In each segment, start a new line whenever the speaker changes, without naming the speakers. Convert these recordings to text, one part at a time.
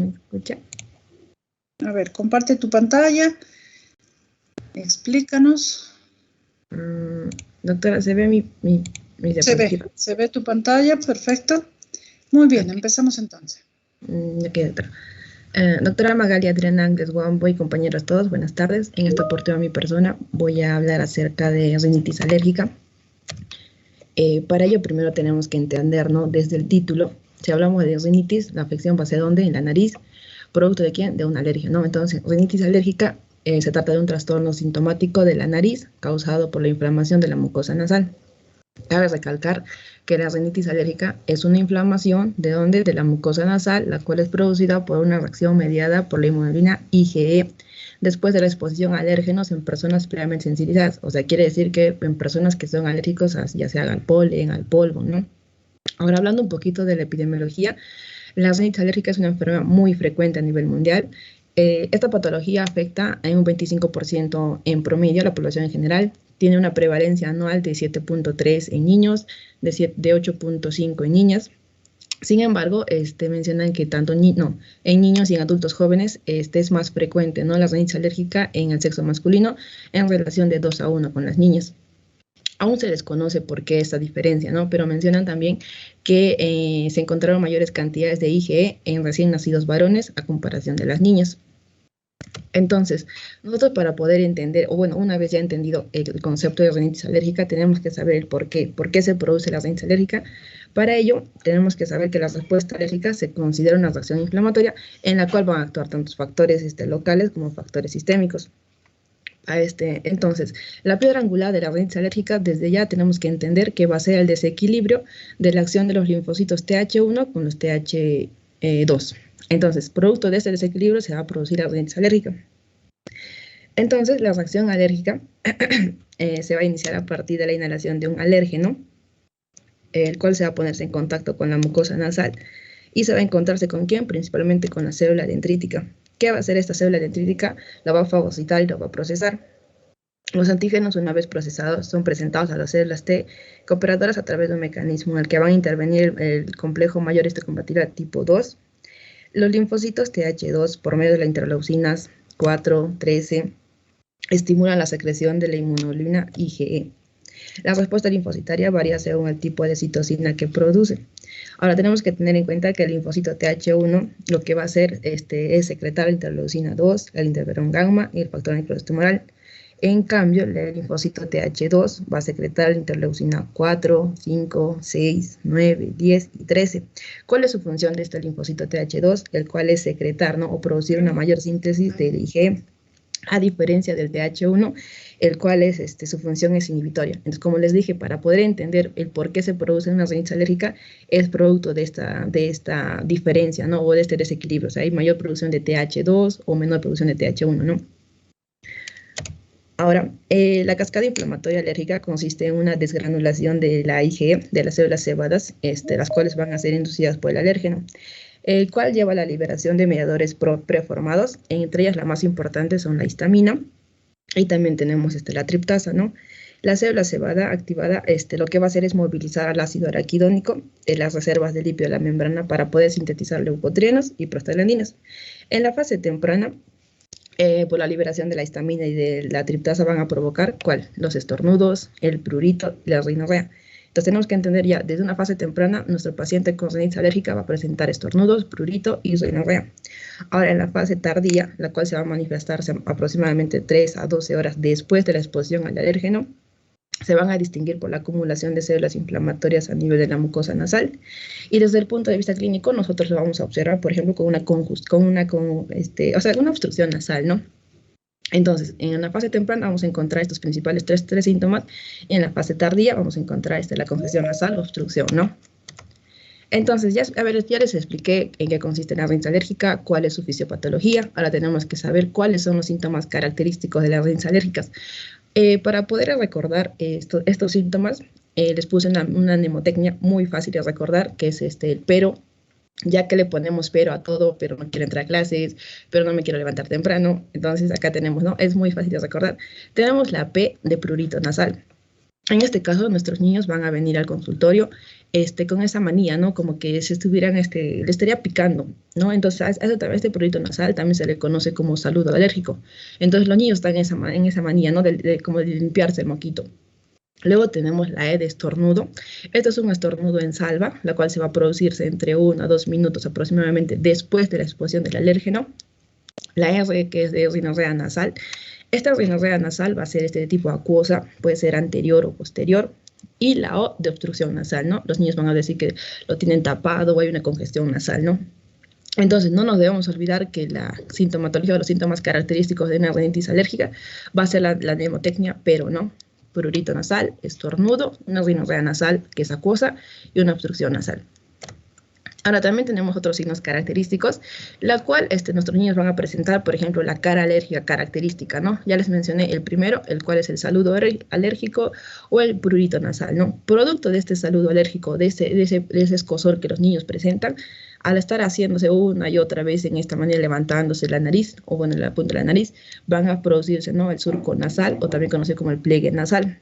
¿Me escucha?
A ver, comparte tu pantalla. Explícanos.
Doctora, ¿se ve mi diapositiva?
Se ve tu pantalla, perfecto. Muy bien, empezamos entonces.
Ok, doctora. Doctora Magali Adriana Angles Guambo y compañeros todos, buenas tardes. En esta oportunidad mi persona voy a hablar acerca de rinitis alérgica. Para ello primero tenemos que entender, ¿no? Desde el título, si hablamos de rinitis, la afección va a ser ¿dónde? En la nariz. ¿Producto de quién? De una alergia, ¿no? Entonces, rinitis alérgica se trata de un trastorno sintomático de la nariz causado por la inflamación de la mucosa nasal. Cabe recalcar que la rinitis alérgica es una inflamación de donde de la mucosa nasal, la cual es producida por una reacción mediada por la inmunoglobulina IgE después de la exposición a alérgenos en personas previamente sensibilizadas. O sea, quiere decir que en personas que son alérgicos ya sea al polen, al polvo, ¿no? Ahora, hablando un poquito de la epidemiología, la rinitis alérgica es una enfermedad muy frecuente a nivel mundial. Esta patología afecta a un 25% en promedio a la población en general. Tiene una prevalencia anual de 7.3 en niños, de 8.5 en niñas. Sin embargo, mencionan que tanto en niños y en adultos jóvenes es más frecuente, ¿no? La rinitis alérgica en el sexo masculino en relación de 2-1 con las niñas. Aún se desconoce por qué esta diferencia, ¿no? Pero mencionan también que se encontraron mayores cantidades de IgE en recién nacidos varones a comparación de las niñas. Entonces, nosotros para poder entender, o bueno, una vez ya entendido el concepto de rinitis alérgica, tenemos que saber el por qué se produce la rinitis alérgica. Para ello, tenemos que saber que la respuesta alérgica se considera una reacción inflamatoria en la cual van a actuar tantos factores locales como factores sistémicos. Entonces, la piedra angular de la rinitis alérgica, desde ya tenemos que entender que va a ser el desequilibrio de la acción de los linfocitos TH1 con los TH2. Entonces, producto de este desequilibrio se va a producir la rinitis alérgica. Entonces, la reacción alérgica se va a iniciar a partir de la inhalación de un alérgeno, el cual se va a ponerse en contacto con la mucosa nasal y se va a encontrarse con ¿quién? Principalmente con la célula dendrítica. ¿Qué va a hacer esta célula dendrítica? La va a fagocitar y la va a procesar. Los antígenos, una vez procesados, son presentados a las células T cooperadoras a través de un mecanismo en el que van a intervenir el complejo mayor histocompatibilidad tipo 2. Los linfocitos TH2, por medio de las interleucinas 4, 13, estimulan la secreción de la inmunoglobulina IgE. La respuesta linfocitaria varía según el tipo de citocina que produce. Ahora tenemos que tener en cuenta que el linfocito TH1 lo que va a hacer es secretar la interleucina 2, el interferón gamma y el factor necrosis tumoral. En cambio, el linfocito TH2 va a secretar la interleucina 4, 5, 6, 9, 10 y 13. ¿Cuál es su función de este linfocito TH2? El cual es secretar, ¿no? O producir una mayor síntesis del IgE, a diferencia del TH1, el cual su función es inhibitoria. Entonces, como les dije, para poder entender el por qué se produce una rinitis alérgica, es producto de esta diferencia, ¿no? O de este desequilibrio. O sea, hay mayor producción de TH2 o menor producción de TH1, ¿no? Ahora, la cascada inflamatoria alérgica consiste en una desgranulación de la IgE, de las células cebadas, las cuales van a ser inducidas por el alérgeno, el cual lleva a la liberación de mediadores preformados. Entre ellas, la más importante son la histamina, y también tenemos la triptasa, ¿no? La célula cebada activada, lo que va a hacer es movilizar al ácido araquidónico en las reservas de lípido de la membrana para poder sintetizar leucotrienos y prostaglandinas. En la fase temprana, por la liberación de la histamina y de la triptasa van a provocar, ¿cuál? Los estornudos, el prurito y la rinorrea. Entonces tenemos que entender ya, desde una fase temprana, nuestro paciente con rinitis alérgica va a presentar estornudos, prurito y rinorrea. Ahora, en la fase tardía, la cual se va a manifestarse aproximadamente 3 a 12 horas después de la exposición al alérgeno, se van a distinguir por la acumulación de células inflamatorias a nivel de la mucosa nasal. Y desde el punto de vista clínico, nosotros lo vamos a observar, por ejemplo, con una obstrucción nasal, ¿no? Entonces, en la fase temprana vamos a encontrar estos principales tres síntomas. Y en la fase tardía vamos a encontrar la congestión nasal, obstrucción, ¿no? Entonces, ya les expliqué en qué consiste la rinitis alérgica, cuál es su fisiopatología. Ahora tenemos que saber cuáles son los síntomas característicos de las rinitis alérgicas. Para poder recordar estos síntomas, les puse una mnemotecnia muy fácil de recordar, que es el pero, ya que le ponemos pero a todo, pero no quiero entrar a clases, pero no me quiero levantar temprano. Entonces acá tenemos, ¿no? Es muy fácil de recordar. Tenemos la P de prurito nasal. En este caso, nuestros niños van a venir al consultorio con esa manía, ¿no? Como que si estuvieran, le estaría picando, ¿no? Entonces, a este prurito nasal también se le conoce como saludo alérgico. Entonces, los niños están en esa manía, ¿no? Como de limpiarse el moquito. Luego tenemos la E de estornudo. Esto es un estornudo en salva, la cual se va a producirse entre 1 a 2 minutos aproximadamente después de la exposición del alérgeno. La R, que es de rinorrea nasal. Esta rinorrea nasal va a ser de tipo acuosa, puede ser anterior o posterior. Y la O de obstrucción nasal, ¿no? Los niños van a decir que lo tienen tapado o hay una congestión nasal, ¿no? Entonces, no nos debemos olvidar que la sintomatología o los síntomas característicos de una rinitis alérgica va a ser la mnemotecnia, pero no. Prurito nasal, estornudo, una rinorrea nasal, que es acuosa, y una obstrucción nasal. Ahora también tenemos otros signos característicos, la cual nuestros niños van a presentar, por ejemplo, la cara alérgica característica, ¿no? Ya les mencioné el primero, el cual es el saludo alérgico o el prurito nasal, ¿no? Producto de este saludo alérgico, de ese escozor que los niños presentan, al estar haciéndose una y otra vez en esta manera, levantándose la nariz, o bueno, la punta de la nariz, van a producirse, ¿no? El surco nasal, o también conocido como el pliegue nasal.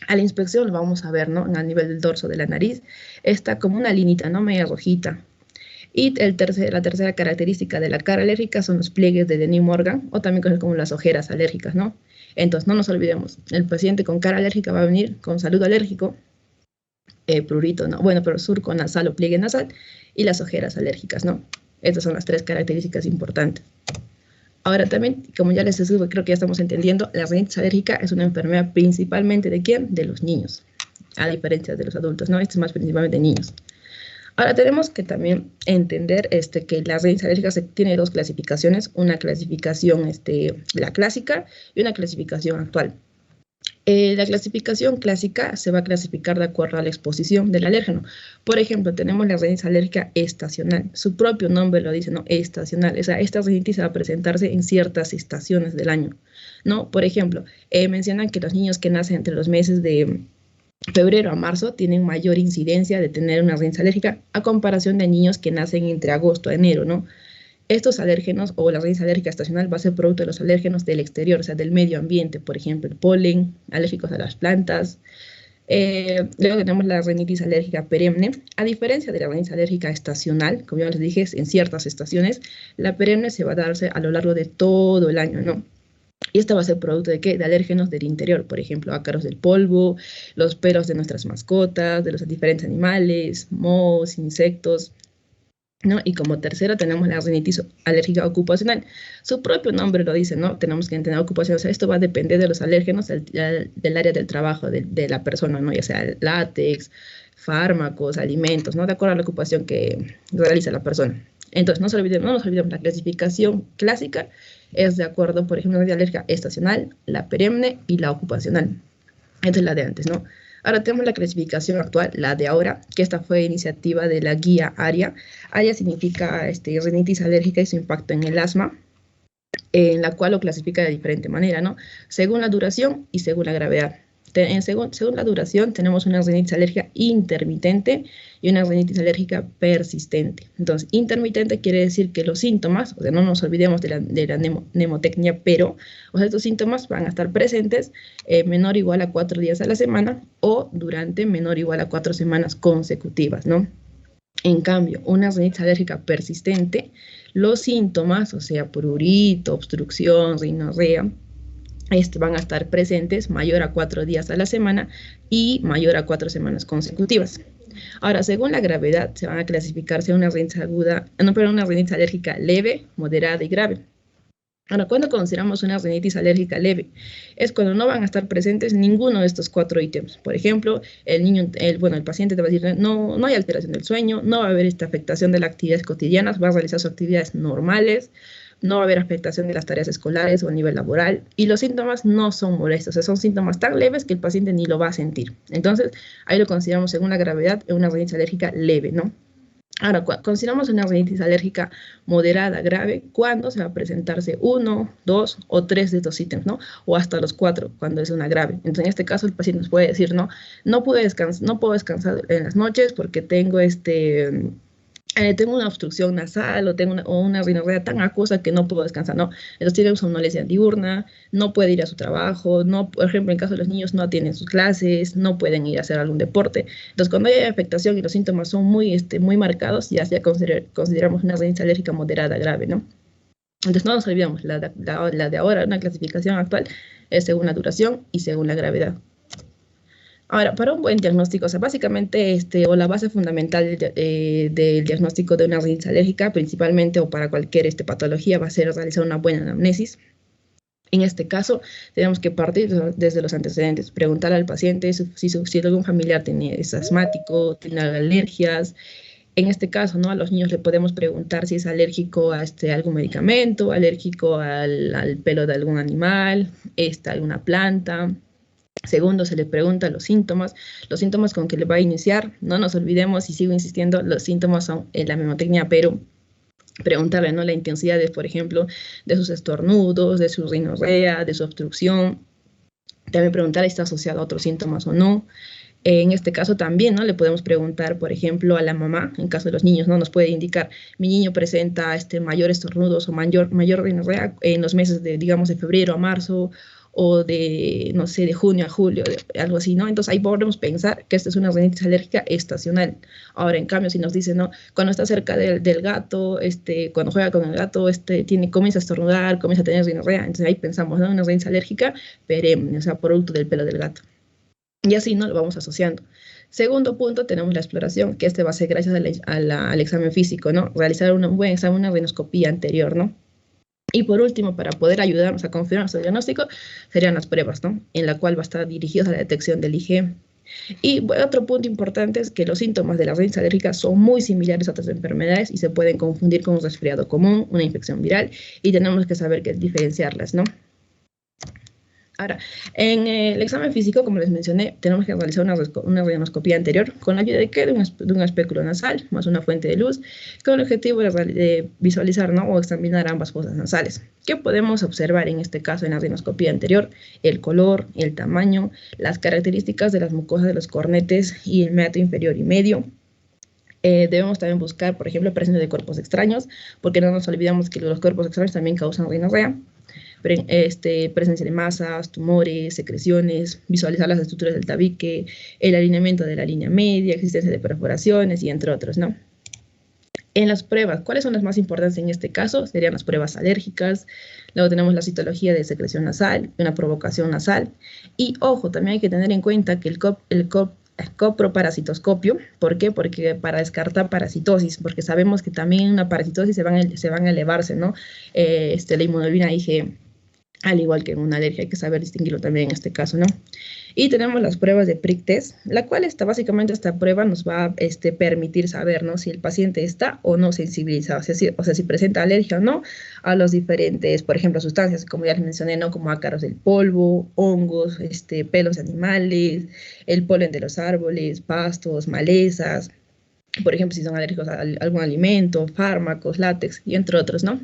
A la inspección lo vamos a ver, ¿no? A nivel del dorso de la nariz, está como una linita, ¿no? Media rojita. Y la tercera característica de la cara alérgica son los pliegues de Denny Morgan, o también conocidos como las ojeras alérgicas, ¿no? Entonces, no nos olvidemos, el paciente con cara alérgica va a venir con saludo alérgico, prurito, ¿no? Bueno, pero surco nasal o pliegue nasal, y las ojeras alérgicas, ¿no? Estas son las tres características importantes. Ahora también, como ya les decía, creo que ya estamos entendiendo, la rinitis alérgica es una enfermedad principalmente ¿de quién? De los niños, a diferencia de los adultos, ¿no? Esto es más principalmente de niños. Ahora tenemos que también entender que la rinitis alérgica tiene dos clasificaciones, una clasificación la clásica y una clasificación actual. La clasificación clásica se va a clasificar de acuerdo a la exposición del alérgeno. Por ejemplo, tenemos la rinitis alérgica estacional. Su propio nombre lo dice, ¿no? Estacional. O sea, esta rinitis va a presentarse en ciertas estaciones del año, ¿no? Por ejemplo, mencionan que los niños que nacen entre los meses de febrero a marzo tienen mayor incidencia de tener una rinitis alérgica a comparación de niños que nacen entre agosto a enero, ¿no? Estos alérgenos o la rinitis alérgica estacional va a ser producto de los alérgenos del exterior, o sea, del medio ambiente, por ejemplo, el polen, alérgicos a las plantas. Luego tenemos la rinitis alérgica perenne. A diferencia de la rinitis alérgica estacional, como ya les dije, en ciertas estaciones, la perenne se va a darse a lo largo de todo el año, ¿no? Y esta va a ser producto de ¿qué? De alérgenos del interior, por ejemplo, ácaros del polvo, los pelos de nuestras mascotas, de los diferentes animales, mohos, insectos, ¿no? Y como tercero tenemos la rinitis alérgica ocupacional. Su propio nombre lo dice, ¿no? Tenemos que entender ocupación. O sea, esto va a depender de los alérgenos del área del trabajo de la persona, ¿no? Ya sea látex, fármacos, alimentos, ¿no? De acuerdo a la ocupación que realiza la persona. Entonces, no nos olvidemos, la clasificación clásica es de acuerdo, por ejemplo, la alérgica estacional, la perenne y la ocupacional. Esta es la de antes, ¿no? Ahora tenemos la clasificación actual, la de ahora, que esta fue iniciativa de la guía ARIA. ARIA significa rinitis alérgica y su impacto en el asma, en la cual lo clasifica de diferente manera, ¿no? Según la duración y según la gravedad. Según la duración, tenemos una rinitis alérgica intermitente y una rinitis alérgica persistente. Entonces, intermitente quiere decir que los síntomas, o sea, no nos olvidemos de la mnemotecnia, pero, o sea, estos síntomas van a estar presentes menor o igual a 4 días a la semana o durante menor o igual a 4 semanas consecutivas, ¿no? En cambio, una rinitis alérgica persistente, los síntomas, o sea, prurito, obstrucción, rinorrea, van a estar presentes mayor a 4 días a la semana y mayor a 4 semanas consecutivas. Ahora, según la gravedad, se van a clasificarse una rinitis una rinitis alérgica leve, moderada y grave. Ahora, ¿cuándo consideramos una rinitis alérgica leve? Es cuando no van a estar presentes ninguno de estos 4 ítems. Por ejemplo, el paciente te va a decir, no hay alteración del sueño, no va a haber esta afectación de las actividades cotidianas, va a realizar sus actividades normales, no va a haber afectación de las tareas escolares o a nivel laboral, y los síntomas no son molestos, o sea, son síntomas tan leves que el paciente ni lo va a sentir. Entonces, ahí lo consideramos según la gravedad una rinitis alérgica leve, ¿no? Ahora, consideramos una rinitis alérgica moderada, grave, cuando se va a presentarse 1, 2 o 3 de estos ítems, ¿no? O hasta los 4, cuando es una grave. Entonces, en este caso, el paciente nos puede decir, no puedo descansar en las noches porque tengo tengo una obstrucción nasal o tengo una rinorrea tan acuosa que no puedo descansar, ¿no? Entonces tiene somnolencia diurna, no puede ir a su trabajo, no, por ejemplo, en caso de los niños no atienden sus clases, no pueden ir a hacer algún deporte. Entonces, cuando hay afectación y los síntomas son muy marcados, ya consideramos una rinitis alérgica moderada grave, ¿no? Entonces, no nos olvidemos, la de ahora, una clasificación actual, es según la duración y según la gravedad. Ahora, para un buen diagnóstico, o sea, básicamente, o la base fundamental del diagnóstico de una rinitis alérgica, principalmente o para cualquier patología, va a ser realizar una buena anamnesis. En este caso, tenemos que partir desde los antecedentes, preguntar al paciente si algún familiar es asmático, tiene alergias. En este caso, ¿no? A los niños le podemos preguntar si es alérgico a algún medicamento, alérgico al pelo de algún animal, alguna planta. Segundo, se le pregunta los síntomas con que le va a iniciar. No nos olvidemos, y sigo insistiendo, los síntomas son la mnemotecnia, pero preguntarle, ¿no? La intensidad, por ejemplo, de sus estornudos, de su rinorrea, de su obstrucción. También preguntar si está asociado a otros síntomas o no. En este caso también, ¿no? Le podemos preguntar, por ejemplo, a la mamá, en caso de los niños, ¿no? Nos puede indicar, mi niño presenta mayor estornudos o mayor rinorrea en los meses digamos, de febrero a marzo, o no sé, de junio a julio, algo así, ¿no? Entonces ahí podemos pensar que esta es una rinitis alérgica estacional. Ahora, en cambio, si nos dice, ¿no? Cuando está cerca del gato, cuando juega con el gato, comienza a estornudar, comienza a tener rinorrea, entonces ahí pensamos, ¿no? Una rinitis alérgica perenne, o sea, producto del pelo del gato. Y así, ¿no? Lo vamos asociando. Segundo punto, tenemos la exploración, que va a ser gracias al examen físico, ¿no? Realizar un buen examen, una rinoscopía anterior, ¿no? Y por último, para poder ayudarnos a confirmar nuestro diagnóstico, serían las pruebas, ¿no? En la cual va a estar dirigidos a la detección del IgE. Y otro punto importante es que los síntomas de la rinitis alérgica son muy similares a otras enfermedades y se pueden confundir con un resfriado común, una infección viral, y tenemos que saber diferenciarlas, ¿no? Ahora, en el examen físico, como les mencioné, tenemos que realizar una rinoscopía anterior con la ayuda de ¿qué? De un espéculo nasal más una fuente de luz, con el objetivo de visualizar, ¿no? O examinar ambas fosas nasales. ¿Qué podemos observar en este caso en la rinoscopía anterior? El color, el tamaño, las características de las mucosas de los cornetes y el meato inferior y medio. Debemos también buscar, por ejemplo, presencia de cuerpos extraños, porque no nos olvidamos que los cuerpos extraños también causan rinorrea. Presencia de masas, tumores, secreciones, visualizar las estructuras del tabique, el alineamiento de la línea media, existencia de perforaciones y entre otros, ¿no? En las pruebas, ¿cuáles son las más importantes en este caso? Serían las pruebas alérgicas, luego tenemos la citología de secreción nasal, una provocación nasal, y ojo, también hay que tener en cuenta que el coproparasitoscopio, ¿por qué? Porque para descartar parasitosis, porque sabemos que también en una parasitosis se van a elevarse, ¿no? La inmunoglobulina IgE, al igual que en una alergia, hay que saber distinguirlo también en este caso, ¿no? Y tenemos las pruebas de prick test, la cual básicamente esta prueba nos va a permitir saber, ¿no? Si el paciente está o no sensibilizado, o sea, si presenta alergia o no a los diferentes, por ejemplo, sustancias, como ya les mencioné, ¿no? Como ácaros del polvo, hongos, pelos de animales, el polen de los árboles, pastos, malezas, por ejemplo, si son alérgicos a algún alimento, fármacos, látex, y entre otros, ¿no?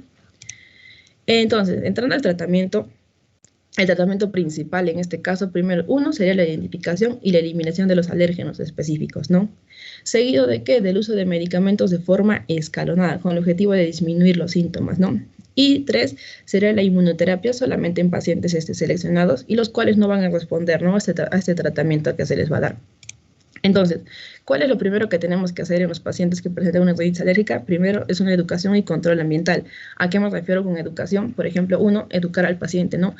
Entonces, entrando al tratamiento, el tratamiento principal en este caso, primero, uno sería la identificación y la eliminación de los alérgenos específicos, ¿no? Seguido de ¿qué? Del uso de medicamentos de forma escalonada, con el objetivo de disminuir los síntomas, ¿no? Y tres, sería la inmunoterapia solamente en pacientes seleccionados y los cuales no van a responder, ¿no? a este tratamiento que se les va a dar. Entonces, ¿cuál es lo primero que tenemos que hacer en los pacientes que presentan una rinitis alérgica? Primero es una educación y control ambiental. ¿A qué me refiero con educación? Por ejemplo, uno, educar al paciente, ¿no?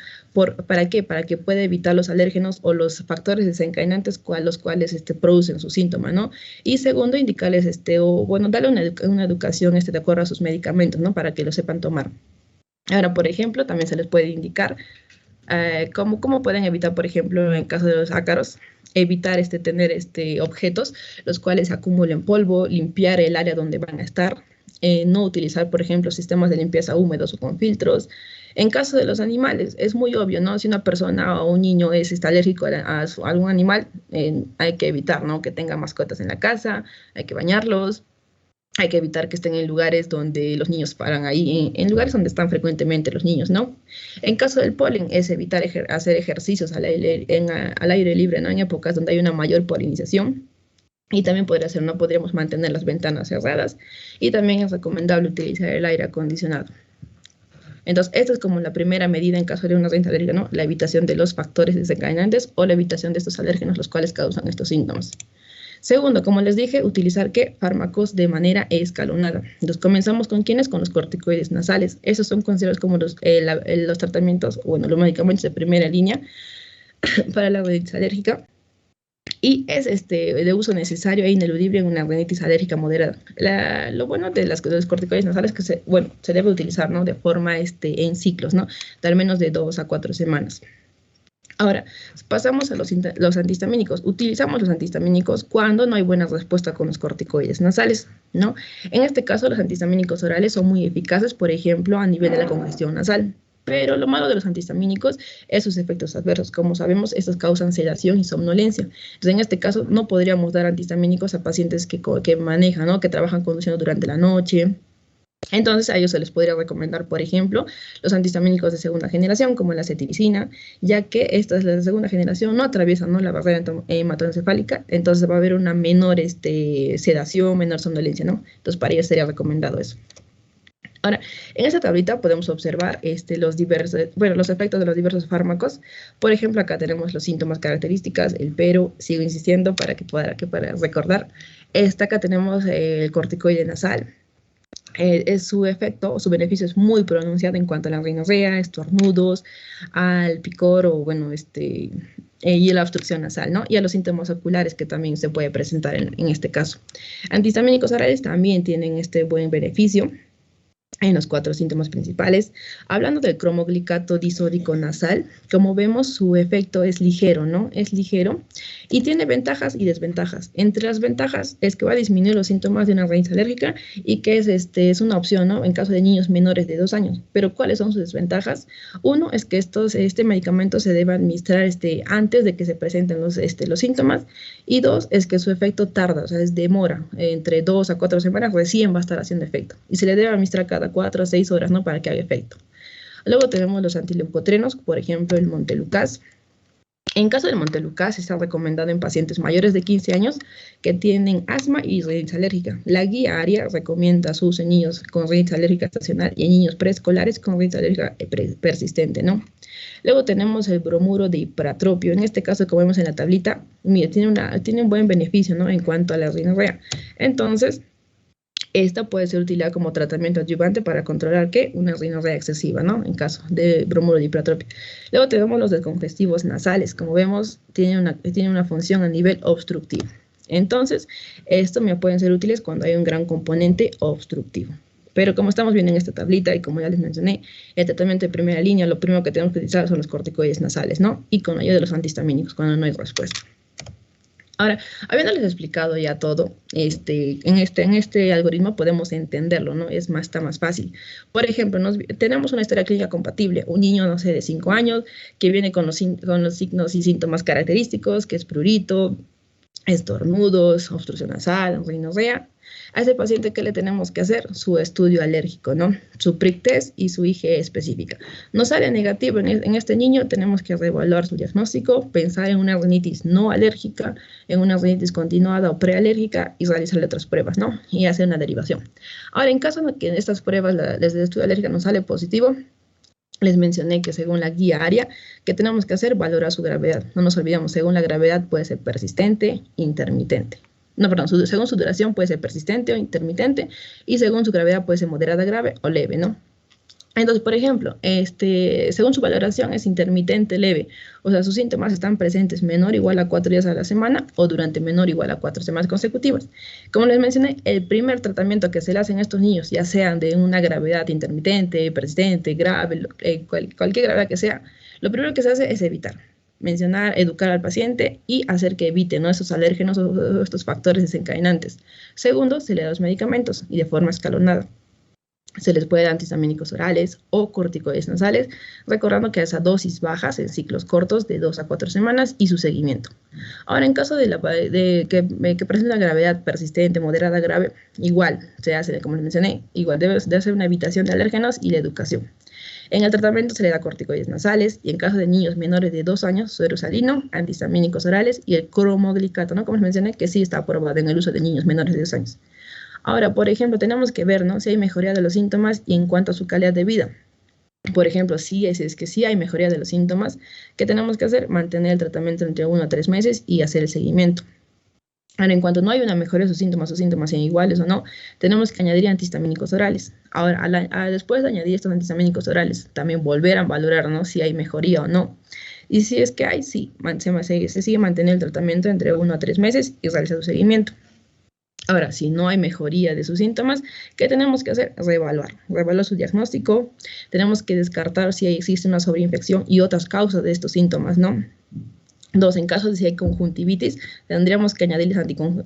¿Para qué? Para que pueda evitar los alérgenos o los factores desencadenantes los cuales producen su síntoma, ¿no? Y segundo, indicarles, darle una educación de acuerdo a sus medicamentos, ¿no? Para que lo sepan tomar. Ahora, por ejemplo, también se les puede indicar cómo pueden evitar, por ejemplo, en caso de los ácaros, evitar tener objetos los cuales acumulen polvo, limpiar el área donde van a estar, no utilizar, por ejemplo, sistemas de limpieza húmedos o con filtros. En caso de los animales, es muy obvio, ¿no? Si una persona o un niño está alérgico a algún animal, hay que evitar, ¿no? Que tenga mascotas en la casa, hay que bañarlos. Hay que evitar que estén en lugares donde los niños paran ahí, en lugares donde están frecuentemente los niños, ¿no? En caso del polen, es evitar hacer ejercicios al aire libre, ¿no? En épocas donde hay una mayor polinización. Y también podría ser, no podríamos mantener las ventanas cerradas. Y también es recomendable utilizar el aire acondicionado. Entonces, esta es como la primera medida en caso de una rinitis alérgica, ¿no? La evitación de los factores desencadenantes o la evitación de estos alérgenos, los cuales causan estos síntomas. Segundo, como les dije, utilizar ¿qué? Fármacos de manera escalonada. Entonces, comenzamos con ¿quiénes? Con los corticoides nasales. Esos son considerados como los tratamientos, bueno, los medicamentos de primera línea para la rinitis alérgica. Y es de uso necesario e ineludible en una rinitis alérgica moderada. Lo bueno de los corticoides nasales es que se debe utilizar, ¿no? De forma en ciclos, ¿no? De al menos de 2 a 4 semanas. Ahora, pasamos a los antihistamínicos. Utilizamos los antihistamínicos cuando no hay buena respuesta con los corticoides nasales, ¿no? En este caso, los antihistamínicos orales son muy eficaces, por ejemplo, a nivel de la congestión nasal. Pero lo malo de los antihistamínicos es sus efectos adversos. Como sabemos, estos causan sedación y somnolencia. Entonces, en este caso, no podríamos dar antihistamínicos a pacientes que manejan, ¿no? Que trabajan conduciendo durante la noche. Entonces, a ellos se les podría recomendar, por ejemplo, los antihistamínicos de segunda generación, como la cetiricina, ya que estas, las de segunda generación, no atraviesan, ¿no? La barrera hematoencefálica, entonces va a haber una menor sedación, menor somnolencia, ¿no? Entonces, para ellos sería recomendado eso. Ahora, en esta tablita podemos observar los efectos de los diversos fármacos. Por ejemplo, acá tenemos los síntomas características, el pero, sigo insistiendo para recordar. Acá tenemos el corticoide nasal. Su efecto o su beneficio es muy pronunciado en cuanto a la rinorrea, estornudos, al picor o y la obstrucción nasal, ¿no? Y a los síntomas oculares que también se puede presentar en este caso. Antihistamínicos orales también tienen este buen beneficio en los 4 síntomas principales. Hablando del cromoglicato disódico nasal, como vemos, su efecto es ligero, ¿no? Es ligero y tiene ventajas y desventajas. Entre las ventajas es que va a disminuir los síntomas de una rinitis alérgica y que es una opción, ¿no? En caso de niños menores de 2 años. Pero, ¿cuáles son sus desventajas? Uno es que este medicamento se debe administrar antes de que se presenten los síntomas. Y 2 es que su efecto tarda, o sea, demora entre 2 a 4 semanas, recién va a estar haciendo efecto. Y se le debe administrar cada 4 a 6 horas, ¿no? Para que haga efecto. Luego tenemos los antileucotrenos, por ejemplo, el Montelukast. En caso del Montelukast, está recomendado en pacientes mayores de 15 años que tienen asma y rinitis alérgica. La guía ARIA recomienda su uso en niños con rinitis alérgica estacional y en niños preescolares con rinitis alérgica persistente, ¿no? Luego tenemos el bromuro de hiperatropio. En este caso, como vemos en la tablita, mira, tiene un buen beneficio, ¿no? En cuanto a la rinorrea. Entonces, esta puede ser utilizada como tratamiento adyuvante para controlar una rinorrea excesiva, ¿no? En caso de bromuro de hiperatropia. Luego tenemos los descongestivos nasales. Como vemos, tiene una función a nivel obstructivo. Entonces, esto me pueden ser útiles cuando hay un gran componente obstructivo. Pero como estamos viendo en esta tablita y como ya les mencioné, el tratamiento de primera línea, lo primero que tenemos que utilizar son los corticoides nasales, ¿no? Y con ayuda de los antihistamínicos cuando no hay respuesta. Ahora, habiéndoles explicado ya todo, en este algoritmo podemos entenderlo, ¿no? Está más fácil. Por ejemplo, tenemos una historia clínica compatible, un niño, no sé, de 5 años, que viene con los signos y síntomas característicos, que es prurito, estornudos, obstrucción nasal, rinorrea. A ese paciente, ¿qué le tenemos que hacer? Su estudio alérgico, ¿no? Su prick test y su IgE específica. No sale negativo en este niño, tenemos que reevaluar su diagnóstico, pensar en una rinitis no alérgica, en una rinitis continuada o prealérgica y realizarle otras pruebas, ¿no? Y hacer una derivación. Ahora, en caso de que en estas pruebas desde el estudio alérgico no sale positivo, les mencioné que según la guía ARIA, que tenemos que hacer, valorar su gravedad. No nos olvidemos, según la gravedad puede ser persistente, intermitente. No, perdón, según su duración puede ser persistente o intermitente y según su gravedad puede ser moderada, grave o leve, ¿no? Entonces, por ejemplo, según su valoración es intermitente leve, o sea, sus síntomas están presentes menor o igual a 4 días a la semana o durante menor o igual a 4 semanas consecutivas. Como les mencioné, el primer tratamiento que se le hace en estos niños, ya sean de una gravedad intermitente, persistente, grave, cualquier gravedad que sea, lo primero que se hace es evitar. Mencionar, educar al paciente y hacer que evite, ¿no? Esos alérgenos o estos factores desencadenantes. Segundo, se le da los medicamentos y de forma escalonada. Se les puede dar antihistamínicos orales o corticoides nasales, recordando que a esas dosis bajas en ciclos cortos de 2 a 4 semanas y su seguimiento. Ahora, en caso de que presente una gravedad persistente, moderada, grave, igual se hace, como les mencioné, igual debe hacer una evitación de alérgenos y la educación. En el tratamiento se le da corticoides nasales y en caso de niños menores de 2 años, suero salino, antihistamínicos orales y el cromoglicate, ¿no? Como les mencioné, que sí está aprobado en el uso de niños menores de 2 años. Ahora, por ejemplo, tenemos que ver, ¿no?, si hay mejoría de los síntomas y en cuanto a su calidad de vida. Por ejemplo, si es que sí hay mejoría de los síntomas, ¿qué tenemos que hacer? Mantener el tratamiento entre 1 a 3 meses y hacer el seguimiento. Ahora, en cuanto no hay una mejoría de sus síntomas sean iguales o no, tenemos que añadir antihistamínicos orales. Ahora, después de añadir estos antihistamínicos orales, también volver a valorar, ¿no?, si hay mejoría o no. Y si es que hay, sí, se sigue manteniendo el tratamiento entre 1 a 3 meses y realiza su seguimiento. Ahora, si no hay mejoría de sus síntomas, ¿qué tenemos que hacer? Reevaluar su diagnóstico. Tenemos que descartar si existe una sobreinfección y otras causas de estos síntomas, ¿no? 2, en caso de si hay conjuntivitis, tendríamos que añadirles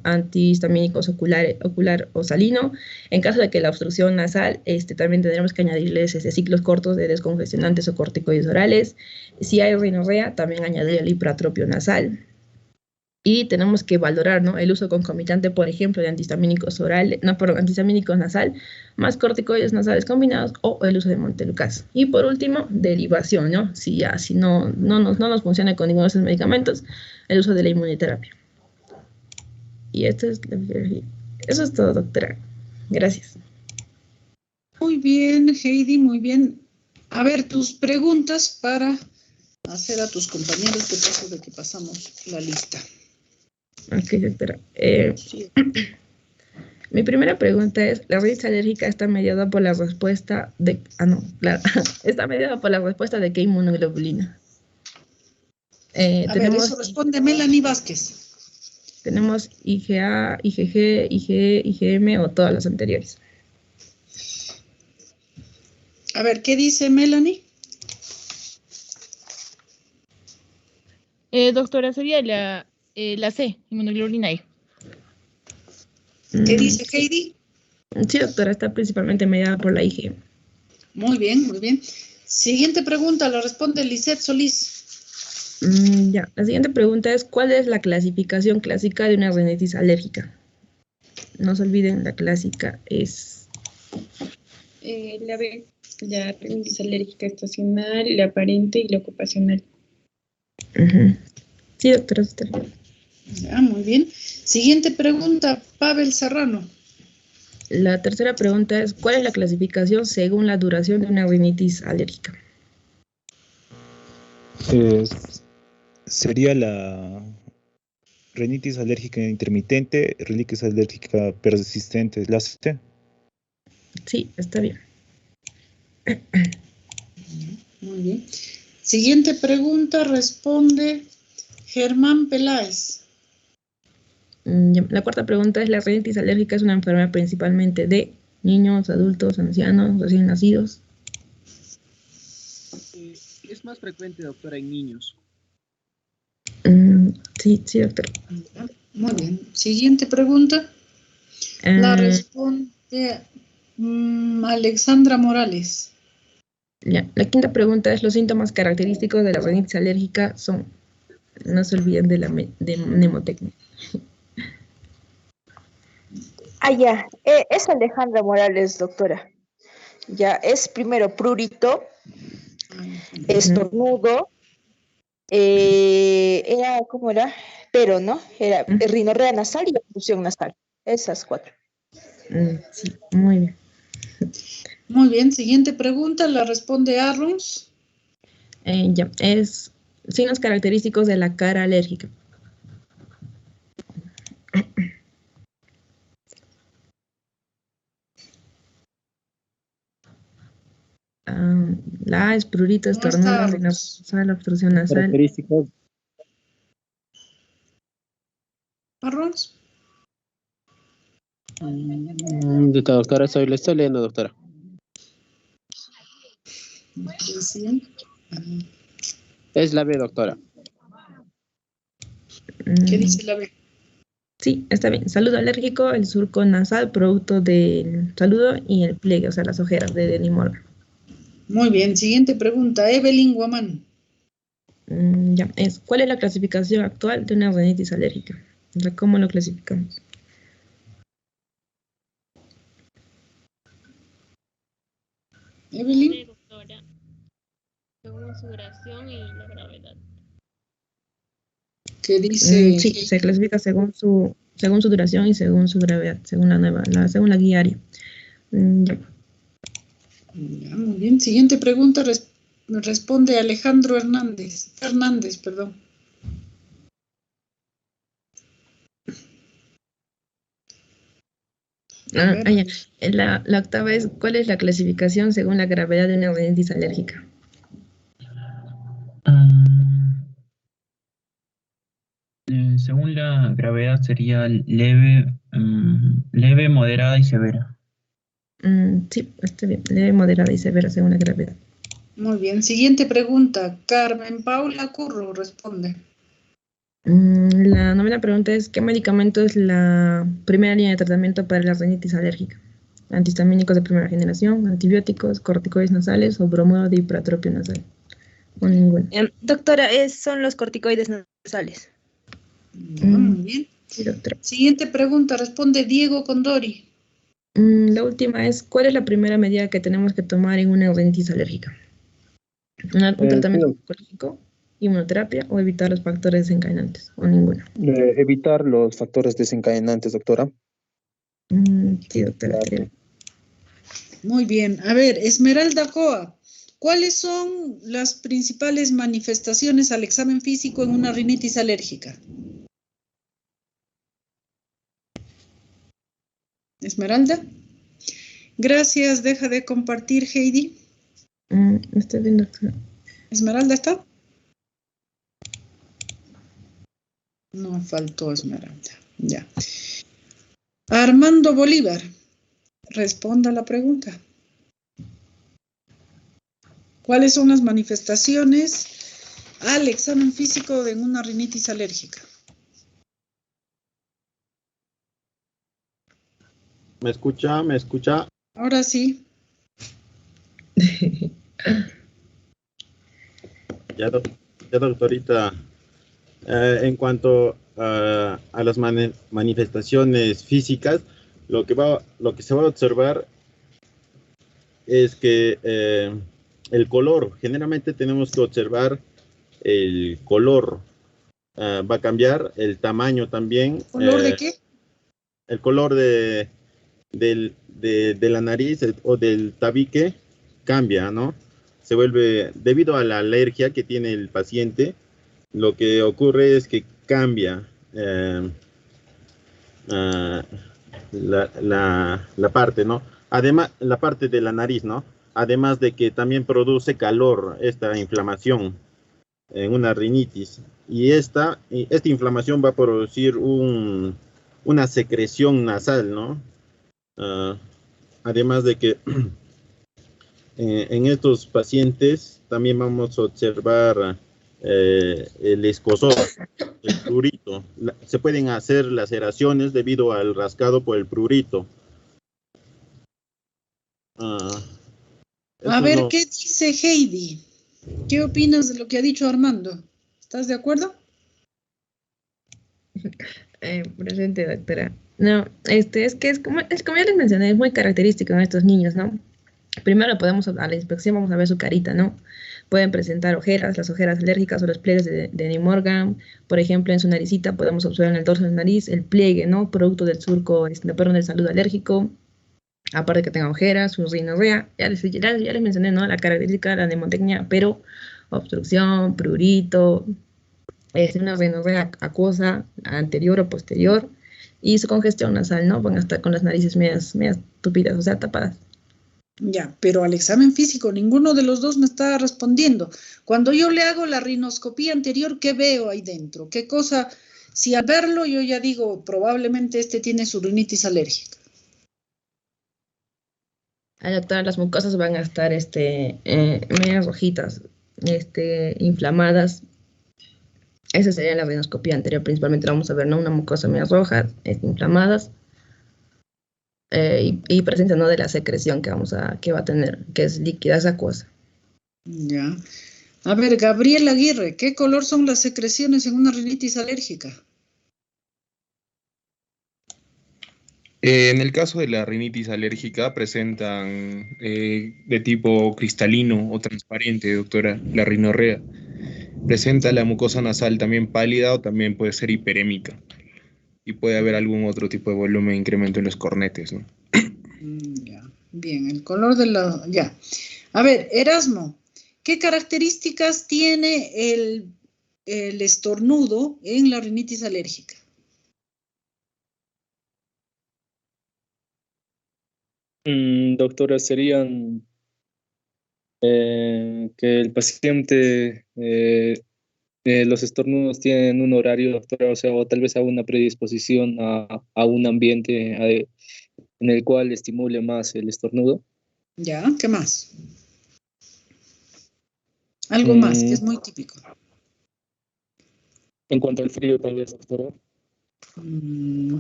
antihistamínicos ocular o salino. En caso de que la obstrucción nasal, también tendríamos que añadirles ciclos cortos de descongestionantes o corticoides orales. Si hay rinorrea, también añadir el hipratropio nasal. Y tenemos que valorar, ¿no?, el uso concomitante, por ejemplo, de antihistamínicos antihistamínicos nasal, más corticoides nasales combinados o el uso de montelukast. Y por último, derivación, ¿no? Si no nos funciona con ninguno de esos medicamentos, el uso de la inmunoterapia. Y eso es todo, doctora. Gracias.
Muy bien, Heidi, muy bien. A ver, tus preguntas para hacer a tus compañeros, de paso de que pasamos la lista.
Ok, doctora. Mi primera pregunta es, ¿la rinitis alérgica está mediada por la respuesta de... está mediada por la respuesta de qué inmunoglobulina?
Eso responde Melanie Vázquez.
Tenemos IgA, IgG, IgE, IgM o todas las anteriores.
A ver, ¿qué dice Melanie?
Doctora, sería la C, inmunoglobulina E.
¿Qué dice Heidi?
Sí, doctora, está principalmente mediada por la IgM.
Muy bien, muy bien. Siguiente pregunta, la responde Lisette Solís.
La siguiente pregunta es, ¿cuál es la clasificación clásica de una rinitis alérgica? No se olviden, la clásica es...
La B, la rinitis alérgica estacional, la aparente y la ocupacional.
Sí, doctora, está bien.
Ya, muy bien. Siguiente pregunta, Pavel Serrano.
La tercera pregunta es, ¿cuál es la clasificación según la duración de una rinitis alérgica?
Sería la rinitis alérgica intermitente, rinitis alérgica persistente, ¿la C?
Sí, está bien.
Muy bien. Siguiente pregunta, responde Germán Peláez.
La cuarta pregunta es, ¿la rinitis alérgica es una enfermedad principalmente de niños, adultos, ancianos, recién nacidos?
Es más frecuente, doctora, en niños.
Sí, doctora.
Muy bien. Siguiente pregunta. La responde Alexandra Morales.
La quinta pregunta es, los síntomas característicos de la rinitis alérgica son, no se olviden de mnemotecnia.
Ya, es Alejandra Morales, doctora. Ya, es primero prurito, estornudo, ¿cómo era? Pero, ¿no? Era rinorrea nasal y obstrucción nasal. Esas 4.
Sí, muy bien.
Muy bien, siguiente pregunta, la responde Arrons.
Es signos característicos de la cara alérgica. La A es prurito, estornudo, rinorrea, obstrucción nasal.
Característicos.
Arrons.
Doctora, le estoy leyendo, doctora.
Sí.
Es la B, doctora.
¿Qué dice la B?
Sí, está bien. Saludo alérgico, el surco nasal, producto del saludo y el pliegue, o sea, las ojeras de Denny Morgan.
Muy bien, siguiente pregunta, Evelyn Guamán.
¿Cuál es la clasificación actual de una rinitis alérgica? O sea, ¿cómo lo clasificamos?
Evelyn.
Doctora. su duración y la gravedad.
¿Qué dice?
Sí, se clasifica según su duración y según su gravedad, según según la guía ARIA. Ya.
Ya, muy bien. Siguiente pregunta responde Alejandro Hernández, perdón.
Ya. La octava es, ¿cuál es la clasificación según la gravedad de una rinitis alérgica?
Según la gravedad sería leve, moderada y severa.
Sí, está bien. Leve, moderada y severa según la gravedad.
Muy bien. Siguiente pregunta. Carmen Paula Curro responde.
La novena pregunta es, ¿qué medicamento es la primera línea de tratamiento para la rinitis alérgica? Antihistamínicos de primera generación, antibióticos, corticoides nasales o bromuro de hipertropio nasal. O ninguno.
Doctora, son los corticoides nasales.
Muy bien.
Sí, doctora.
Siguiente pregunta responde Diego Condori.
La última es, ¿cuál es la primera medida que tenemos que tomar en una rinitis alérgica? ¿Un tratamiento oncológico, inmunoterapia o evitar los factores desencadenantes? O ninguno.
Evitar los factores desencadenantes, doctora.
Sí, doctora.
Muy bien. A ver, Esmeralda Coa. ¿Cuáles son las principales manifestaciones al examen físico en una rinitis alérgica? Esmeralda. Gracias. Deja de compartir, Heidi.
Estoy bien, doctora.
¿Esmeralda está? No, faltó Esmeralda. Ya. Armando Bolívar. Responda a la pregunta. ¿Cuáles son las manifestaciones al examen físico de una rinitis alérgica?
¿Me escucha? ¿Me escucha?
Ahora sí.
Ya, doctorita. En cuanto a las manifestaciones físicas, lo que se va a observar es que el color, generalmente tenemos que observar el color, va a cambiar, el tamaño también.
¿Color de qué?
El color de la nariz o del tabique cambia, ¿no? Se vuelve, debido a la alergia que tiene el paciente, lo que ocurre es que cambia la parte, ¿no? Además, la parte de la nariz, ¿no? Además de que también produce calor esta inflamación en una rinitis. Y esta inflamación va a producir una secreción nasal, ¿no? Además de que en estos pacientes también vamos a observar el escozor, el prurito. Se pueden hacer laceraciones debido al rascado por el prurito.
A ver, ¿qué dice Heidi? ¿Qué opinas de lo que ha dicho Armando? ¿Estás de acuerdo?
Presente, doctora. No, es como ya les mencioné, es muy característico en estos niños, ¿no? Primero a la inspección vamos a ver su carita, ¿no? Pueden presentar ojeras, las ojeras alérgicas o los pliegues de De Morgan. Por ejemplo, en su naricita podemos observar en el dorso de la nariz el pliegue, ¿no? Producto del surco, del saludo alérgico. Aparte que tenga ojeras, su rinorrea. Ya les mencioné, ¿no? La característica de la nemotecnia, pero obstrucción, prurito, una rinorrea acuosa anterior o posterior. Y su congestión nasal, ¿no? Van a estar con las narices medias tupidas, o sea, tapadas.
Ya, pero al examen físico ninguno de los dos me está respondiendo. Cuando yo le hago la rinoscopía anterior, ¿qué veo ahí dentro? ¿Qué cosa? Si al verlo yo ya digo, probablemente tiene su rinitis alérgica.
Doctora, las mucosas van a estar medias rojitas, inflamadas. Esa sería la rinoscopía anterior. Principalmente vamos a ver, ¿no? Una mucosa medias rojas, inflamadas. Y presencia, ¿no? De la secreción que va a tener, que es líquida, es acuosa.
Ya. A ver, Gabriel Aguirre, ¿qué color son las secreciones en una rinitis alérgica?
En el caso de la rinitis alérgica presentan de tipo cristalino o transparente, doctora, la rinorrea. Presenta la mucosa nasal también pálida o también puede ser hiperémica. Y puede haber algún otro tipo de volumen de incremento en los cornetes, ¿no?
Ya, bien, el color de la... Ya. A ver, Erasmo, ¿qué características tiene el estornudo en la rinitis alérgica?
Doctora, serían que el paciente, los estornudos tienen un horario, doctora, o sea, o tal vez a una predisposición a un ambiente en el cual estimule más el estornudo.
Ya, ¿qué más? Algo más, que es muy típico.
En cuanto al frío, tal vez, doctora.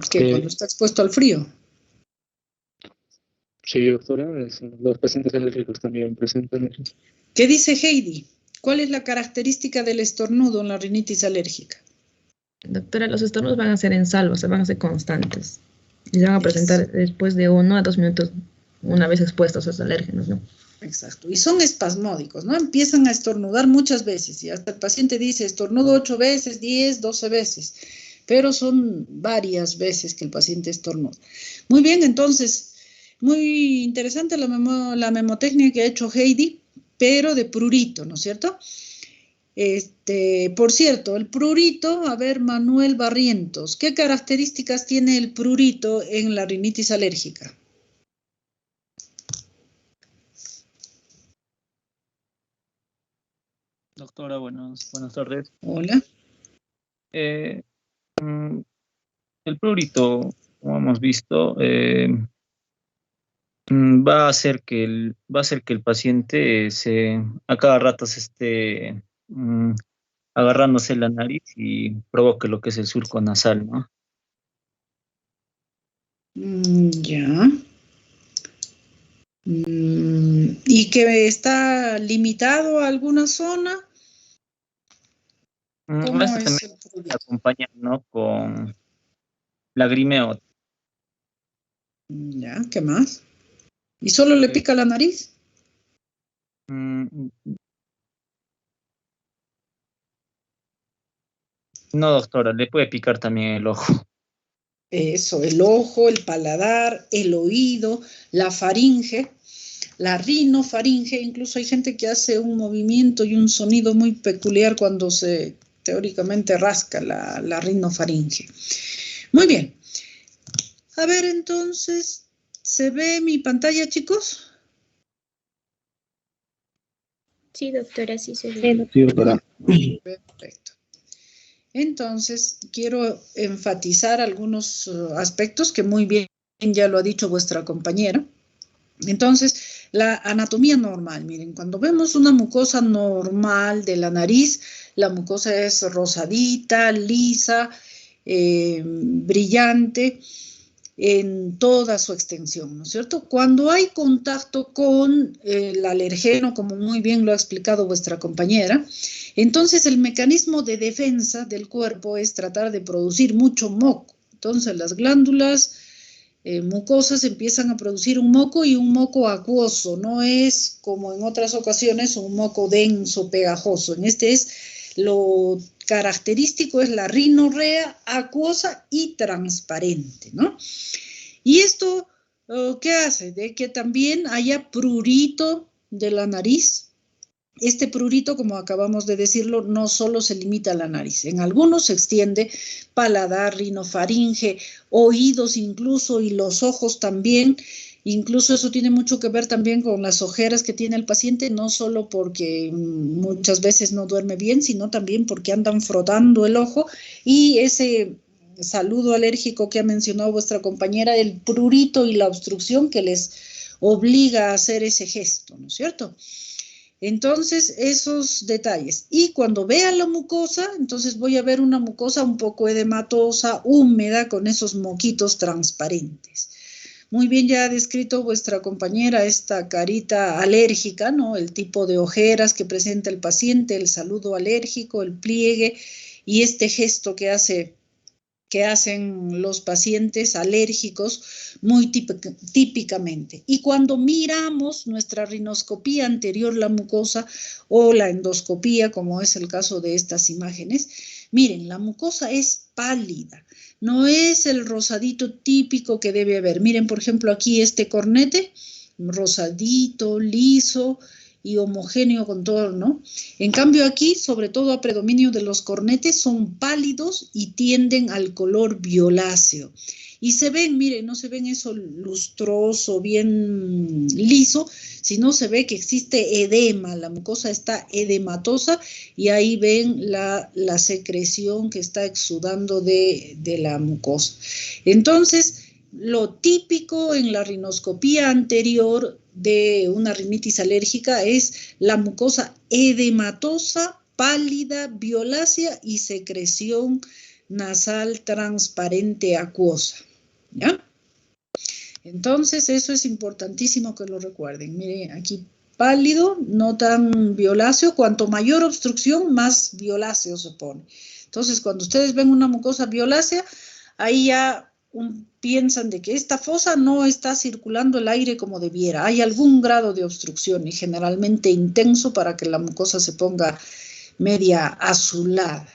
Que cuando está expuesto al frío.
Sí, doctora, los pacientes alérgicos también presentan eso.
¿Qué dice Heidi? ¿Cuál es la característica del estornudo en la rinitis alérgica?
Doctora, los estornudos van a ser en salvo, o sea, van a ser constantes. Y se van a presentar después de 1 a 2 minutos, una vez expuestos a esos alérgenos, ¿no?
Exacto. Y son espasmódicos, ¿no? Empiezan a estornudar muchas veces y hasta el paciente dice estornudo 8 veces, 10, 12 veces. Pero son varias veces que el paciente estornuda. Muy bien, entonces, muy interesante la memotecnia que ha hecho Heidi, pero de prurito, ¿no es cierto? Por cierto, el prurito, a ver, Manuel Barrientos, ¿qué características tiene el prurito en la rinitis alérgica?
Doctora, buenas tardes.
Hola.
El prurito, como hemos visto, va a hacer que el paciente a cada rato se esté agarrándose la nariz y provoque lo que es el surco nasal, ¿no?
Ya. ¿Y que está limitado a alguna zona? ¿Cómo
Esto
es
también
el prurito?
se acompaña, ¿no?, con lagrimeo.
Ya, ¿qué más? ¿Y solo le pica la nariz?
No, doctora, le puede picar también el ojo.
Eso, el ojo, el paladar, el oído, la faringe, la rinofaringe. Incluso hay gente que hace un movimiento y un sonido muy peculiar cuando se teóricamente rasca la rinofaringe. Muy bien. A ver, entonces, ¿se ve mi pantalla, chicos?
Sí, doctora, sí se ve.
Sí, doctora.
Perfecto. Entonces, quiero enfatizar algunos aspectos que muy bien ya lo ha dicho vuestra compañera. Entonces, la anatomía normal, miren, cuando vemos una mucosa normal de la nariz, la mucosa es rosadita, lisa, brillante, en toda su extensión, ¿no es cierto? Cuando hay contacto con el alergeno, como muy bien lo ha explicado vuestra compañera, entonces el mecanismo de defensa del cuerpo es tratar de producir mucho moco. Entonces las glándulas mucosas empiezan a producir un moco y un moco acuoso, no es como en otras ocasiones un moco denso, pegajoso. En este es lo característico, es la rinorrea acuosa y transparente, ¿no? Y esto, ¿qué hace? De que también haya prurito de la nariz. Este prurito, como acabamos de decirlo, no solo se limita a la nariz. En algunos se extiende paladar, rinofaringe, oídos incluso y los ojos también. Incluso eso tiene mucho que ver también con las ojeras que tiene el paciente, no solo porque muchas veces no duerme bien, sino también porque andan frotando el ojo y ese saludo alérgico que ha mencionado vuestra compañera, el prurito y la obstrucción que les obliga a hacer ese gesto, ¿no es cierto? Entonces, esos detalles. Y cuando vea la mucosa, entonces voy a ver una mucosa un poco edematosa, húmeda, con esos moquitos transparentes. Muy bien, ya ha descrito vuestra compañera esta carita alérgica, ¿no? El tipo de ojeras que presenta el paciente, el saludo alérgico, el pliegue y este gesto que hace que hacen los pacientes alérgicos muy típicamente. Y cuando miramos nuestra rinoscopía anterior, la mucosa o la endoscopía, como es el caso de estas imágenes, miren, la mucosa es pálida, no es el rosadito típico que debe haber. Miren, por ejemplo, aquí este cornete, rosadito, liso y homogéneo con todo, ¿no? En cambio aquí, sobre todo a predominio de los cornetes, son pálidos y tienden al color violáceo. Y se ven, miren, no se ven eso lustroso, bien liso, sino se ve que existe edema, la mucosa está edematosa y ahí ven la secreción que está exudando de la mucosa. Entonces, lo típico en la rinoscopía anterior de una rinitis alérgica es la mucosa edematosa, pálida, violácea y secreción nasal transparente acuosa, ¿ya? Entonces, eso es importantísimo que lo recuerden. Miren, aquí pálido, no tan violáceo. Cuanto mayor obstrucción, más violáceo se pone. Entonces, cuando ustedes ven una mucosa violácea, ahí ya piensan de que esta fosa no está circulando el aire como debiera. Hay algún grado de obstrucción y generalmente intenso para que la mucosa se ponga media azulada.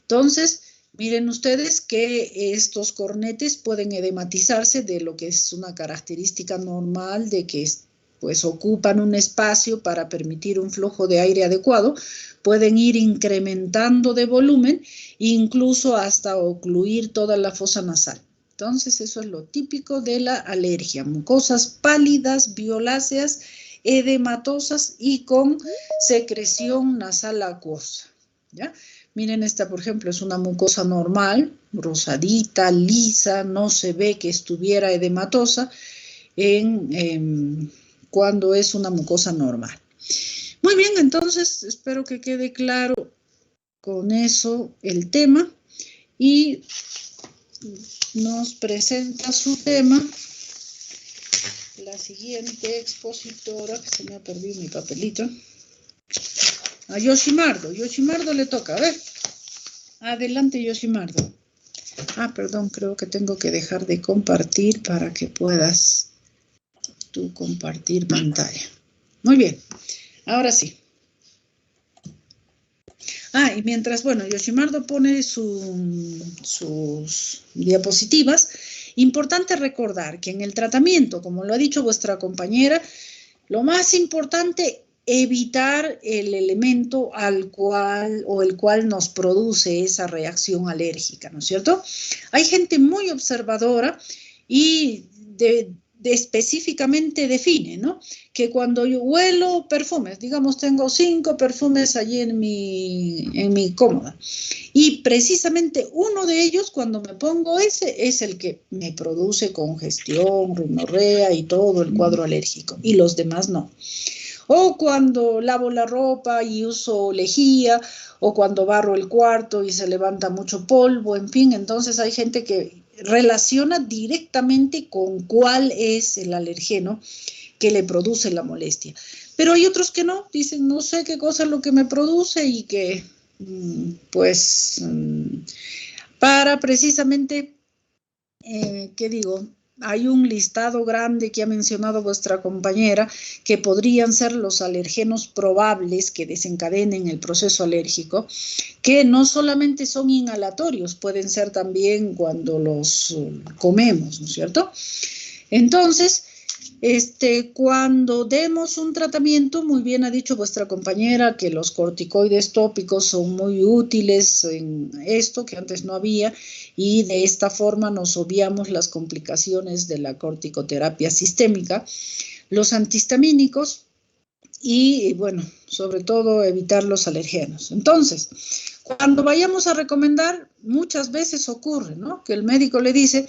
Entonces, miren ustedes que estos cornetes pueden edematizarse de lo que es una característica normal de que pues ocupan un espacio para permitir un flujo de aire adecuado, pueden ir incrementando de volumen, incluso hasta ocluir toda la fosa nasal. Entonces, eso es lo típico de la alergia, mucosas pálidas, violáceas, edematosas y con secreción nasal acuosa, ¿ya? Miren, esta, por ejemplo, es una mucosa normal, rosadita, lisa, no se ve que estuviera edematosa cuando es una mucosa normal. Muy bien, entonces, espero que quede claro con eso el tema y nos presenta su tema la siguiente expositora, que se me ha perdido mi papelito, a Yoshimardo. Yoshimardo le toca, a ver. Adelante, Yoshimardo. Ah, perdón, creo que tengo que dejar de compartir para que puedas tú compartir pantalla. Muy bien, ahora sí. Ah, y mientras, bueno, Yoshimardo pone sus diapositivas, importante recordar que en el tratamiento, como lo ha dicho vuestra compañera, lo más importante, evitar el elemento el cual nos produce esa reacción alérgica, ¿no es cierto? Hay gente muy observadora y específicamente define, ¿no? Que cuando yo huelo perfumes, digamos, tengo 5 perfumes allí en mi cómoda, y precisamente uno de ellos, cuando me pongo ese, es el que me produce congestión, rinorrea y todo el cuadro alérgico, y los demás no. O cuando lavo la ropa y uso lejía, o cuando barro el cuarto y se levanta mucho polvo, en fin, entonces hay gente que relaciona directamente con cuál es el alergeno que le produce la molestia. Pero hay otros que no, dicen, no sé qué cosa es lo que me produce y que, para precisamente, ¿qué digo? Hay un listado grande que ha mencionado vuestra compañera que podrían ser los alergenos probables que desencadenen el proceso alérgico, que no solamente son inhalatorios, pueden ser también cuando los comemos, ¿no es cierto? Entonces, cuando demos un tratamiento, muy bien ha dicho vuestra compañera que los corticoides tópicos son muy útiles en esto, que antes no había, y de esta forma nos obviamos las complicaciones de la corticoterapia sistémica, los antihistamínicos y, bueno, sobre todo evitar los alergenos. Entonces, cuando vayamos a recomendar, muchas veces ocurre, ¿no? Que el médico le dice,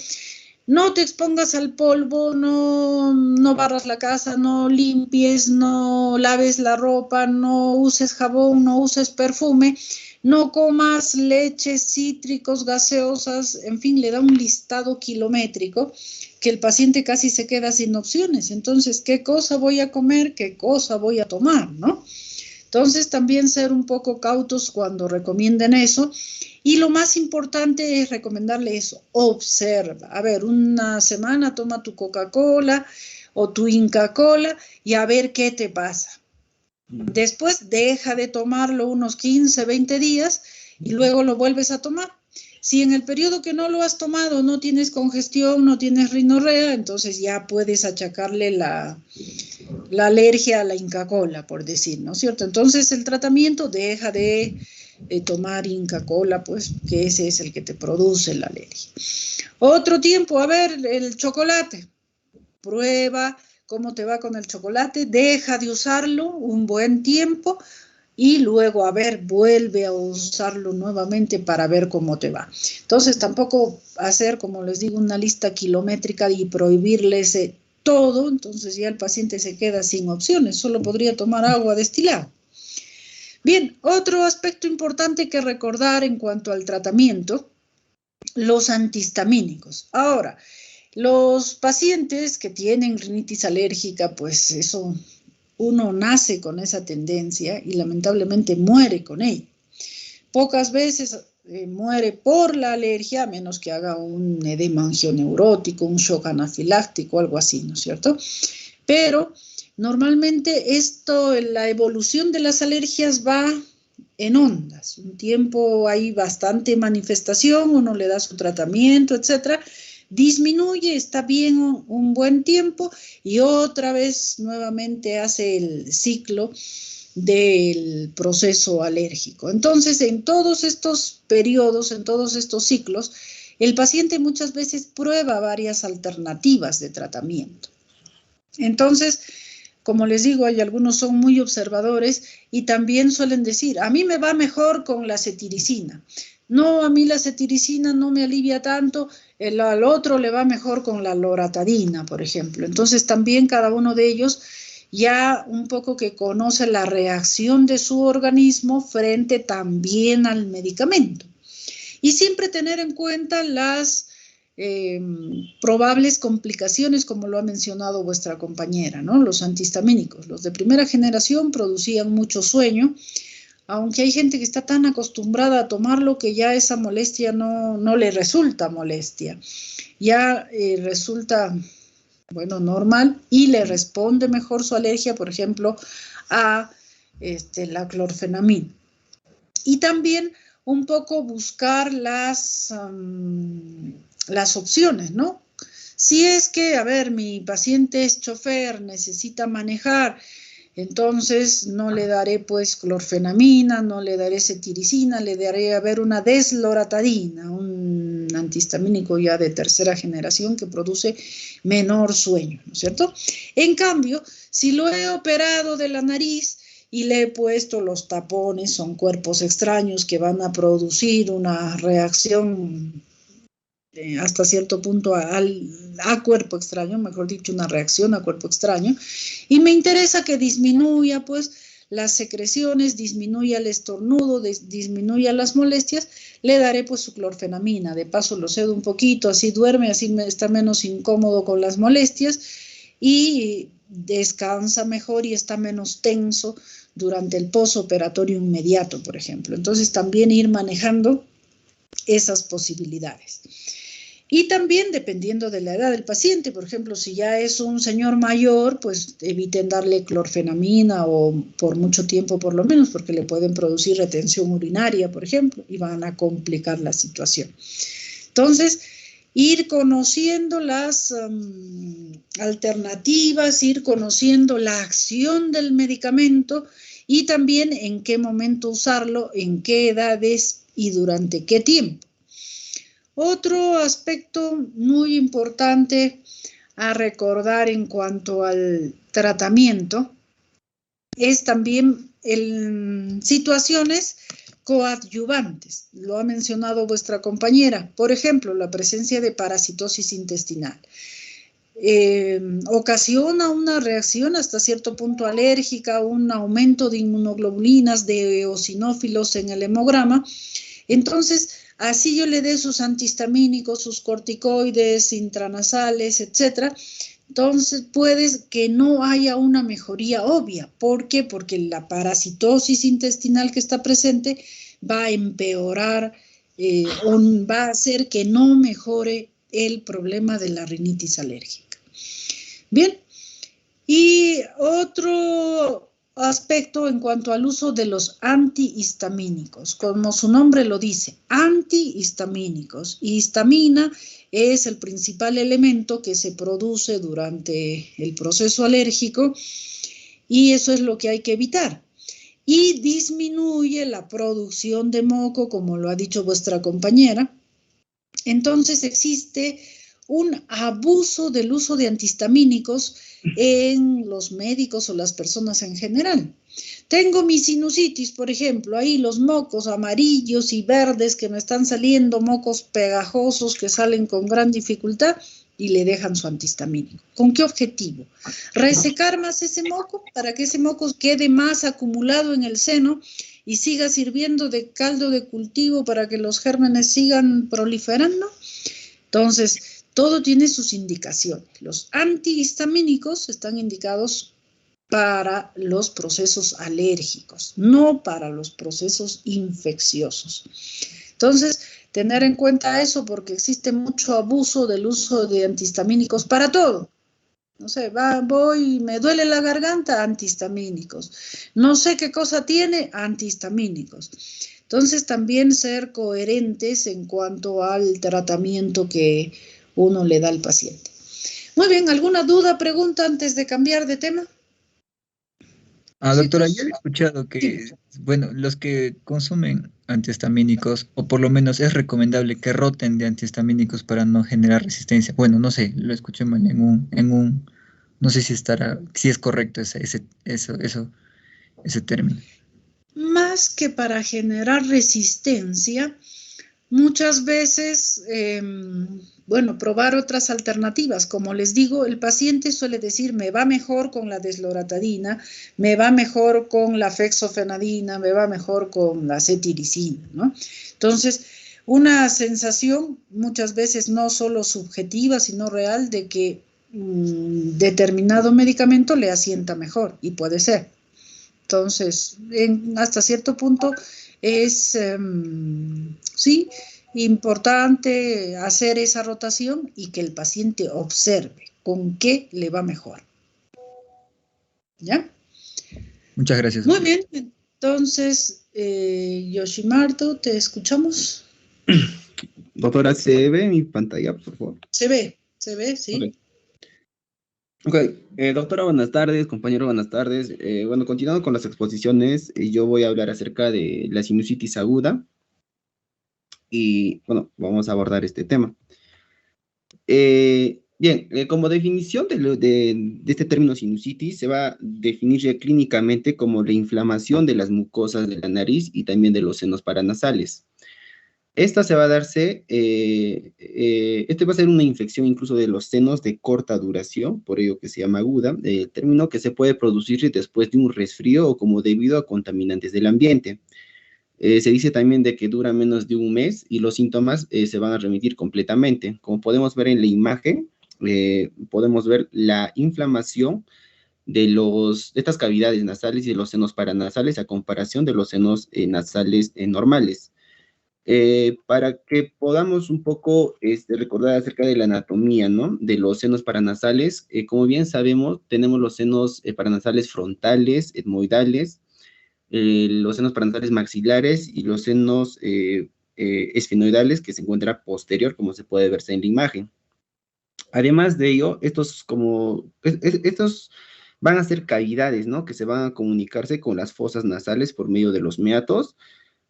no te expongas al polvo, no barras la casa, no limpies, no laves la ropa, no uses jabón, no uses perfume, no comas leches, cítricos, gaseosas, en fin, le da un listado kilométrico que el paciente casi se queda sin opciones. Entonces, ¿qué cosa voy a comer? ¿Qué cosa voy a tomar? ¿No? Entonces, también ser un poco cautos cuando recomienden eso. Y lo más importante es recomendarle eso, observa. A ver, una semana toma tu Coca-Cola o tu Inca-Cola y a ver qué te pasa. Después deja de tomarlo unos 15, 20 días y luego lo vuelves a tomar. Si en el periodo que no lo has tomado no tienes congestión, no tienes rinorrea, entonces ya puedes achacarle la alergia a la Inca-Cola, por decir, ¿no es cierto? Entonces el tratamiento deja de tomar Inca-Cola, pues que ese es el que te produce la alergia. Otro tiempo, a ver, el chocolate. Prueba cómo te va con el chocolate, deja de usarlo un buen tiempo y luego, a ver, vuelve a usarlo nuevamente para ver cómo te va. Entonces, tampoco hacer, como les digo, una lista kilométrica y prohibirles todo, entonces ya el paciente se queda sin opciones, solo podría tomar agua destilada. Bien, otro aspecto importante que recordar en cuanto al tratamiento, los antihistamínicos. Ahora, los pacientes que tienen rinitis alérgica, pues eso, uno nace con esa tendencia y lamentablemente muere con ella. Pocas veces muere por la alergia, a menos que haga un edema angioneurótico, un shock anafiláctico, algo así, ¿no es cierto? Pero normalmente la evolución de las alergias va en ondas. Un tiempo hay bastante manifestación, uno le da su tratamiento, etcétera. Disminuye, está bien un buen tiempo y otra vez nuevamente hace el ciclo del proceso alérgico. Entonces, en todos estos periodos, en todos estos ciclos, el paciente muchas veces prueba varias alternativas de tratamiento. Entonces, como les digo, hay algunos son muy observadores y también suelen decir, a mí me va mejor con la cetiricina. No, a mí la cetiricina no me alivia tanto, al otro le va mejor con la loratadina, por ejemplo. Entonces también cada uno de ellos ya un poco que conoce la reacción de su organismo frente también al medicamento. Y siempre tener en cuenta las probables complicaciones, como lo ha mencionado vuestra compañera, ¿no? Los antihistamínicos, los de primera generación producían mucho sueño, aunque hay gente que está tan acostumbrada a tomarlo que ya esa molestia no le resulta molestia, ya resulta, bueno, normal y le responde mejor su alergia, por ejemplo, a la clorfenamina. Y también un poco buscar las opciones, ¿no? Si es que, a ver, mi paciente es chofer, necesita manejar, entonces no le daré pues clorfenamina, no le daré cetiricina, le daré, a ver, una desloratadina, un antihistamínico ya de tercera generación que produce menor sueño, ¿no es cierto? En cambio, si lo he operado de la nariz y le he puesto los tapones, son cuerpos extraños que van a producir una reacción hasta cierto punto a cuerpo extraño, mejor dicho, una reacción a cuerpo extraño, y me interesa que disminuya pues las secreciones, disminuya el estornudo, disminuya las molestias, le daré pues su clorfenamina, de paso lo cedo un poquito, así duerme, así está menos incómodo con las molestias y descansa mejor y está menos tenso durante el posoperatorio inmediato, por ejemplo. Entonces también ir manejando esas posibilidades. Y también dependiendo de la edad del paciente, por ejemplo, si ya es un señor mayor, pues eviten darle clorfenamina o por mucho tiempo por lo menos, porque le pueden producir retención urinaria, por ejemplo, y van a complicar la situación. Entonces, ir conociendo las alternativas, ir conociendo la acción del medicamento y también en qué momento usarlo, en qué edades y durante qué tiempo. Otro aspecto muy importante a recordar en cuanto al tratamiento es también situaciones coadyuvantes. Lo ha mencionado vuestra compañera. Por ejemplo, la presencia de parasitosis intestinal. Ocasiona una reacción hasta cierto punto alérgica, un aumento de inmunoglobulinas, de eosinófilos en el hemograma. Entonces, así yo le dé sus antihistamínicos, sus corticoides, intranasales, etcétera, entonces puede que no haya una mejoría obvia. ¿Por qué? Porque la parasitosis intestinal que está presente va a empeorar o va a hacer que no mejore el problema de la rinitis alérgica. Bien, y otro aspecto en cuanto al uso de los antihistamínicos, como su nombre lo dice, antihistamínicos. Histamina es el principal elemento que se produce durante el proceso alérgico y eso es lo que hay que evitar. Y disminuye la producción de moco, como lo ha dicho vuestra compañera. Entonces existe un abuso del uso de antihistamínicos en los médicos o las personas en general. Tengo mi sinusitis, por ejemplo, ahí los mocos amarillos y verdes que me están saliendo, mocos pegajosos que salen con gran dificultad y le dejan su antihistamínico. ¿Con qué objetivo? Resecar más ese moco para que ese moco quede más acumulado en el seno y siga sirviendo de caldo de cultivo para que los gérmenes sigan proliferando. Entonces, todo tiene sus indicaciones. Los antihistamínicos están indicados para los procesos alérgicos, no para los procesos infecciosos. Entonces, tener en cuenta eso porque existe mucho abuso del uso de antihistamínicos para todo. No sé, me duele la garganta, antihistamínicos. No sé qué cosa tiene, antihistamínicos. Entonces, también ser coherentes en cuanto al tratamiento que uno le da al paciente. Muy bien, ¿alguna duda, pregunta antes de cambiar de tema?
Doctora, yo he escuchado que, bueno, los que consumen antihistamínicos, o por lo menos es recomendable que roten de antihistamínicos para no generar resistencia. Bueno, no sé, lo escuché mal no sé si es correcto ese término.
Más que para generar resistencia, muchas veces, probar otras alternativas. Como les digo, el paciente suele decir, me va mejor con la desloratadina, me va mejor con la fexofenadina, me va mejor con la cetiricina, ¿no? Entonces, una sensación muchas veces no solo subjetiva, sino real de que determinado medicamento le asienta mejor, y puede ser. Entonces, hasta cierto punto es, sí, importante hacer esa rotación y que el paciente observe con qué le va mejor. ¿Ya?
Muchas gracias.
Muy bien, entonces, Yoshimarto, ¿te escuchamos?
Doctora, ¿se ve mi pantalla, por favor?
Se ve, sí.
Ok, doctora, buenas tardes, compañero, buenas tardes. Continuando con las exposiciones, yo voy a hablar acerca de la sinusitis aguda y, vamos a abordar este tema. Como definición de este término sinusitis, se va a definir clínicamente como la inflamación de las mucosas de la nariz y también de los senos paranasales. Esta se va a darse, este va a ser una infección incluso de los senos de corta duración, por ello que se llama aguda, término que se puede producir después de un resfrío o como debido a contaminantes del ambiente. Se dice también de que dura menos de un mes y los síntomas se van a remitir completamente. Como podemos ver en la imagen, podemos ver la inflamación de estas cavidades nasales y de los senos paranasales a comparación de los senos nasales normales. Para que podamos un poco recordar acerca de la anatomía, ¿no?, de los senos paranasales, como bien sabemos, tenemos los senos paranasales frontales, etmoidales, los senos paranasales maxilares y los senos esfenoidales que se encuentran posterior, como se puede verse en la imagen. Además de ello, estos van a ser cavidades, ¿no?, que se van a comunicarse con las fosas nasales por medio de los meatos,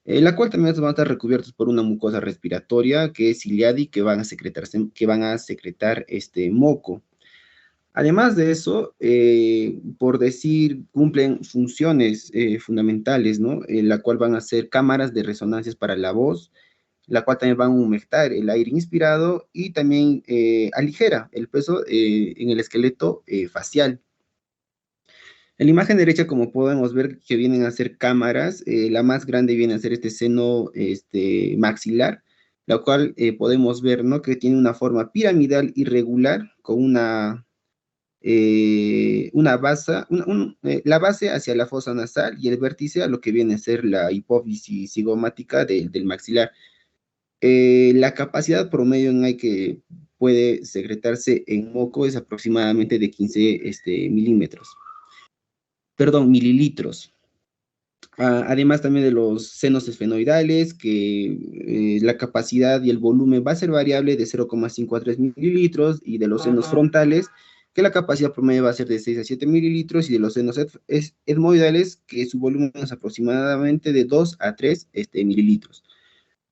la cual también van a estar recubiertos por una mucosa respiratoria que es ciliada y que van a secretar moco. Además de eso, por decir, cumplen funciones fundamentales, ¿no?, la cual van a ser cámaras de resonancias para la voz, la cual también van a humectar el aire inspirado y también aligera el peso en el esqueleto facial. En la imagen derecha, como podemos ver, que vienen a ser cámaras, la más grande viene a ser este seno maxilar, la cual podemos ver, ¿no?, que tiene una forma piramidal irregular con una la base hacia la fosa nasal y el vértice a lo que viene a ser la hipófisis cigomática del maxilar. La capacidad promedio en la que puede secretarse en moco es aproximadamente de 15 mililitros. Además también de los senos esfenoidales, que la capacidad y el volumen va a ser variable de 0,5 a 3 mililitros, y de los senos frontales, que la capacidad promedio va a ser de 6 a 7 mililitros, y de los senos etmoidales, que su volumen es aproximadamente de 2 a 3 mililitros.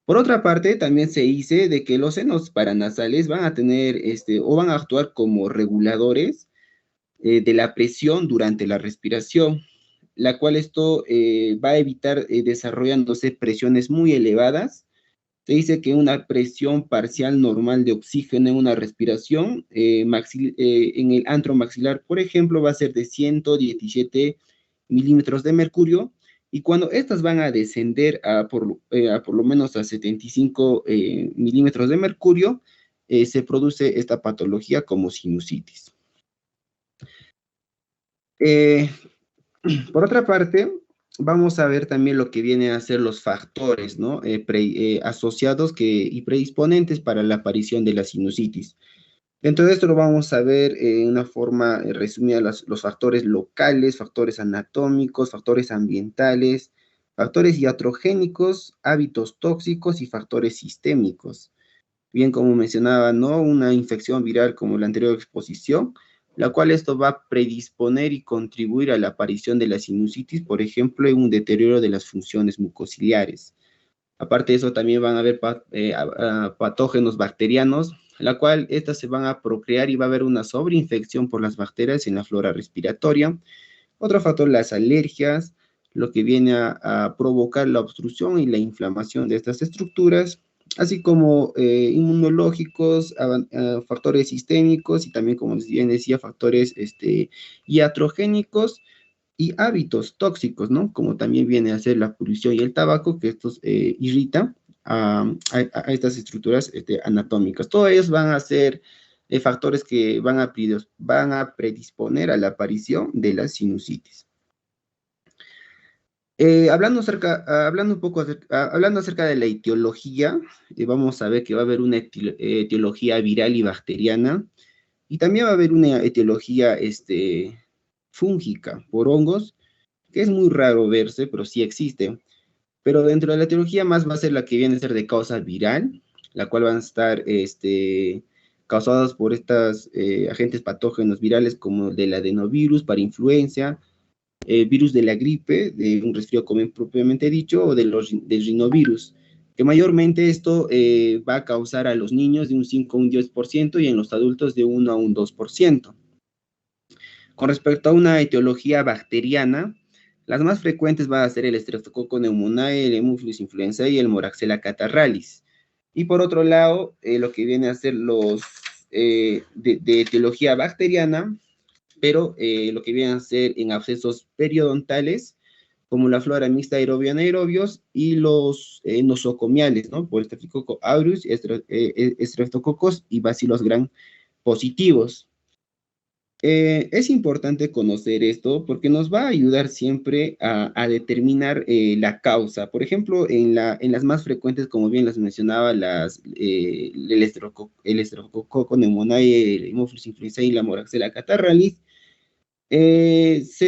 Por otra parte, también se dice de que los senos paranasales van a tener, o van a actuar como reguladores de la presión durante la respiración, la cual esto va a evitar desarrollándose presiones muy elevadas. Se dice que una presión parcial normal de oxígeno en una respiración en el antro maxilar, por ejemplo, va a ser de 117 milímetros de mercurio, y cuando estas van a descender a por lo menos a 75 milímetros de mercurio, se produce esta patología como sinusitis. Por otra parte, vamos a ver también lo que vienen a ser los factores, ¿no? Asociados y predisponentes para la aparición de la sinusitis. Dentro de esto lo vamos a ver en una forma resumida, los factores locales, factores anatómicos, factores ambientales, factores iatrogénicos, hábitos tóxicos y factores sistémicos. Bien, como mencionaba, ¿no? Una infección viral como la anterior exposición, la cual esto va a predisponer y contribuir a la aparición de la sinusitis, por ejemplo, en un deterioro de las funciones mucociliares. Aparte de eso, también van a haber patógenos bacterianos, la cual estas se van a procrear y va a haber una sobreinfección por las bacterias en la flora respiratoria. Otro factor, las alergias, lo que viene a provocar la obstrucción y la inflamación de estas estructuras, así como inmunológicos, factores sistémicos y también, como bien decía, factores iatrogénicos y hábitos tóxicos, ¿no? Como también viene a ser la polución y el tabaco, que estos irritan a estas estructuras anatómicas. Todos ellos van a ser factores que van a predisponer a la aparición de la sinusitis. Hablando acerca de la etiología, vamos a ver que va a haber una etiología viral y bacteriana, y también va a haber una etiología fúngica por hongos, que es muy raro verse, pero sí existe. Pero dentro de la etiología más va a ser la que viene a ser de causa viral, la cual van a estar causados por estos agentes patógenos virales como del adenovirus para influenza, virus de la gripe, de un resfriado común propiamente dicho, o del rinovirus, que mayormente esto va a causar a los niños de un 5 a un 10% y en los adultos de 1 a un 2%. Con respecto a una etiología bacteriana, las más frecuentes van a ser el Streptococcus pneumoniae, el Haemophilus influenzae y el Moraxella catarrhalis. Y por otro lado, lo que viene a ser los de etiología bacteriana, pero lo que viene a ser en abscesos periodontales, como la flora mixta aerobio anaerobios y los nosocomiales, ¿no? Por Staphylococcus aureus, Streptococcus y Bacillus gram positivos. Es importante conocer esto porque nos va a ayudar siempre a determinar la causa. Por ejemplo, en las más frecuentes, como bien las mencionaba, el Streptococcus pneumoniae, el Haemophilus influenzae y la Moraxella catarrhalis, nos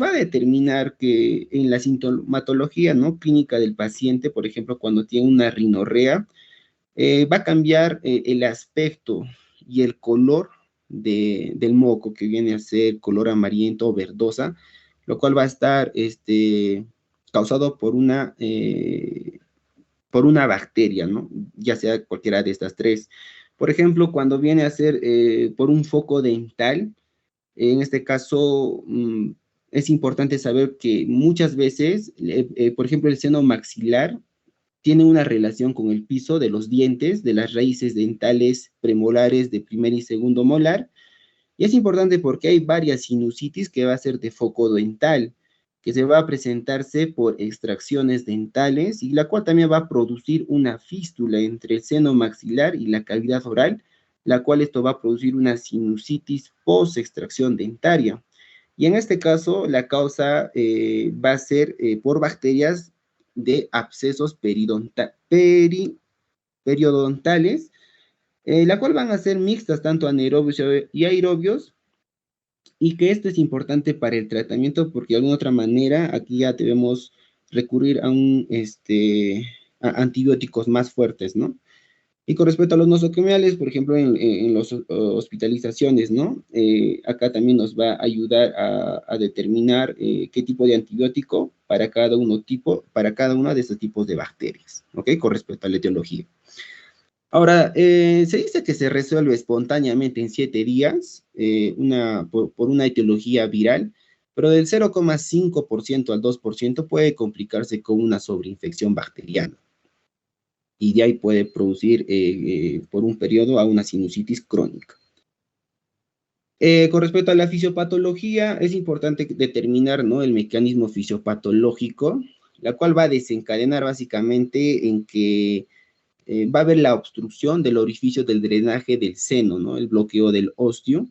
va a determinar que en la sintomatología, ¿no? Clínica del paciente, por ejemplo, cuando tiene una rinorrea, va a cambiar el aspecto y el color del moco, que viene a ser color amarillento o verdosa, lo cual va a estar causado por una bacteria, ¿no? Ya sea cualquiera de estas tres. Por ejemplo, cuando viene a ser por un foco dental, en este caso es importante saber que muchas veces, por ejemplo, el seno maxilar tiene una relación con el piso de los dientes, de las raíces dentales premolares de primer y segundo molar, y es importante porque hay varias sinusitis que va a ser de foco dental, que se va a presentarse por extracciones dentales, y la cual también va a producir una fístula entre el seno maxilar y la cavidad oral, la cual esto va a producir una sinusitis post-extracción dentaria. Y en este caso, la causa va a ser por bacterias de abscesos periodontales, la cual van a ser mixtas, tanto anaerobios y aerobios, y que esto es importante para el tratamiento porque de alguna otra manera aquí ya debemos recurrir a a antibióticos más fuertes, ¿no? Y con respecto a los nosocomiales, por ejemplo, en las hospitalizaciones, ¿no? Acá también nos va a ayudar a determinar qué tipo de antibiótico para cada uno de estos tipos de bacterias, ¿ok? Con respecto a la etiología. Ahora, se dice que se resuelve espontáneamente en 7 días por una etiología viral, pero del 0,5% al 2% puede complicarse con una sobreinfección bacteriana. Y de ahí puede producir por un periodo a una sinusitis crónica. Con respecto a la fisiopatología, es importante determinar, ¿no?, el mecanismo fisiopatológico, la cual va a desencadenar básicamente en que va a haber la obstrucción del orificio del drenaje del seno, ¿no?, el bloqueo del ósteo,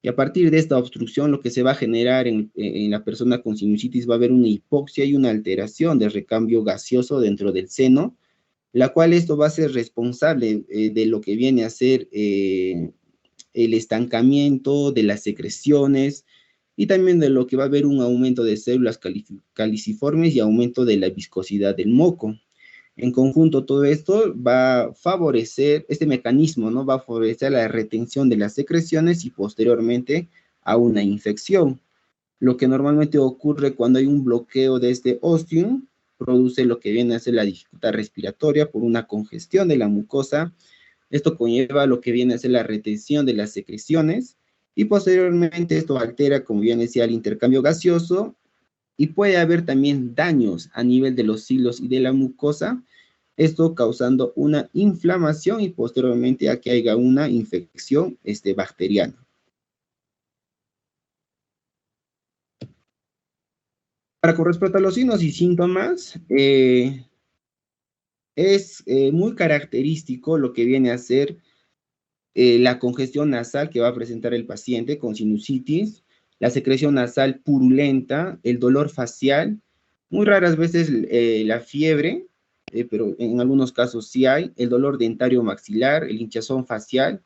y a partir de esta obstrucción lo que se va a generar en la persona con sinusitis va a haber una hipoxia y una alteración del recambio gaseoso dentro del seno, la cual esto va a ser responsable de lo que viene a ser el estancamiento de las secreciones y también de lo que va a haber un aumento de células caliciformes y aumento de la viscosidad del moco. En conjunto, todo esto va a favorecer, este mecanismo, ¿no?, va a favorecer la retención de las secreciones y posteriormente a una infección. Lo que normalmente ocurre cuando hay un bloqueo de este ostium, produce lo que viene a ser la dificultad respiratoria por una congestión de la mucosa. Esto conlleva lo que viene a ser la retención de las secreciones y posteriormente esto altera, como bien decía, el intercambio gaseoso y puede haber también daños a nivel de los hilos y de la mucosa, esto causando una inflamación y posteriormente a que haya una infección bacteriana. Para con respecto a los signos y síntomas, es muy característico lo que viene a ser la congestión nasal que va a presentar el paciente con sinusitis, la secreción nasal purulenta, el dolor facial, muy raras veces la fiebre, pero en algunos casos sí hay, el dolor dentario maxilar, el hinchazón facial,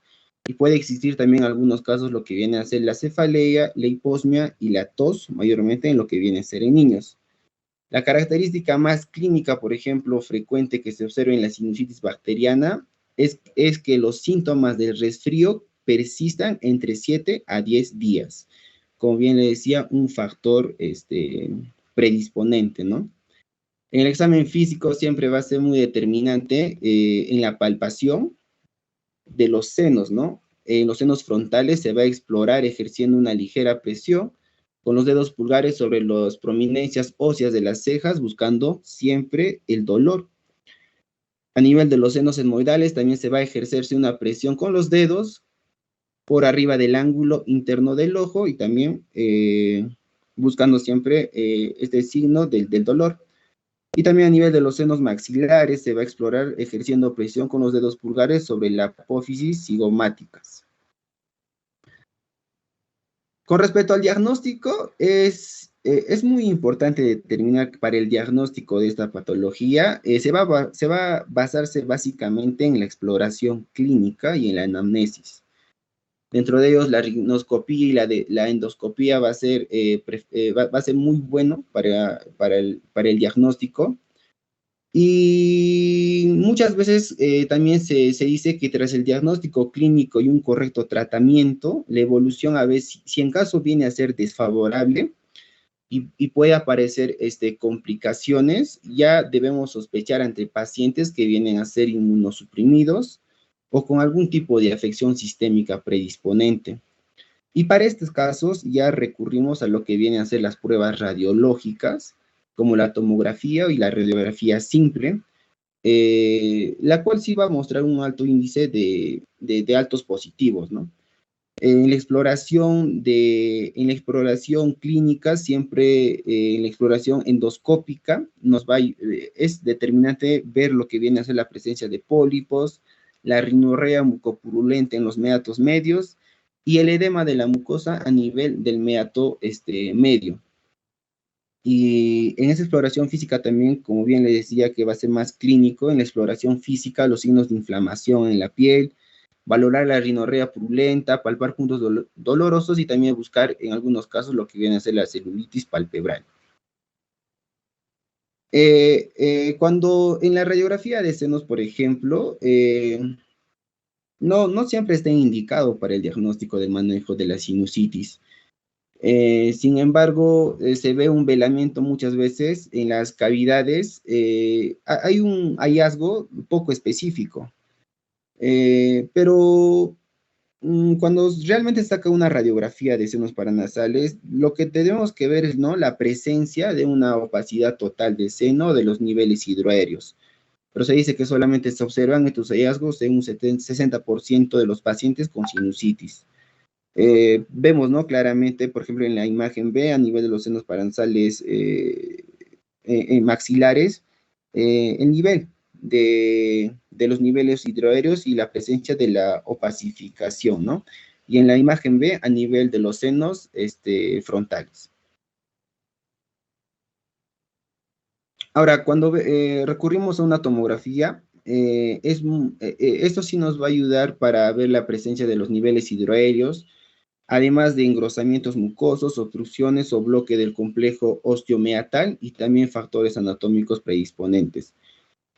y puede existir también en algunos casos lo que viene a ser la cefalea, la hiposmia y la tos, mayormente en lo que viene a ser en niños. La característica más clínica, por ejemplo, frecuente que se observa en la sinusitis bacteriana es que los síntomas del resfrío persistan entre 7 a 10 días. Como bien le decía, un factor predisponente, ¿no? En el examen físico siempre va a ser muy determinante en la palpación de los senos, ¿no? En los senos frontales se va a explorar ejerciendo una ligera presión con los dedos pulgares sobre las prominencias óseas de las cejas, buscando siempre el dolor. A nivel de los senos etmoidales también se va a ejercerse una presión con los dedos por arriba del ángulo interno del ojo y también buscando siempre este signo del dolor. Y también a nivel de los senos maxilares se va a explorar ejerciendo presión con los dedos pulgares sobre la apófisis cigomáticas. Con respecto al diagnóstico, es muy importante determinar para el diagnóstico de esta patología, se va a basarse básicamente en la exploración clínica y en la anamnesis. Dentro de ellos, la rinoscopía y la endoscopía va a ser muy bueno para el diagnóstico. Y muchas veces también se dice que tras el diagnóstico clínico y un correcto tratamiento, la evolución a veces, si en caso viene a ser desfavorable y puede aparecer complicaciones, ya debemos sospechar ante pacientes que vienen a ser inmunosuprimidos o con algún tipo de afección sistémica predisponente. Y para estos casos ya recurrimos a lo que vienen a ser las pruebas radiológicas, como la tomografía y la radiografía simple, la cual sí va a mostrar un alto índice de altos positivos, ¿no? En la exploración clínica, siempre en la exploración endoscópica, es determinante ver lo que viene a ser la presencia de pólipos, la rinorrea mucopurulenta en los meatos medios y el edema de la mucosa a nivel del meato medio. Y en esa exploración física también, como bien le decía, que va a ser más clínico, en la exploración física, los signos de inflamación en la piel, valorar la rinorrea purulenta, palpar puntos dolorosos y también buscar en algunos casos lo que viene a ser la celulitis palpebral. Cuando en la radiografía de senos, por ejemplo, no siempre está indicado para el diagnóstico del manejo de la sinusitis. Sin embargo, se ve un velamiento muchas veces en las cavidades. Hay un hallazgo poco específico, pero cuando realmente saca una radiografía de senos paranasales, lo que tenemos que ver es, ¿no?, la presencia de una opacidad total de seno de los niveles hidroaéreos. Pero se dice que solamente se observan estos hallazgos en un 60% de los pacientes con sinusitis. Vemos, ¿no?, claramente, por ejemplo, en la imagen B, a nivel de los senos paranasales maxilares, el nivel de los niveles hidroaéreos y la presencia de la opacificación, ¿no? Y en la imagen B, a nivel de los senos frontales. Ahora, cuando recurrimos a una tomografía, esto sí nos va a ayudar para ver la presencia de los niveles hidroaéreos, además de engrosamientos mucosos, obstrucciones o bloque del complejo osteomeatal y también factores anatómicos predisponentes.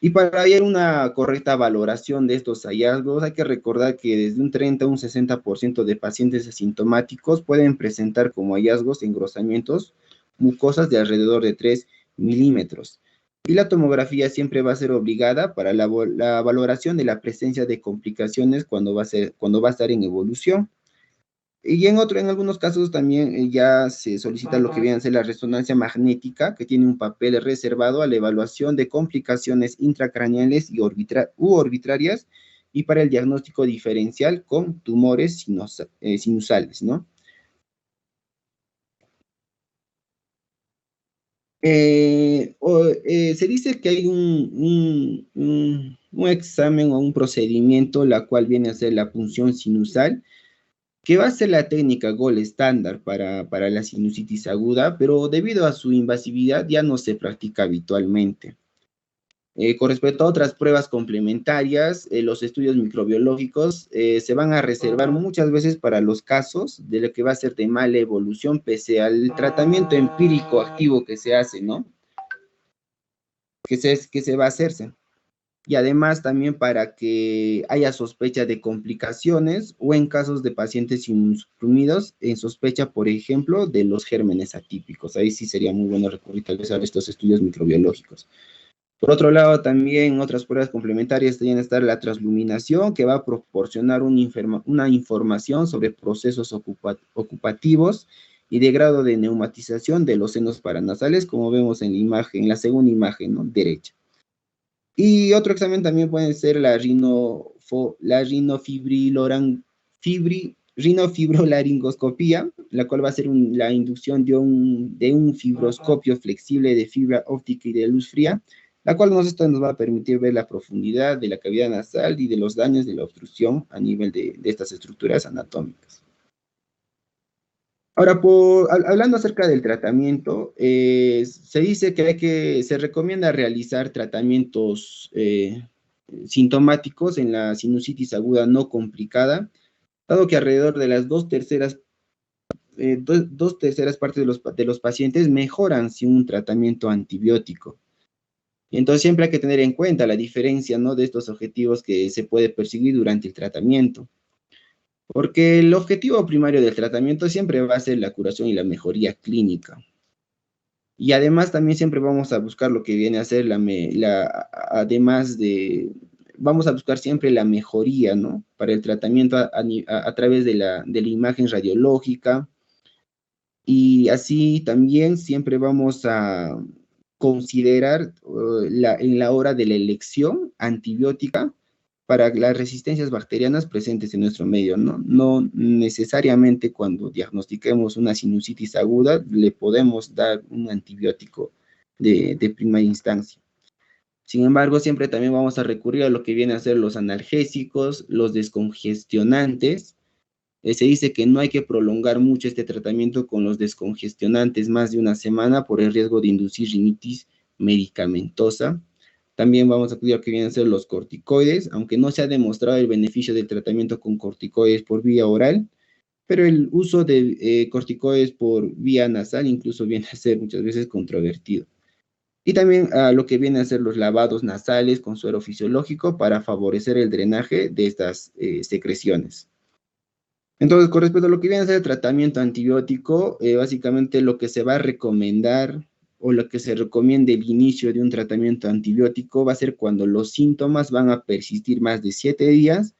Y para hallar una correcta valoración de estos hallazgos, hay que recordar que desde un 30 a un 60% de pacientes asintomáticos pueden presentar como hallazgos engrosamientos mucosas de alrededor de 3 milímetros. Y la tomografía siempre va a ser obligada para la valoración de la presencia de complicaciones cuando va a estar en evolución. Y en algunos casos también ya se solicita lo que viene a ser la resonancia magnética, que tiene un papel reservado a la evaluación de complicaciones intracraneales u arbitrarias y para el diagnóstico diferencial con tumores sinusales, ¿no? Se dice que hay un examen o un procedimiento, la cual viene a ser la punción sinusal, que va a ser la técnica gold estándar para la sinusitis aguda, pero debido a su invasividad ya no se practica habitualmente. Con respecto a otras pruebas complementarias, los estudios microbiológicos se van a reservar muchas veces para los casos de lo que va a ser de mala evolución, pese al tratamiento empírico activo que se hace, ¿no? Que se va a hacerse. Y además también para que haya sospecha de complicaciones o en casos de pacientes inmunosuprimidos en sospecha, por ejemplo, de los gérmenes atípicos. Ahí sí sería muy bueno recurrir tal vez a estos estudios microbiológicos. Por otro lado, también otras pruebas complementarias tienen que estar la transluminación, que va a proporcionar una información sobre procesos ocupativos y de grado de neumatización de los senos paranasales, como vemos en la imagen, la segunda imagen, ¿no?, derecha. Y otro examen también puede ser la rinofibrolaringoscopía, la cual va a ser la inducción de un fibroscopio flexible de fibra óptica y de luz fría, la cual nos va a permitir ver la profundidad de la cavidad nasal y de los daños de la obstrucción a nivel de estas estructuras anatómicas. Ahora, hablando acerca del tratamiento, se dice que se recomienda realizar tratamientos sintomáticos en la sinusitis aguda no complicada, dado que alrededor de las dos terceras partes de los pacientes mejoran sin un tratamiento antibiótico. Y entonces siempre hay que tener en cuenta la diferencia, ¿no?, de estos objetivos que se puede perseguir durante el tratamiento. Porque el objetivo primario del tratamiento siempre va a ser la curación y la mejoría clínica. Y además también siempre vamos a buscar lo que viene a ser vamos a buscar siempre la mejoría, ¿no?, para el tratamiento a través de la imagen radiológica. Y así también siempre vamos a considerar en la hora de la elección antibiótica para las resistencias bacterianas presentes en nuestro medio, ¿no? No necesariamente cuando diagnostiquemos una sinusitis aguda le podemos dar un antibiótico de primera instancia. Sin embargo, siempre también vamos a recurrir a lo que viene a ser los analgésicos, los descongestionantes. Se dice que no hay que prolongar mucho este tratamiento con los descongestionantes más de una semana por el riesgo de inducir rinitis medicamentosa. También vamos a acudir a lo que vienen a ser los corticoides, aunque no se ha demostrado el beneficio del tratamiento con corticoides por vía oral, pero el uso de corticoides por vía nasal incluso viene a ser muchas veces controvertido. Y también a lo que viene a ser los lavados nasales con suero fisiológico para favorecer el drenaje de estas secreciones. Entonces, con respecto a lo que viene a ser el tratamiento antibiótico, básicamente lo que se va a recomendar o lo que se recomienda el inicio de un tratamiento antibiótico va a ser cuando los síntomas van a persistir más de 7 días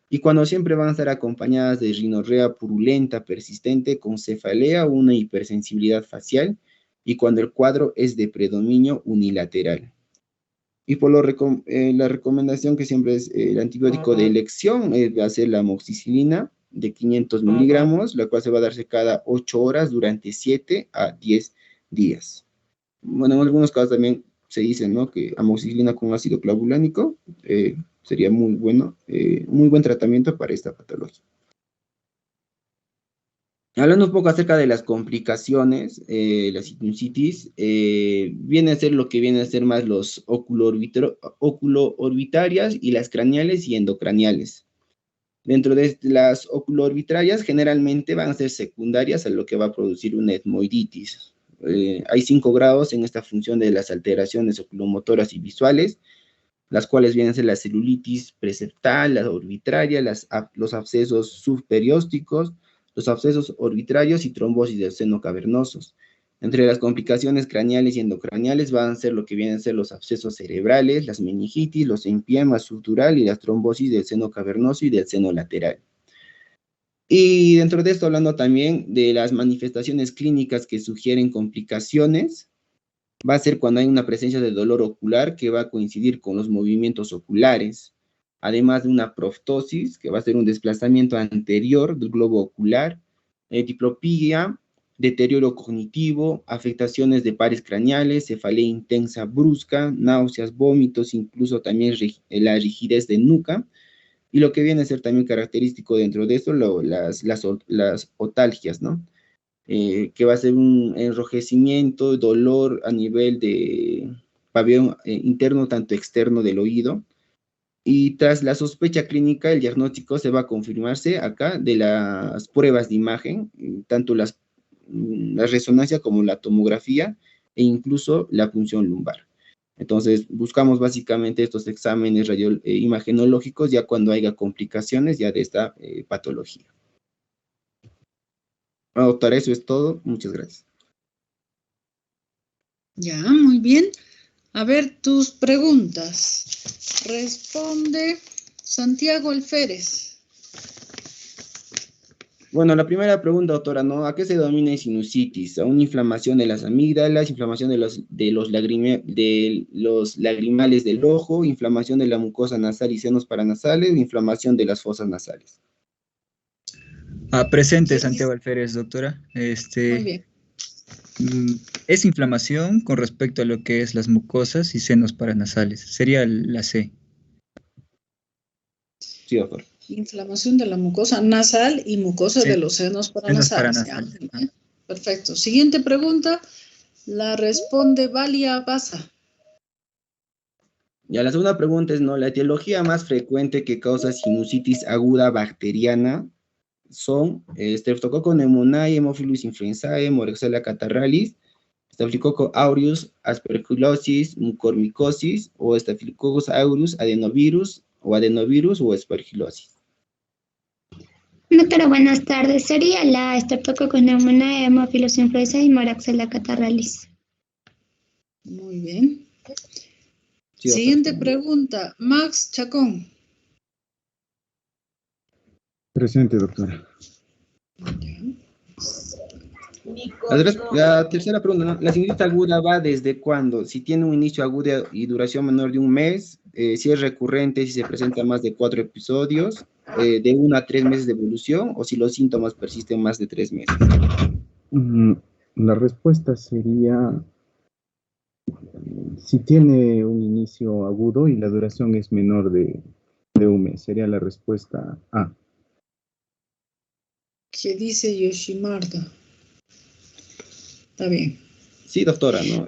y cuando siempre van a estar acompañadas de rinorrea purulenta persistente con cefalea o una hipersensibilidad facial y cuando el cuadro es de predominio unilateral. Y por la recomendación que siempre es el antibiótico de elección va a ser la amoxicilina de 500 miligramos, la cual se va a darse cada 8 horas durante 7 a 10 días. Bueno, en algunos casos también se dice, ¿no?, que amoxicilina con ácido clavulánico sería muy bueno, muy buen tratamiento para esta patología. Hablando un poco acerca de las complicaciones, la sinusitis, viene a ser lo que viene a ser más los oculoorbitarias y las craneales y endocraniales. Dentro de las oculoorbitarias generalmente van a ser secundarias a lo que va a producir una etmoiditis. Hay 5 grados en esta función de las alteraciones oculomotoras y visuales, las cuales vienen a ser la celulitis preseptal, la orbitaria, los abscesos subperiósticos, los abscesos orbitarios y trombosis del seno cavernosos. Entre las complicaciones craneales y endocraniales van a ser lo que vienen a ser los abscesos cerebrales, las meningitis, los empiemas subdural y las trombosis del seno cavernoso y del seno lateral. Y dentro de esto, hablando también de las manifestaciones clínicas que sugieren complicaciones, va a ser cuando hay una presencia de dolor ocular que va a coincidir con los movimientos oculares, además de una proftosis, que va a ser un desplazamiento anterior del globo ocular, diplopía, deterioro cognitivo, afectaciones de pares craneales, cefalea intensa brusca, náuseas, vómitos, incluso también la rigidez de nuca, y lo que viene a ser también característico dentro de esto, las otalgias, ¿no? Que va a ser un enrojecimiento, dolor a nivel de pabellón interno, tanto externo del oído, y tras la sospecha clínica, el diagnóstico se va a confirmarse acá de las pruebas de imagen, tanto la resonancia como la tomografía, e incluso la punción lumbar. Entonces, buscamos básicamente estos exámenes imagenológicos ya cuando haya complicaciones ya de esta patología. Doctora, eso es todo. Muchas gracias.
Ya, muy bien. A ver, tus preguntas. Responde Santiago Alférez.
Bueno, la primera pregunta, doctora, ¿no? ¿A qué se denomina sinusitis? ¿A una inflamación de las amígdalas, inflamación de los lagrimales del ojo, inflamación de la mucosa nasal y senos paranasales, o inflamación de las fosas nasales?
Presente, Santiago Alférez, doctora.
Muy bien.
Es inflamación con respecto a lo que es las mucosas y senos paranasales. Sería la C.
Sí, doctor.
Inflamación de la mucosa nasal y mucosa de los senos paranasales. Perfecto. Siguiente pregunta, la responde Valia Baza.
Ya, la segunda pregunta es, ¿no? La etiología más frecuente que causa sinusitis aguda bacteriana son Streptococcus pneumoniae, Haemophilus influenzae, Moraxella catarrhalis, Staphylococcus aureus, aspergillosis, mucormicosis, o Staphylococcus aureus, adenovirus o aspergillosis.
Doctora, buenas tardes. Sería la Streptococcus pneumoniae, Haemophilus influenzae y Moraxella catarrhalis.
Muy bien.
Sí,
siguiente pregunta, Max Chacón.
Presente, doctora.
La tercera pregunta, ¿no? La sinusitis aguda va desde cuándo, si tiene un inicio agudo y duración menor de un mes, si es recurrente, si se presenta más de 4 episodios, de 1 a 3 meses de evolución, o si los síntomas persisten más de 3 meses.
La respuesta sería Si tiene un inicio agudo y la duración es menor de un mes, sería la respuesta A.
¿Qué dice Yoshimarda? Está bien.
Sí, doctora, ¿no?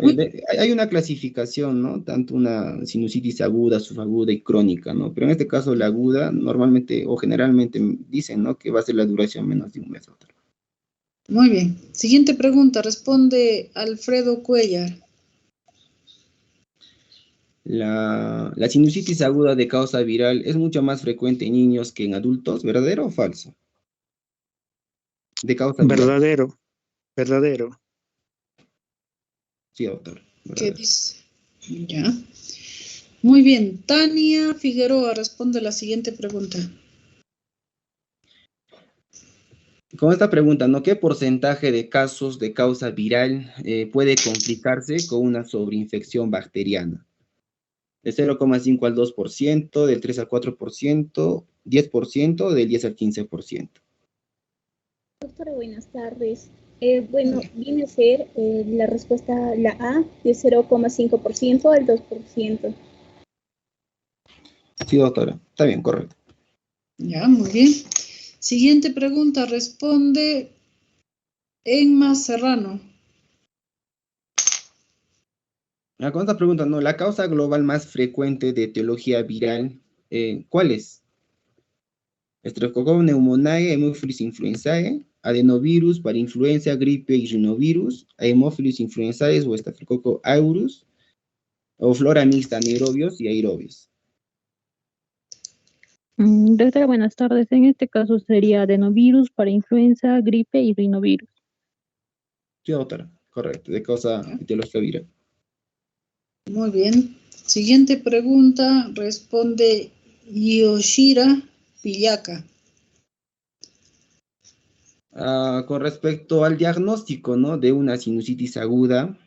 Hay una clasificación, ¿no? Tanto una sinusitis aguda, subaguda y crónica, ¿no? Pero en este caso la aguda normalmente o generalmente dicen, ¿no? Que va a ser la duración menos de un mes, doctora.
Muy bien. Siguiente pregunta, responde Alfredo Cuellar.
La sinusitis aguda de causa viral es mucho más frecuente en niños que en adultos, ¿verdadero o falso? De causa viral.
Verdadero, verdadero.
Sí, doctor.
¿Qué dice? Ya. Muy bien. Tania Figueroa responde la siguiente pregunta.
Con esta pregunta, ¿no? ¿Qué porcentaje de casos de causa viral puede complicarse con una sobreinfección bacteriana? De 0,5 al 2%, del 3 al 4%, 10%, del 10 al 15%.
Doctora, buenas tardes. Bueno, viene a ser la respuesta, la A, de 0,5% al 2%.
Sí, doctora. Está bien, correcto.
Ya, muy bien. Siguiente pregunta, responde Emma Serrano.
Con esta pregunta, ¿no? La causa global más frecuente de etiología viral, ¿cuál es? Streptococcus pneumoniae, Haemophilus influenzae, adenovirus, parainfluenza, gripe y rinovirus, Haemophilus influenzae o Staphylococcus aureus, o flora mixta, anaerobios y aerobios.
Doctora, buenas tardes. En este caso sería adenovirus, parainfluenza, gripe y rinovirus.
Sí, doctora, correcto, de causa etiológica viral.
Muy bien. Siguiente pregunta, responde Yoshira Pillaka.
Con respecto al diagnóstico, ¿no? De una sinusitis aguda,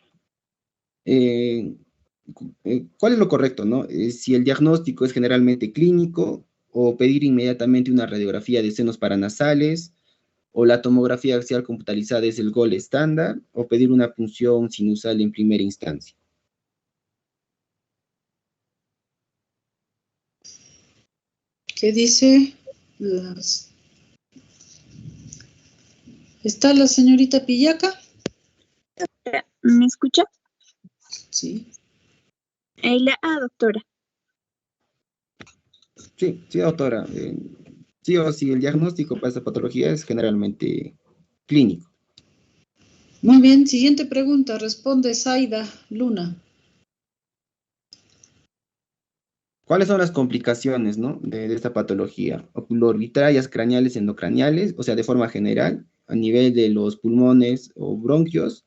¿cuál es lo correcto, no? Si el diagnóstico es generalmente clínico, o pedir inmediatamente una radiografía de senos paranasales, o la tomografía axial computarizada es el gold estándar, o pedir una punción sinusal en primera instancia.
¿Qué dice? ¿Está la señorita Pillaca?
¿Me escucha?
Sí.
La A, doctora.
Sí, sí, doctora. Sí o sí, el diagnóstico para esta patología es generalmente clínico.
Muy bien, siguiente pregunta, responde Zaida Luna.
¿Cuáles son las complicaciones, ¿no? de esta patología? Oculoarbitrarias, craneales, endocraniales, o sea, de forma general, a nivel de los pulmones o bronquios,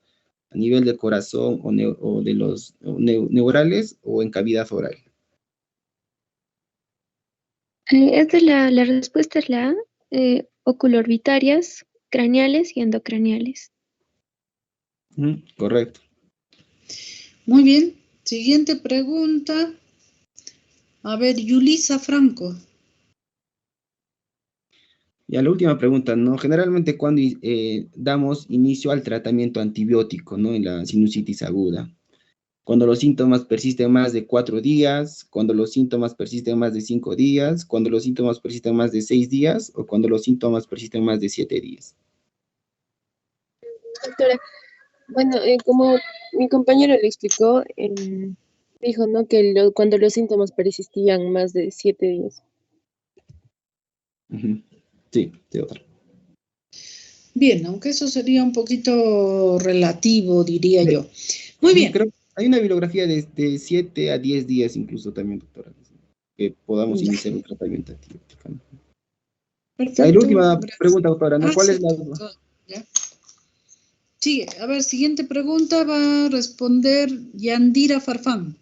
a nivel del corazón o de los neurales o en cavidad oral.
Esta es la respuesta es la A, oculorbitarias, craneales y endocraniales.
Correcto.
Muy bien, siguiente pregunta. A ver, Yulisa Franco.
Y a la última pregunta, ¿no? Generalmente cuando damos inicio al tratamiento antibiótico, ¿no? En la sinusitis aguda. Cuando los síntomas persisten más de 4 días, cuando los síntomas persisten más de 5 días, cuando los síntomas persisten más de 6 días, o cuando los síntomas persisten más de 7 días.
Doctora, bueno, como mi compañero le explicó, dijo, ¿no? Que cuando los síntomas persistían más de 7 días.
Sí, doctor.
Bien, aunque eso sería un poquito relativo, diría yo. Muy bien.
Creo que hay una bibliografía de 7 a 10 días incluso también, doctora, que podamos iniciar un tratamiento antibiótico.
Perfecto.
La última
Gracias.
pregunta, doctora, ¿no? ¿Cuál es la
duda? Sigue, a ver, siguiente pregunta va a responder Yandira Farfán.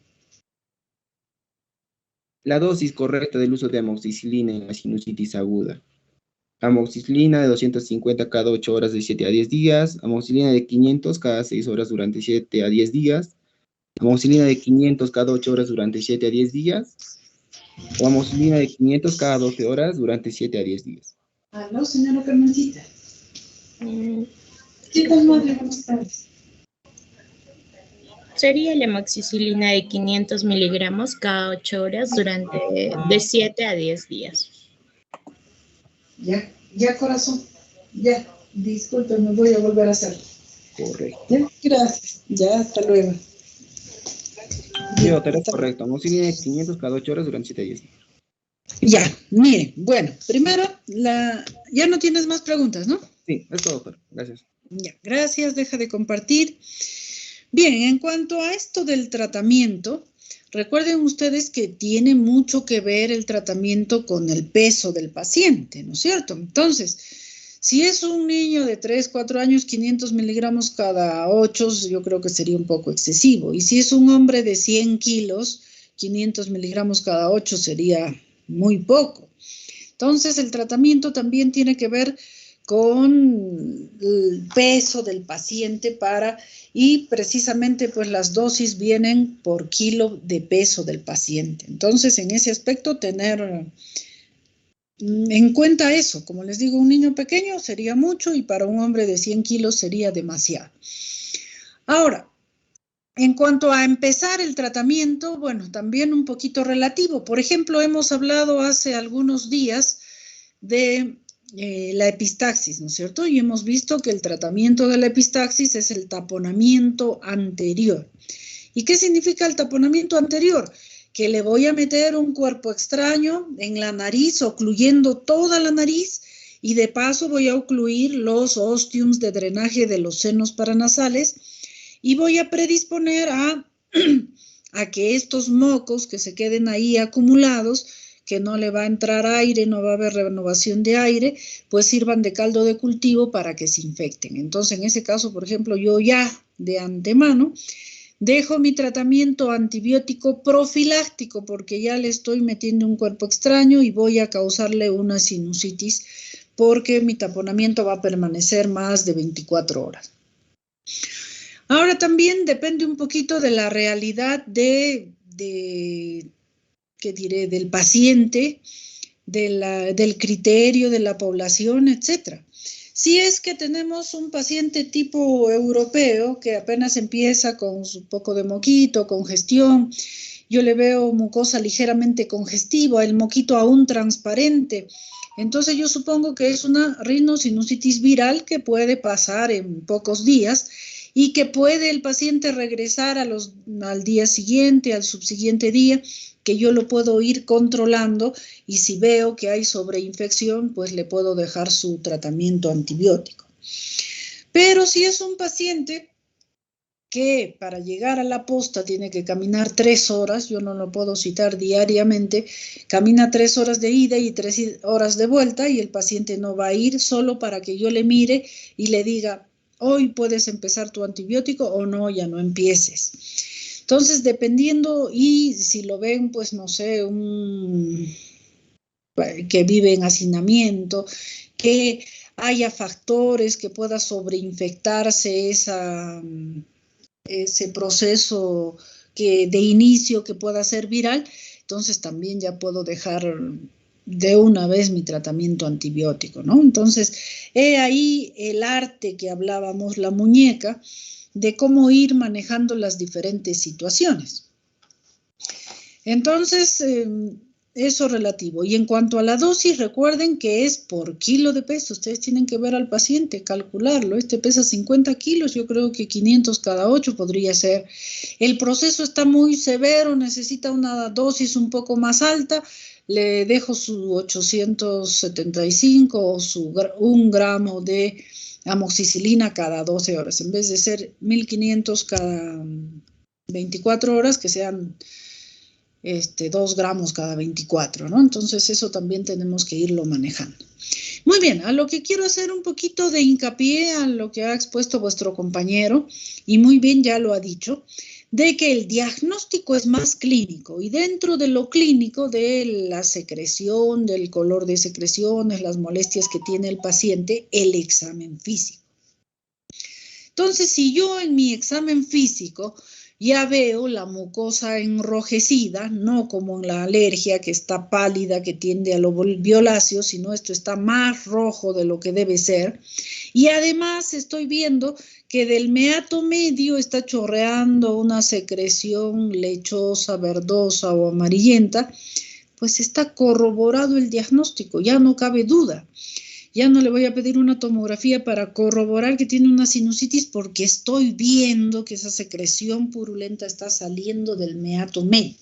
La dosis correcta del uso de amoxicilina en la sinusitis aguda? Amoxicilina de 250 cada 8 horas de 7 a 10 días, amoxicilina de 500 cada 6 horas durante 7 a 10 días, amoxicilina de 500 cada 8 horas durante 7 a 10 días, o amoxicilina de 500 cada 12 horas durante 7 a 10 días.
Aló, señora Carmencita. ¿Qué tal, madre? Buenas tardes.
Sería la amoxicilina de 500 miligramos cada 8 horas durante de 7 a 10 días.
Ya corazón, ya, discúlpeme, voy a volver a hacerlo.
Correcto.
¿Ya? Gracias, ya, hasta luego.
Sí, doctora, correcto. Amoxicilina de 500 cada 8 horas durante 7 días.
Ya, mire, bueno, primero, ya no tienes más preguntas, ¿no?
Sí, es todo, doctor. Gracias.
Ya, gracias, deja de compartir. Bien, en cuanto a esto del tratamiento, recuerden ustedes que tiene mucho que ver el tratamiento con el peso del paciente, ¿no es cierto? Entonces, si es un niño de 3, 4 años, 500 miligramos cada 8, yo creo que sería un poco excesivo. Y si es un hombre de 100 kilos, 500 miligramos cada 8 sería muy poco. Entonces, el tratamiento también tiene que ver con el peso del paciente y precisamente pues las dosis vienen por kilo de peso del paciente. Entonces, en ese aspecto, tener en cuenta eso. Como les digo, un niño pequeño sería mucho y para un hombre de 100 kilos sería demasiado. Ahora, en cuanto a empezar el tratamiento, bueno, también un poquito relativo. Por ejemplo, hemos hablado hace algunos días de la epistaxis, ¿no es cierto? Y hemos visto que el tratamiento de la epistaxis es el taponamiento anterior. ¿Y qué significa el taponamiento anterior? Que le voy a meter un cuerpo extraño en la nariz, ocluyendo toda la nariz, y de paso voy a ocluir los ostiums de drenaje de los senos paranasales, y voy a predisponer a que estos mocos que se queden ahí acumulados, que no le va a entrar aire, no va a haber renovación de aire, pues sirvan de caldo de cultivo para que se infecten. Entonces, en ese caso, por ejemplo, yo ya de antemano dejo mi tratamiento antibiótico profiláctico porque ya le estoy metiendo un cuerpo extraño y voy a causarle una sinusitis porque mi taponamiento va a permanecer más de 24 horas. Ahora también depende un poquito de la realidad del paciente, del criterio de la población, etc. Si es que tenemos un paciente tipo europeo que apenas empieza con un poco de moquito, congestión, yo le veo mucosa ligeramente congestiva, el moquito aún transparente, entonces yo supongo que es una rinosinusitis viral que puede pasar en pocos días y que puede el paciente regresar al día siguiente, al subsiguiente día, que yo lo puedo ir controlando y si veo que hay sobreinfección, pues le puedo dejar su tratamiento antibiótico. Pero si es un paciente que para llegar a la posta tiene que caminar 3 horas, yo no lo puedo citar diariamente, camina 3 horas de ida y 3 horas de vuelta y el paciente no va a ir solo para que yo le mire y le diga, hoy puedes empezar tu antibiótico o no, ya no empieces. Entonces, dependiendo, y si lo ven, pues no sé, que vive en hacinamiento, que haya factores que pueda sobreinfectarse ese proceso de inicio que pueda ser viral, entonces también ya puedo dejar de una vez mi tratamiento antibiótico, ¿no? Entonces, he ahí el arte que hablábamos, la muñeca, de cómo ir manejando las diferentes situaciones. Entonces, eso relativo. Y en cuanto a la dosis, recuerden que es por kilo de peso. Ustedes tienen que ver al paciente, calcularlo. Este pesa 50 kilos, yo creo que 500 cada 8 podría ser. El proceso está muy severo, necesita una dosis un poco más alta. Le dejo su 875 o su 1 gramo de amoxicilina cada 12 horas, en vez de ser 1500 cada 24 horas, que sean 2 gramos cada 24, ¿no? Entonces eso también tenemos que irlo manejando. Muy bien, a lo que quiero hacer un poquito de hincapié a lo que ha expuesto vuestro compañero, y muy bien ya lo ha dicho, de que el diagnóstico es más clínico y dentro de lo clínico de la secreción, del color de secreciones, las molestias que tiene el paciente, el examen físico. Entonces, si yo en mi examen físico ya veo la mucosa enrojecida, no como en la alergia que está pálida, que tiende a lo violáceo, sino esto está más rojo de lo que debe ser. Y además estoy viendo que del meato medio está chorreando una secreción lechosa, verdosa o amarillenta, pues está corroborado el diagnóstico, ya no cabe duda. Ya no le voy a pedir una tomografía para corroborar que tiene una sinusitis porque estoy viendo que esa secreción purulenta está saliendo del meato medio.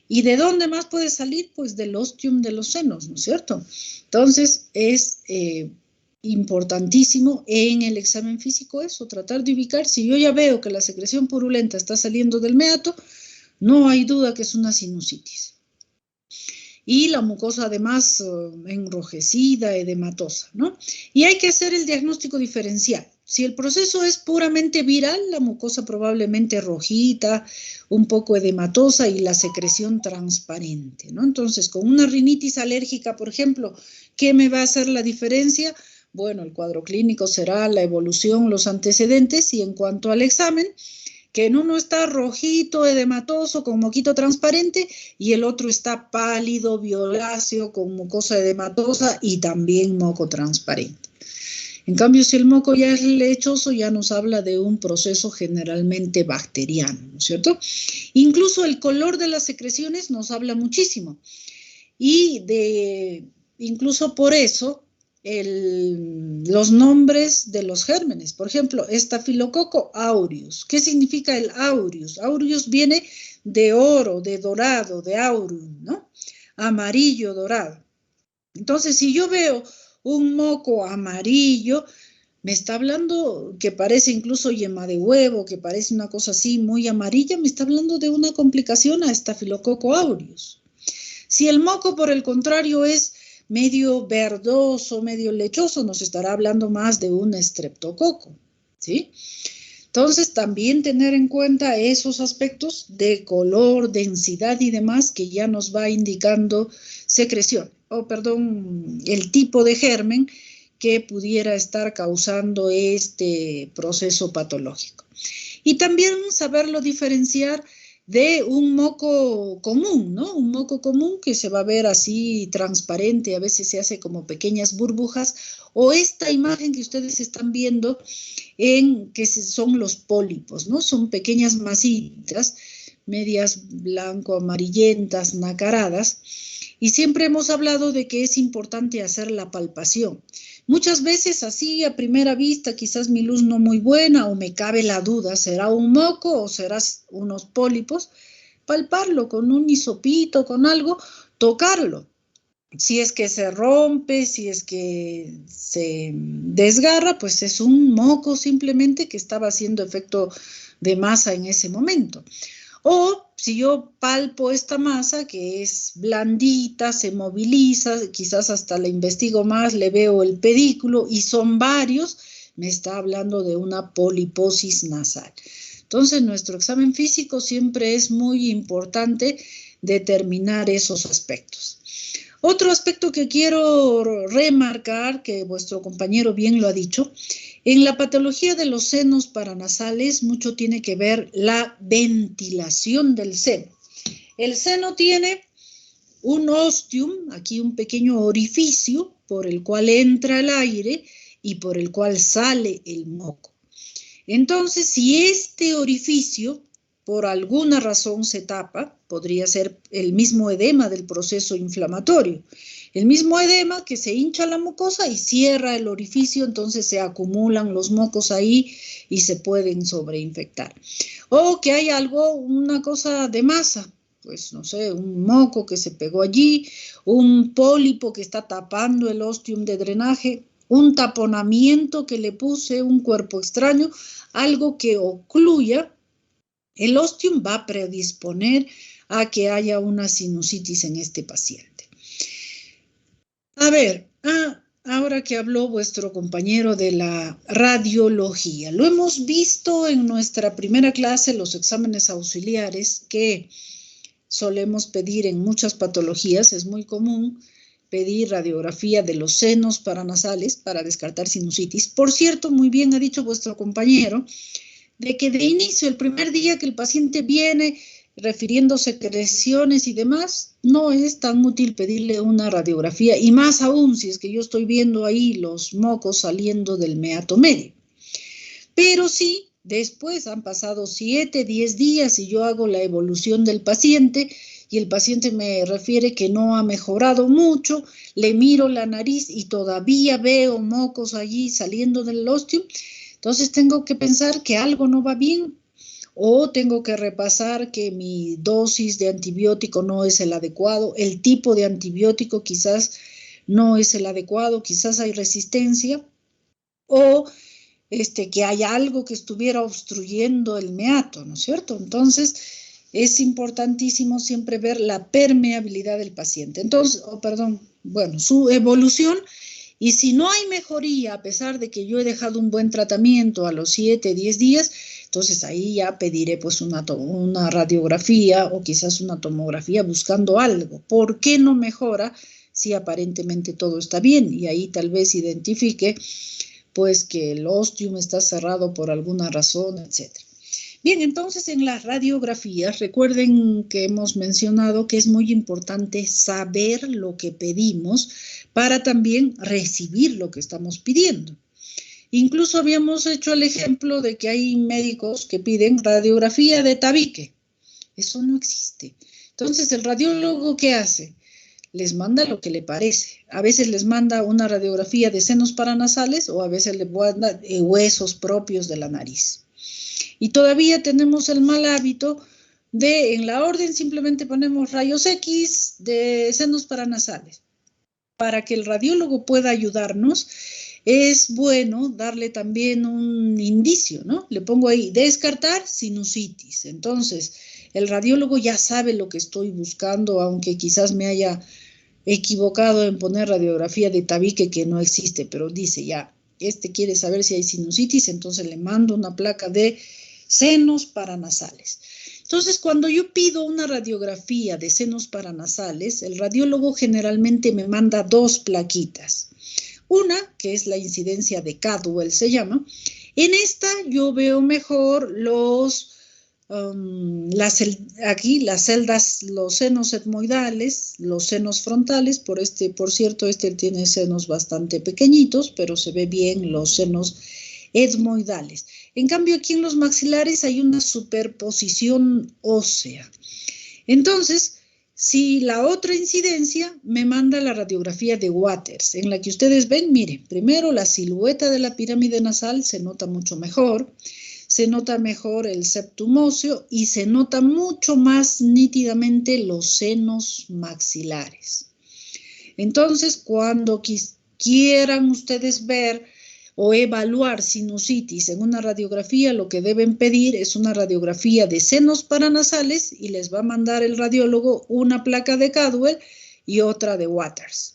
¿Y de dónde más puede salir? Pues del ostium de los senos, ¿no es cierto? Entonces es importantísimo en el examen físico eso, tratar de ubicar. Si yo ya veo que la secreción purulenta está saliendo del meato, no hay duda que es una sinusitis. Y la mucosa además enrojecida, edematosa, ¿no? Y hay que hacer el diagnóstico diferencial. Si el proceso es puramente viral, la mucosa probablemente rojita, un poco edematosa y la secreción transparente, ¿no? Entonces, con una rinitis alérgica, por ejemplo, ¿qué me va a hacer la diferencia? Bueno, el cuadro clínico será la evolución, los antecedentes, y en cuanto al examen, que en uno está rojito, edematoso, con moquito transparente, y el otro está pálido, violáceo, con mucosa edematosa y también moco transparente. En cambio, si el moco ya es lechoso, ya nos habla de un proceso generalmente bacteriano, ¿no es cierto? Incluso el color de las secreciones nos habla muchísimo. Y incluso por eso, los nombres de los gérmenes. Por ejemplo, Staphylococcus aureus. ¿Qué significa el aureus? Aureus viene de oro, de dorado, de aurum, ¿no? Amarillo, dorado. Entonces, si yo veo un moco amarillo, me está hablando que parece incluso yema de huevo, que parece una cosa así muy amarilla, me está hablando de una complicación a Staphylococcus aureus. Si el moco, por el contrario, es medio verdoso, medio lechoso, nos estará hablando más de un estreptococo, ¿sí? Entonces, también tener en cuenta esos aspectos de color, densidad y demás que ya nos va indicando secreción, el tipo de germen que pudiera estar causando este proceso patológico. Y también saberlo diferenciar de un moco común, ¿no? Un moco común que se va a ver así transparente, a veces se hace como pequeñas burbujas, o esta imagen que ustedes están viendo que son los pólipos, ¿no? Son pequeñas masitas, medias blanco-amarillentas, nacaradas, y siempre hemos hablado de que es importante hacer la palpación. Muchas veces así a primera vista, quizás mi luz no muy buena o me cabe la duda, ¿será un moco o será unos pólipos? Palparlo con un hisopito, con algo, tocarlo. Si es que se rompe, si es que se desgarra, pues es un moco simplemente que estaba haciendo efecto de masa en ese momento. O si yo palpo esta masa que es blandita, se moviliza, quizás hasta la investigo más, le veo el pedículo y son varios, me está hablando de una poliposis nasal. Entonces, nuestro examen físico siempre es muy importante determinar esos aspectos. Otro aspecto que quiero remarcar, que vuestro compañero bien lo ha dicho, en la patología de los senos paranasales mucho tiene que ver la ventilación del seno. El seno tiene un ostium, aquí un pequeño orificio por el cual entra el aire y por el cual sale el moco. Entonces, si este orificio por alguna razón se tapa, podría ser el mismo edema del proceso inflamatorio. El mismo edema que se hincha la mucosa y cierra el orificio, entonces se acumulan los mocos ahí y se pueden sobreinfectar. O que hay una cosa de masa, pues no sé, un moco que se pegó allí, un pólipo que está tapando el ostium de drenaje, un taponamiento que le puse, un cuerpo extraño, algo que ocluya. El ostium va a predisponer a que haya una sinusitis en este paciente. A ver, ahora que habló vuestro compañero de la radiología, lo hemos visto en nuestra primera clase, los exámenes auxiliares que solemos pedir en muchas patologías, es muy común pedir radiografía de los senos paranasales para descartar sinusitis. Por cierto, muy bien ha dicho vuestro compañero, de que de inicio, el primer día que el paciente viene refiriéndose a secreciones y demás, no es tan útil pedirle una radiografía, y más aún si es que yo estoy viendo ahí los mocos saliendo del meato medio. Pero sí, después han pasado 7, 10 días y yo hago la evolución del paciente y el paciente me refiere que no ha mejorado mucho, le miro la nariz y todavía veo mocos allí saliendo del ostium, entonces tengo que pensar que algo no va bien o tengo que repasar que mi dosis de antibiótico no es el adecuado, el tipo de antibiótico quizás no es el adecuado, quizás hay resistencia o que hay algo que estuviera obstruyendo el meato, ¿no es cierto? Entonces, es importantísimo siempre ver la permeabilidad del paciente. Entonces, su evolución, y si no hay mejoría, a pesar de que yo he dejado un buen tratamiento a los 7, 10 días, entonces ahí ya pediré pues una radiografía o quizás una tomografía buscando algo. ¿Por qué no mejora si aparentemente todo está bien? Y ahí tal vez identifique pues que el ostium está cerrado por alguna razón, etc. Bien, entonces en las radiografías, recuerden que hemos mencionado que es muy importante saber lo que pedimos para también recibir lo que estamos pidiendo. Incluso habíamos hecho el ejemplo de que hay médicos que piden radiografía de tabique. Eso no existe. Entonces, ¿el radiólogo qué hace? Les manda lo que le parece. A veces les manda una radiografía de senos paranasales o a veces les manda huesos propios de la nariz. Y todavía tenemos el mal hábito de, en la orden simplemente ponemos rayos X de senos paranasales. Para que el radiólogo pueda ayudarnos, es bueno darle también un indicio, ¿no? Le pongo ahí, descartar sinusitis. Entonces, el radiólogo ya sabe lo que estoy buscando, aunque quizás me haya equivocado en poner radiografía de tabique que no existe, pero dice ya, quiere saber si hay sinusitis, entonces le mando una placa de senos paranasales. Entonces, cuando yo pido una radiografía de senos paranasales, el radiólogo generalmente me manda 2 plaquitas. Una, que es la incidencia de Cadwell, se llama. En esta yo veo mejor aquí las celdas, los senos etmoidales, los senos frontales, por cierto, tiene senos bastante pequeñitos, pero se ve bien los senos etmoidales. En cambio, aquí en los maxilares hay una superposición ósea. Entonces, si la otra incidencia me manda la radiografía de Waters, en la que ustedes ven, miren, primero la silueta de la pirámide nasal se nota mucho mejor, se nota mejor el septum óseo y se nota mucho más nítidamente los senos maxilares. Entonces, cuando quieran ustedes ver o evaluar sinusitis en una radiografía, lo que deben pedir es una radiografía de senos paranasales y les va a mandar el radiólogo una placa de Cadwell y otra de Waters.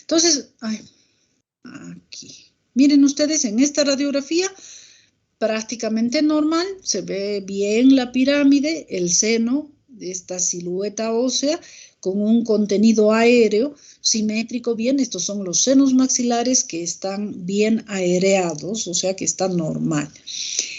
Entonces, aquí. Miren ustedes, en esta radiografía prácticamente normal, se ve bien la pirámide, el seno de esta silueta ósea con un contenido aéreo simétrico bien. Estos son los senos maxilares que están bien aereados, o sea que está normal.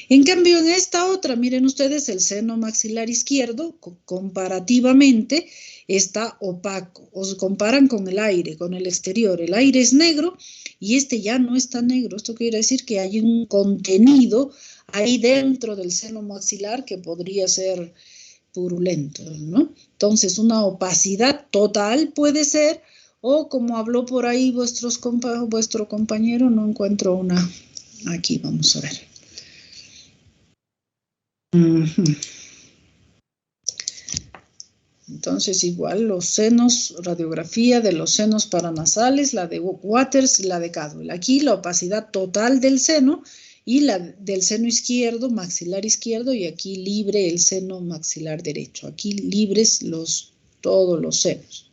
En cambio, en esta otra, miren ustedes, el seno maxilar izquierdo comparativamente está opaco. O se comparan con el aire, con el exterior. El aire es negro y este ya no está negro. Esto quiere decir que hay un contenido ahí dentro del seno maxilar que podría ser purulento, ¿no? Entonces, una opacidad total puede ser, o como habló por ahí vuestro compañero, no encuentro una. Aquí vamos a ver. Entonces, igual los senos, radiografía de los senos paranasales, la de Waters, la de Cadwell. Aquí la opacidad total del seno y la del seno izquierdo, maxilar izquierdo, y aquí libre el seno maxilar derecho. Aquí libres todos los senos.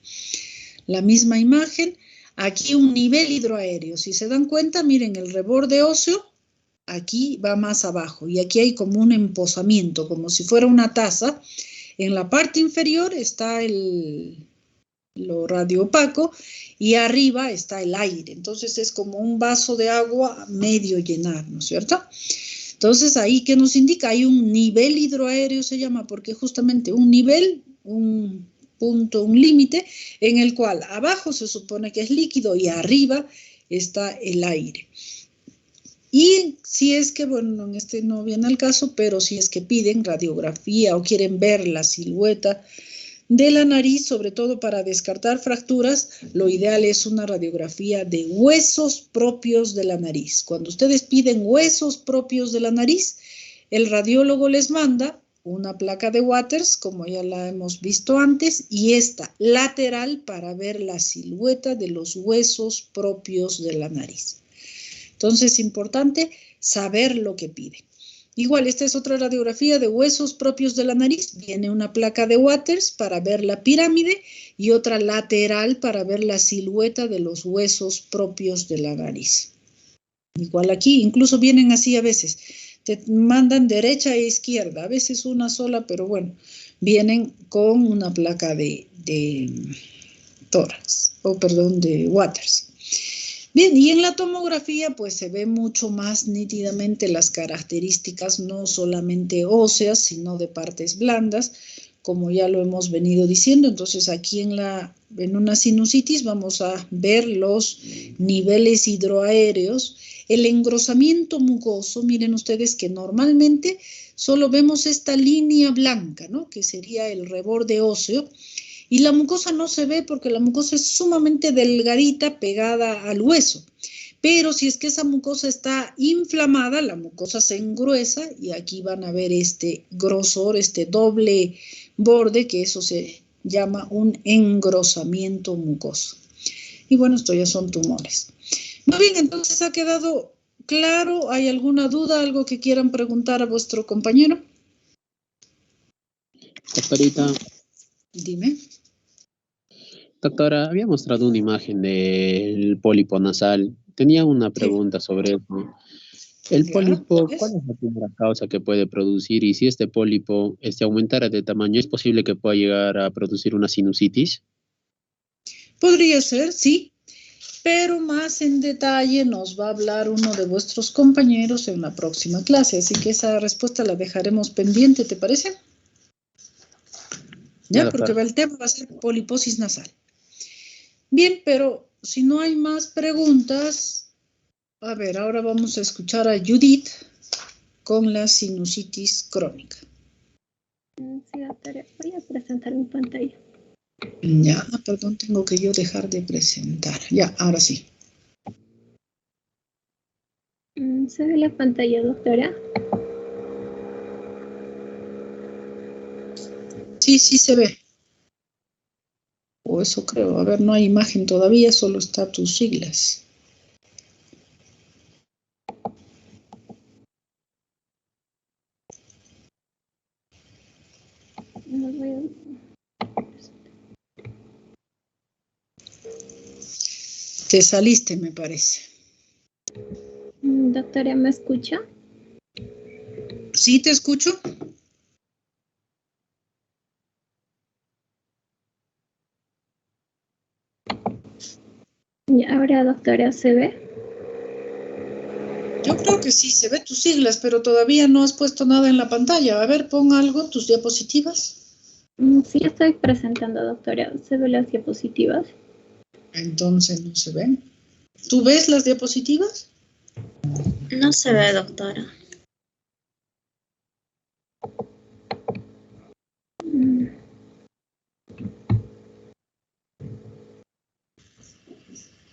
La misma imagen, aquí un nivel hidroaéreo. Si se dan cuenta, miren el reborde óseo, aquí va más abajo y aquí hay como un empozamiento, como si fuera una taza. En la parte inferior está el lo radioopaco, y arriba está el aire. Entonces es como un vaso de agua a medio llenar, ¿no es cierto? Entonces ahí, ¿qué nos indica? Hay un nivel hidroaéreo, se llama, porque justamente un nivel, un punto, un límite, en el cual abajo se supone que es líquido y arriba está el aire. Y si es que, bueno, en este no viene al caso, pero si es que piden radiografía o quieren ver la silueta de la nariz, sobre todo para descartar fracturas, lo ideal es una radiografía de huesos propios de la nariz. Cuando ustedes piden huesos propios de la nariz, el radiólogo les manda una placa de Waters, como ya la hemos visto antes, y esta lateral para ver la silueta de los huesos propios de la nariz. Entonces es importante saber lo que pide. Igual, esta es otra radiografía de huesos propios de la nariz. Viene una placa de Waters para ver la pirámide y otra lateral para ver la silueta de los huesos propios de la nariz. Igual aquí, incluso vienen así a veces. Te mandan derecha e izquierda, a veces una sola, pero bueno, vienen con una placa de tórax, de Waters. Bien, y en la tomografía pues se ve mucho más nítidamente las características no solamente óseas, sino de partes blandas, como ya lo hemos venido diciendo. Entonces aquí en una sinusitis vamos a ver los niveles hidroaéreos, el engrosamiento mucoso. Miren ustedes que normalmente solo vemos esta línea blanca, ¿no? Que sería el reborde óseo. Y la mucosa no se ve porque la mucosa es sumamente delgadita pegada al hueso. Pero si es que esa mucosa está inflamada, la mucosa se engruesa y aquí van a ver este grosor, este doble borde, que eso se llama un engrosamiento mucoso. Y bueno, esto ya son tumores. Muy bien, entonces ¿ha quedado claro? ¿Hay alguna duda, algo que quieran preguntar a vuestro compañero?
Doctorita.
Dime.
Doctora, había mostrado una imagen del pólipo nasal. Tenía una pregunta sobre eso. El pólipo, ¿cuál es la primera causa que puede producir? Y si este pólipo aumentara de tamaño, ¿es posible que pueda llegar a producir una sinusitis?
Podría ser, sí, pero más en detalle nos va a hablar uno de vuestros compañeros en la próxima clase, así que esa respuesta la dejaremos pendiente, ¿te parece? Ya, porque el tema va a ser poliposis nasal. Bien, pero si no hay más preguntas, a ver, ahora vamos a escuchar a Judith con la sinusitis crónica.
Sí, doctora, voy a presentar mi pantalla.
Ya, perdón, tengo que yo dejar de presentar. Ya, ahora sí.
¿Se ve la pantalla, doctora?
Sí, sí se ve. O eso creo. A ver, no hay imagen todavía, solo está tus siglas. Te saliste, me parece.
Doctora, ¿me escucha?
Sí, te escucho.
Y ahora, doctora, ¿se ve?
Yo creo que sí, se ve tus siglas, pero todavía no has puesto nada en la pantalla. A ver, pon algo, tus diapositivas.
Sí, estoy presentando, doctora. ¿Se ven las diapositivas?
Entonces no se ven. ¿Tú ves las diapositivas?
No se ve, doctora.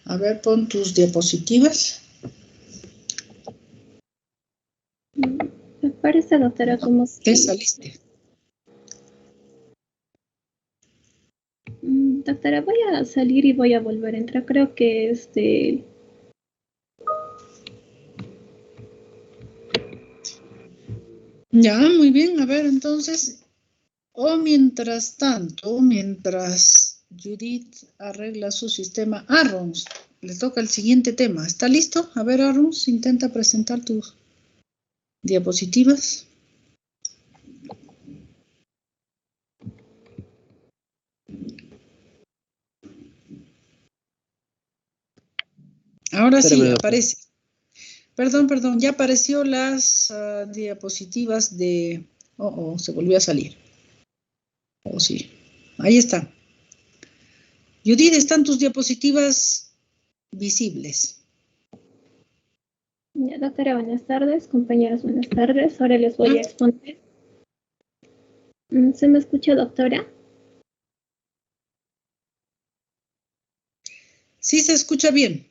A ver, pon tus diapositivas.
Me parece, doctora, como si...
Te saliste.
Doctora, voy a salir y voy a volver a entrar. Creo que
Ya, muy bien. A ver, entonces, mientras tanto, mientras Judith arregla su sistema, Arons, le toca el siguiente tema. ¿Está listo? A ver, Arons, intenta presentar tus diapositivas. Ahora sí,
Espérame,
aparece. Perdón, ya apareció las diapositivas de... se volvió a salir. Sí, ahí está. Judith, ¿están tus diapositivas visibles?
Ya, doctora, buenas tardes. Compañeros, buenas tardes. Ahora les voy a exponer. ¿Se me escucha, doctora?
Sí, se escucha bien.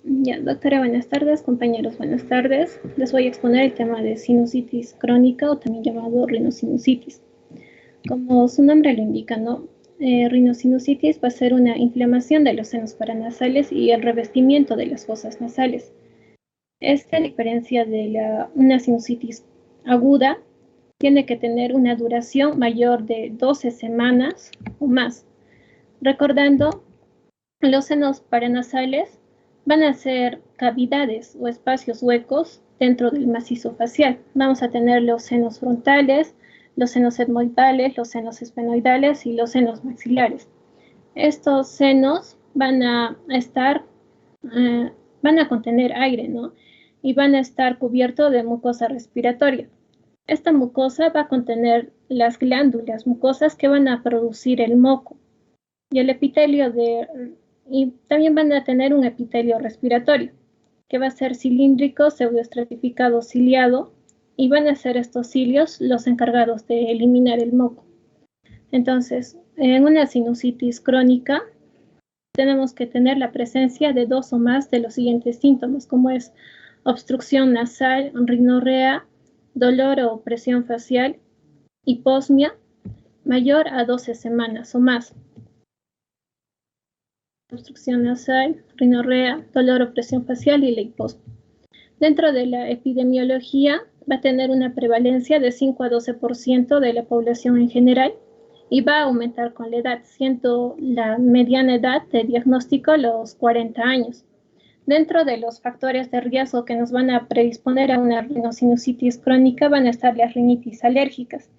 Ya, doctora, buenas tardes. Compañeros, buenas tardes. Les voy a exponer el tema de sinusitis crónica o también llamado rinosinusitis. Como su nombre lo indica, ¿no? Rinosinusitis va a ser una inflamación de los senos paranasales y el revestimiento de las fosas nasales. Esta, a diferencia de una sinusitis aguda, tiene que tener una duración mayor de 12 semanas o más. Recordando, los senos paranasales van a ser cavidades o espacios huecos dentro del macizo facial. Vamos a tener los senos frontales, los senos etmoidales, los senos esfenoidales y los senos maxilares. Estos senos van a contener aire, ¿no? Y van a estar cubiertos de mucosa respiratoria. Esta mucosa va a contener las glándulas mucosas que van a producir el moco. Y el epitelio y también van a tener un epitelio respiratorio, que va a ser cilíndrico, pseudoestratificado, ciliado, y van a ser estos cilios los encargados de eliminar el moco. Entonces, en una sinusitis crónica, tenemos que tener la presencia de 2 o más de los siguientes síntomas, como es obstrucción nasal, rinorrea, dolor o presión facial, hiposmia, mayor a 12 semanas o más. Obstrucción nasal, rinorrea, dolor o presión facial y la hiposmia. Dentro de la epidemiología va a tener una prevalencia de 5 a 12% de la población en general y va a aumentar con la edad, siendo la mediana edad de diagnóstico los 40 años. Dentro de los factores de riesgo que nos van a predisponer a una rinosinusitis crónica van a estar las rinitis alérgicas,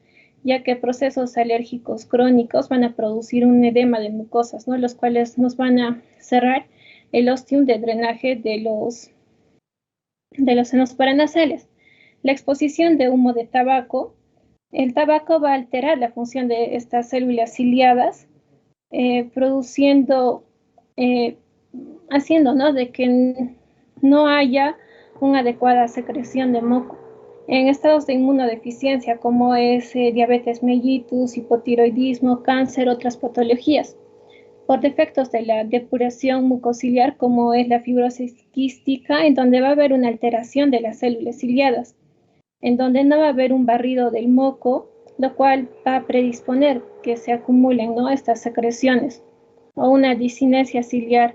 ya que procesos alérgicos crónicos van a producir un edema de mucosas, ¿no? Los cuales nos van a cerrar el ostium de drenaje de los senos paranasales. La exposición de humo de tabaco, el tabaco va a alterar la función de estas células ciliadas, haciendo, ¿no?, de que no haya una adecuada secreción de moco. En estados de inmunodeficiencia, como es diabetes mellitus, hipotiroidismo, cáncer, otras patologías. Por defectos de la depuración mucociliar, como es la fibrosis quística, en donde va a haber una alteración de las células ciliadas, en donde no va a haber un barrido del moco, lo cual va a predisponer que se acumulen, ¿no?, estas secreciones, o una discinesia ciliar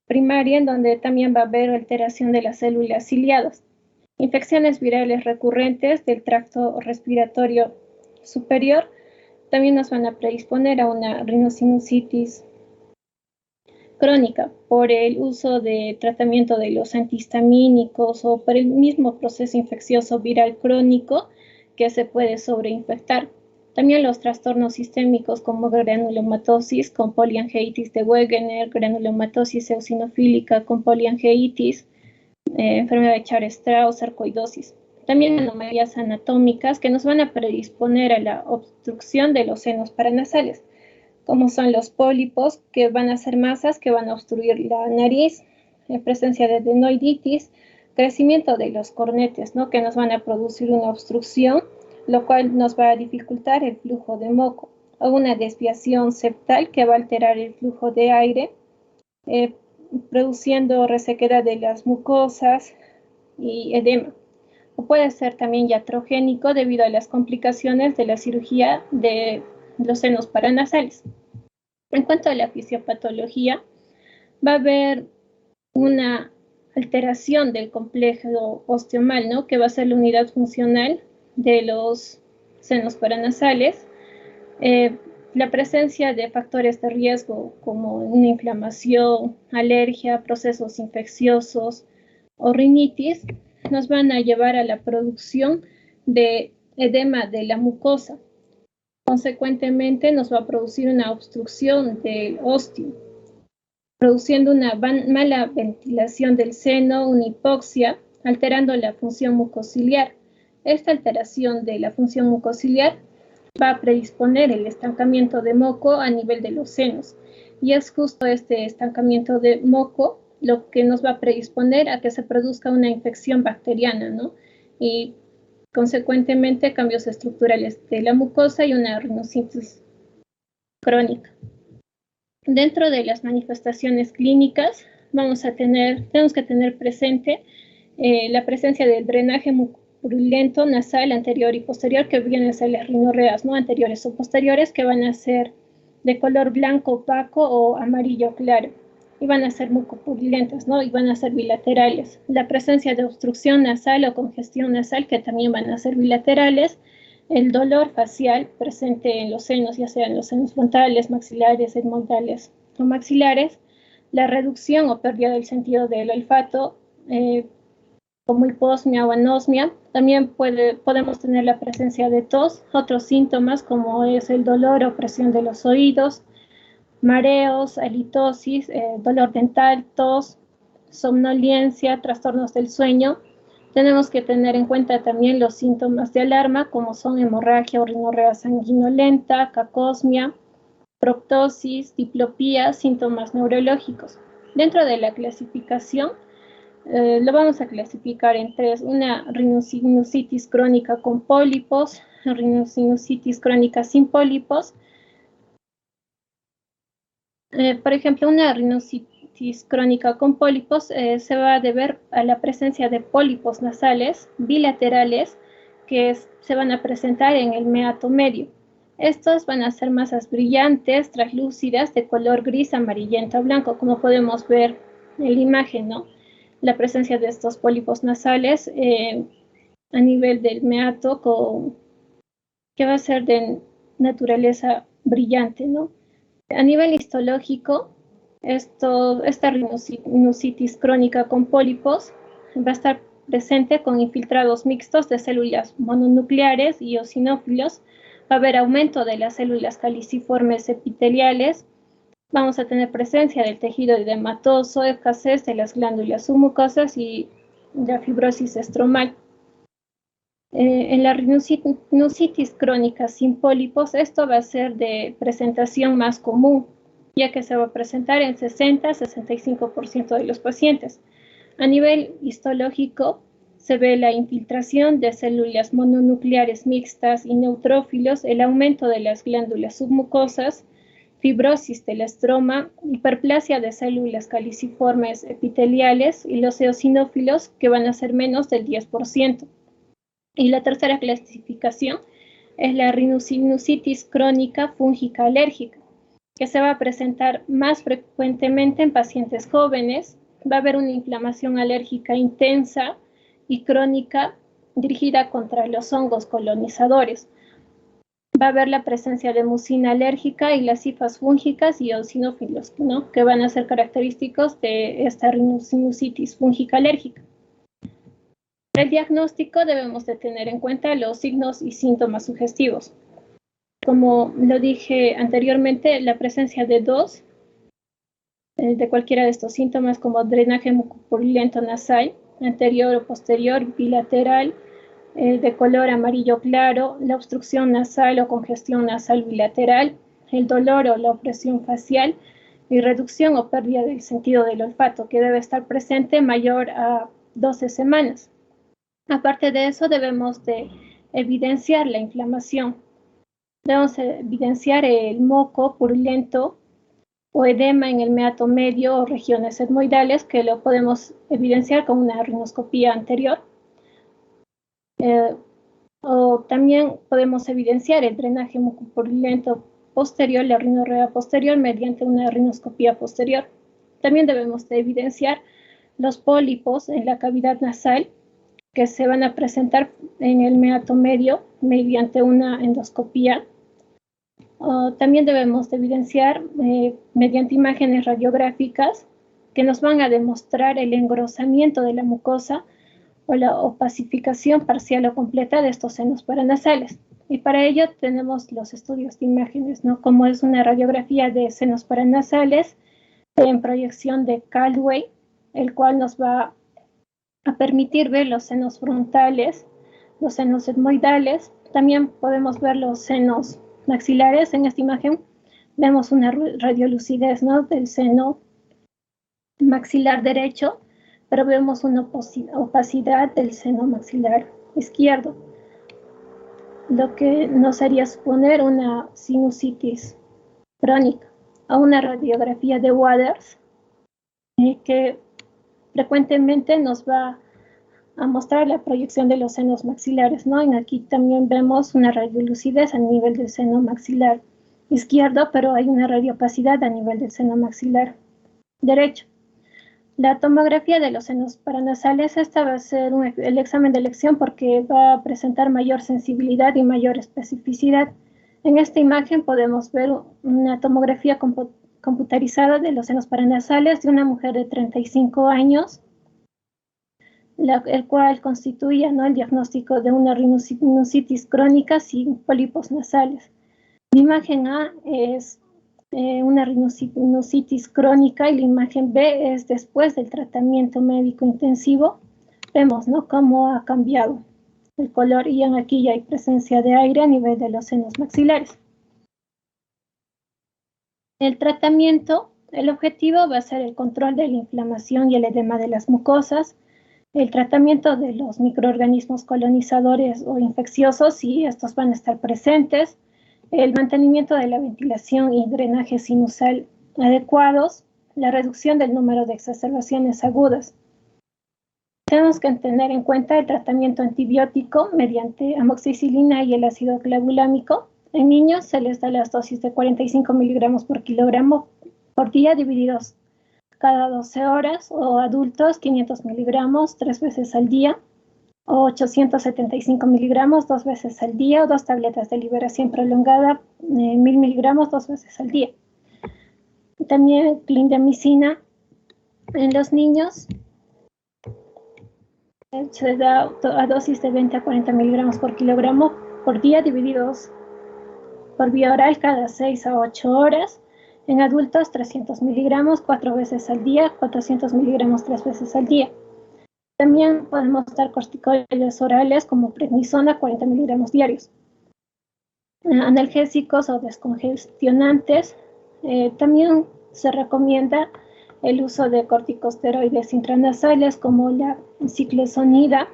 primaria, en donde también va a haber alteración de las células ciliadas. Infecciones virales recurrentes del tracto respiratorio superior también nos van a predisponer a una rinosinusitis crónica por el uso de tratamiento de los antihistamínicos o por el mismo proceso infeccioso viral crónico que se puede sobreinfectar. También los trastornos sistémicos como granulomatosis con poliangeitis de Wegener, granulomatosis eosinofílica con poliangeitis, enfermedad de Charles-Strauss, sarcoidosis. También anomalías anatómicas que nos van a predisponer a la obstrucción de los senos paranasales, como son los pólipos, que van a ser masas que van a obstruir la nariz, presencia de adenoiditis, crecimiento de los cornetes, ¿no?, que nos van a producir una obstrucción, lo cual nos va a dificultar el flujo de moco, o una desviación septal que va a alterar el flujo de aire, produciendo resequedad de las mucosas y edema. O puede ser también iatrogénico debido a las complicaciones de la cirugía de los senos paranasales. En cuanto a la fisiopatología, va a haber una alteración del complejo osteomal, ¿no?, que va a ser la unidad funcional de los senos paranasales. La presencia de factores de riesgo como una inflamación, alergia, procesos infecciosos o rinitis nos van a llevar a la producción de edema de la mucosa. Consecuentemente nos va a producir una obstrucción del ostium. produciendo una mala ventilación del seno, una hipoxia, alterando la función mucociliar. Esta alteración de la función mucociliar va a predisponer el estancamiento de moco a nivel de los senos. Y es justo este estancamiento de moco lo que nos va a predisponer a que se produzca una infección bacteriana, ¿no? Y consecuentemente cambios estructurales de la mucosa y una rinocintis crónica. Dentro de las manifestaciones clínicas tenemos que tener presente la presencia del drenaje mucopurulento nasal anterior y posterior, que vienen a ser las rinorreas, ¿no? Anteriores o posteriores, que van a ser de color blanco opaco o amarillo claro, y van a ser mucopurulentas, ¿no? Y van a ser bilaterales. La presencia de obstrucción nasal o congestión nasal, que también van a ser bilaterales. El dolor facial presente en los senos, ya sean los senos frontales, maxilares, etmoidales o maxilares. La reducción o pérdida del sentido del olfato, como hiposmia o anosmia. También podemos tener la presencia de tos, otros síntomas como es el dolor o presión de los oídos, mareos, halitosis, dolor dental, tos, somnolencia, trastornos del sueño. Tenemos que tener en cuenta también los síntomas de alarma, como son hemorragia o rinorrea sanguinolenta, cacosmia, proptosis, diplopía, síntomas neurológicos. Dentro de la clasificación, lo vamos a clasificar en tres: una rinosinusitis crónica con pólipos, rinosinusitis crónica sin pólipos. Por ejemplo, una rinosinusitis crónica con pólipos se va a deber a la presencia de pólipos nasales bilaterales que se van a presentar en el meato medio. Estos van a ser masas brillantes, translúcidas, de color gris, amarillento o blanco, como podemos ver en la imagen, ¿no? La presencia de estos pólipos nasales a nivel del meato que va a ser de naturaleza brillante, ¿no? A nivel histológico, esta rinosinusitis crónica con pólipos va a estar presente con infiltrados mixtos de células mononucleares y eosinófilos. Va a haber aumento de las células caliciformes epiteliales. Vamos a tener presencia del tejido edematoso, escasez de las glándulas submucosas y la fibrosis estromal. En la rinosinusitis crónica sin pólipos, esto va a ser de presentación más común, ya que se va a presentar en 60-65% de los pacientes. A nivel histológico, se ve la infiltración de células mononucleares mixtas y neutrófilos, el aumento de las glándulas submucosas, fibrosis del estroma, hiperplasia de células caliciformes epiteliales y los eosinófilos, que van a ser menos del 10%. Y la tercera clasificación es la rinosinusitis crónica fúngica alérgica, que se va a presentar más frecuentemente en pacientes jóvenes. Va a haber una inflamación alérgica intensa y crónica dirigida contra los hongos colonizadores. Va a haber la presencia de mucina alérgica y las hifas fúngicas y eosinófilos, ¿no? Que van a ser característicos de esta rinosinusitis fúngica alérgica. Para el diagnóstico debemos de tener en cuenta los signos y síntomas sugestivos. Como lo dije anteriormente, la presencia de cualquiera de estos síntomas, como drenaje mucopurulento nasal, anterior o posterior, bilateral, de color amarillo claro, la obstrucción nasal o congestión nasal bilateral, el dolor o la opresión facial y reducción o pérdida del sentido del olfato, que debe estar presente mayor a 12 semanas. Aparte de eso, debemos de evidenciar la inflamación. Debemos evidenciar el moco purulento o edema en el meato medio o regiones etmoidales, que lo podemos evidenciar con una rinoscopía anterior. O también podemos evidenciar el drenaje mucopurulento posterior, la rinorrea posterior, mediante una rinoscopía posterior. También debemos de evidenciar los pólipos en la cavidad nasal, que se van a presentar en el meato medio mediante una endoscopía. También debemos de evidenciar mediante imágenes radiográficas que nos van a demostrar el engrosamiento de la mucosa o la opacificación parcial o completa de estos senos paranasales. Y para ello tenemos los estudios de imágenes, ¿no? Como es una radiografía de senos paranasales en proyección de Caldwell, el cual nos va a permitir ver los senos frontales, los senos etmoidales. También podemos ver los senos maxilares. En esta imagen vemos una radiolucidez, ¿no?, del seno maxilar derecho, pero vemos una opacidad del seno maxilar izquierdo, lo que nos haría suponer una sinusitis crónica. A una radiografía de Waters que frecuentemente nos va a mostrar la proyección de los senos maxilares, ¿no? Aquí también vemos una radiolucidez a nivel del seno maxilar izquierdo, pero hay una radiopacidad a nivel del seno maxilar derecho. La tomografía de los senos paranasales, esta va a ser el examen de elección porque va a presentar mayor sensibilidad y mayor especificidad. En esta imagen podemos ver una tomografía computarizada de los senos paranasales de una mujer de 35 años, el cual constituye, ¿no?, el diagnóstico de una rhinosinusitis crónica sin pólipos nasales. La imagen A es una rhinosinusitis crónica y la imagen B es después del tratamiento médico intensivo. Vemos, ¿no?, cómo ha cambiado el color y aquí ya hay presencia de aire a nivel de los senos maxilares. El tratamiento, el objetivo va a ser el control de la inflamación y el edema de las mucosas, el tratamiento de los microorganismos colonizadores o infecciosos si estos van a estar presentes, el mantenimiento de la ventilación y drenaje sinusal adecuados, la reducción del número de exacerbaciones agudas. Tenemos que tener en cuenta el tratamiento antibiótico mediante amoxicilina y el ácido clavulámico. En niños se les da las dosis de 45 miligramos por kilogramo por día divididos cada 12 horas, o adultos 500 miligramos 3 veces al día, o 875 miligramos 2 veces al día, o 2 tabletas de liberación prolongada 1000 miligramos 2 veces al día. También clindamicina en los niños se da a dosis de 20 a 40 miligramos por kilogramo por día divididos por vía oral cada 6 a 8 horas. En adultos 300 miligramos 4 veces al día, 400 miligramos 3 veces al día. También podemos dar corticoides orales como prednisona 40 miligramos diarios. Analgésicos o descongestionantes. También se recomienda el uso de corticosteroides intranasales como la ciclesonida,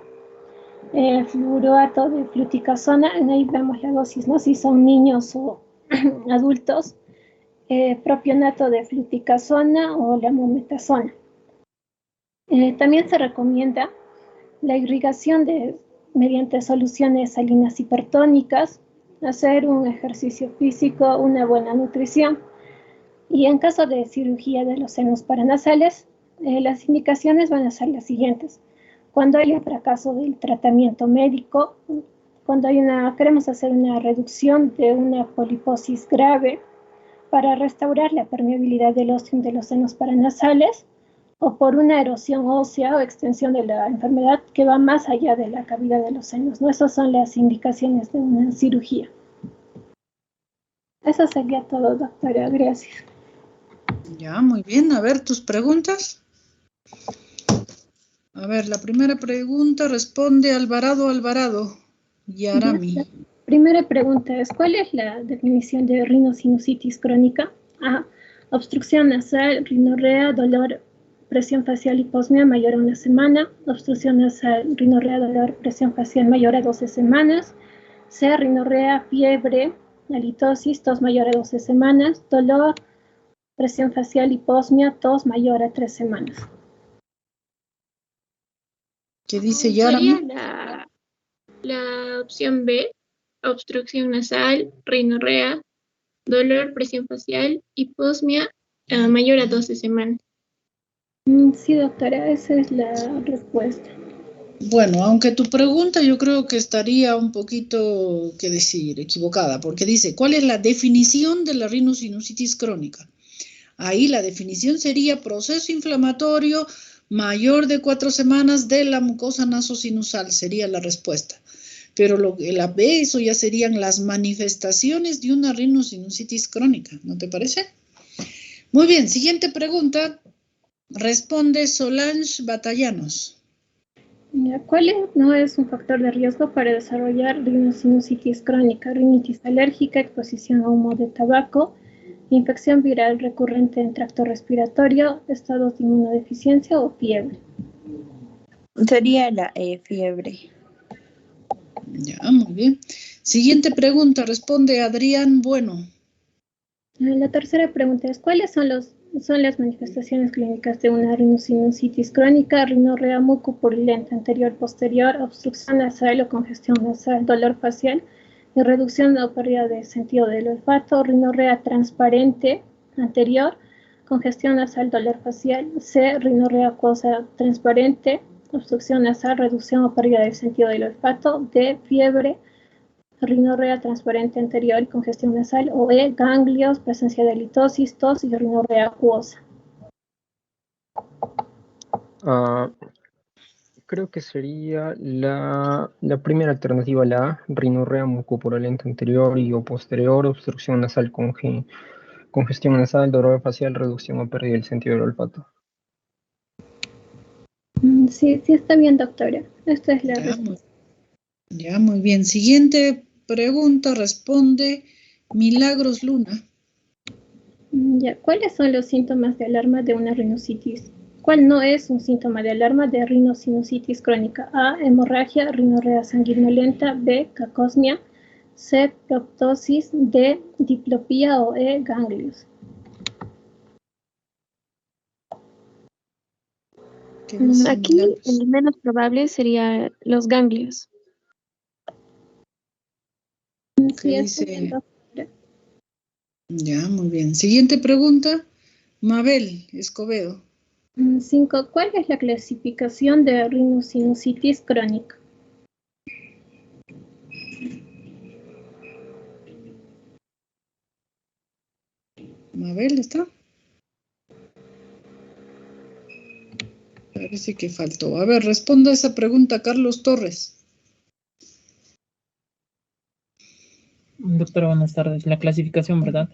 fluoroato de fluticasona. Ahí vemos la dosis, ¿no?, si son niños o adultos. Propionato de fluticasona o la mometasona. También se recomienda la irrigación mediante soluciones salinas hipertónicas, hacer un ejercicio físico, una buena nutrición. Y en caso de cirugía de los senos paranasales, las indicaciones van a ser las siguientes. Cuando hay un fracaso del tratamiento médico, cuando queremos hacer una reducción de una poliposis grave, para restaurar la permeabilidad del ostium de los senos paranasales, o por una erosión ósea o extensión de la enfermedad que va más allá de la cavidad de los senos, ¿no? Esas son las indicaciones de una cirugía. Eso sería todo, doctora. Gracias.
Ya, muy bien. A ver, tus preguntas. A ver, la primera pregunta responde Alvarado Yarami.
Primera pregunta es, ¿cuál es la definición de rinosinusitis crónica? A. Obstrucción nasal, rinorrea, dolor, presión facial, hiposmia mayor a 1 semana. Obstrucción nasal, rinorrea, dolor, presión facial mayor a 12 semanas. C. Rinorrea, fiebre, halitosis, tos mayor a 12 semanas. Dolor, presión facial, hiposmia, tos mayor a 3 semanas.
¿Qué dice Yarami?
Sería la opción B. Obstrucción nasal, rinorrea, dolor, presión facial, hiposmia mayor a 12 semanas.
Sí, doctora, esa es la respuesta.
Bueno, aunque tu pregunta yo creo que estaría un poquito, ¿qué decir?, equivocada, porque dice, ¿cuál es la definición de la rinosinusitis crónica? Ahí la definición sería proceso inflamatorio mayor de 4 semanas de la mucosa nasosinusal, sería la respuesta. Pero la B, eso ya serían las manifestaciones de una rinosinusitis crónica, ¿no te parece? Muy bien, siguiente pregunta. Responde Solange Batallanos.
¿Cuál no es un factor de riesgo para desarrollar rinosinusitis crónica, rinitis alérgica, exposición a humo de tabaco, infección viral recurrente en tracto respiratorio, estados de inmunodeficiencia o fiebre?
Sería la fiebre.
Ya, muy bien. Siguiente pregunta, responde Adrián Bueno.
La tercera pregunta es, ¿cuáles son las manifestaciones clínicas de una rinosinusitis crónica, rinorrea mucopurulenta anterior, posterior, obstrucción nasal o congestión nasal, dolor facial y reducción o pérdida de sentido del olfato, rinorrea transparente anterior, congestión nasal, dolor facial, C, rinorrea acuosa transparente, obstrucción nasal, reducción o pérdida del sentido del olfato, D, fiebre, rinorrea transparente anterior y congestión nasal, o E, ganglios, presencia de litosis, tos y rinorrea acuosa.
Creo que sería la primera alternativa, la A, rinorrea mucopurulenta anterior y o posterior, obstrucción nasal, congestión nasal, dolor facial, reducción o pérdida del sentido del olfato.
Sí, está bien, doctora. Esta es la respuesta.
Ya, muy bien. Siguiente pregunta, responde Milagros Luna.
Ya, ¿cuáles son los síntomas de alarma de una rinositis? ¿Cuál no es un síntoma de alarma de rinosinusitis crónica? A, hemorragia, rinorrea sanguinolenta, B, cacosmia, C, proptosis, D, diplopía o E, ganglios.
Aquí el menos probable sería los ganglios.
¿Qué dice? Ya, muy bien. Siguiente pregunta, Mabel Escobedo.
5. ¿Cuál es la clasificación de rinosinusitis crónica?
Mabel, ¿está? Parece que faltó. A ver, responda esa pregunta, Carlos Torres.
Doctora, buenas tardes. La clasificación, ¿verdad?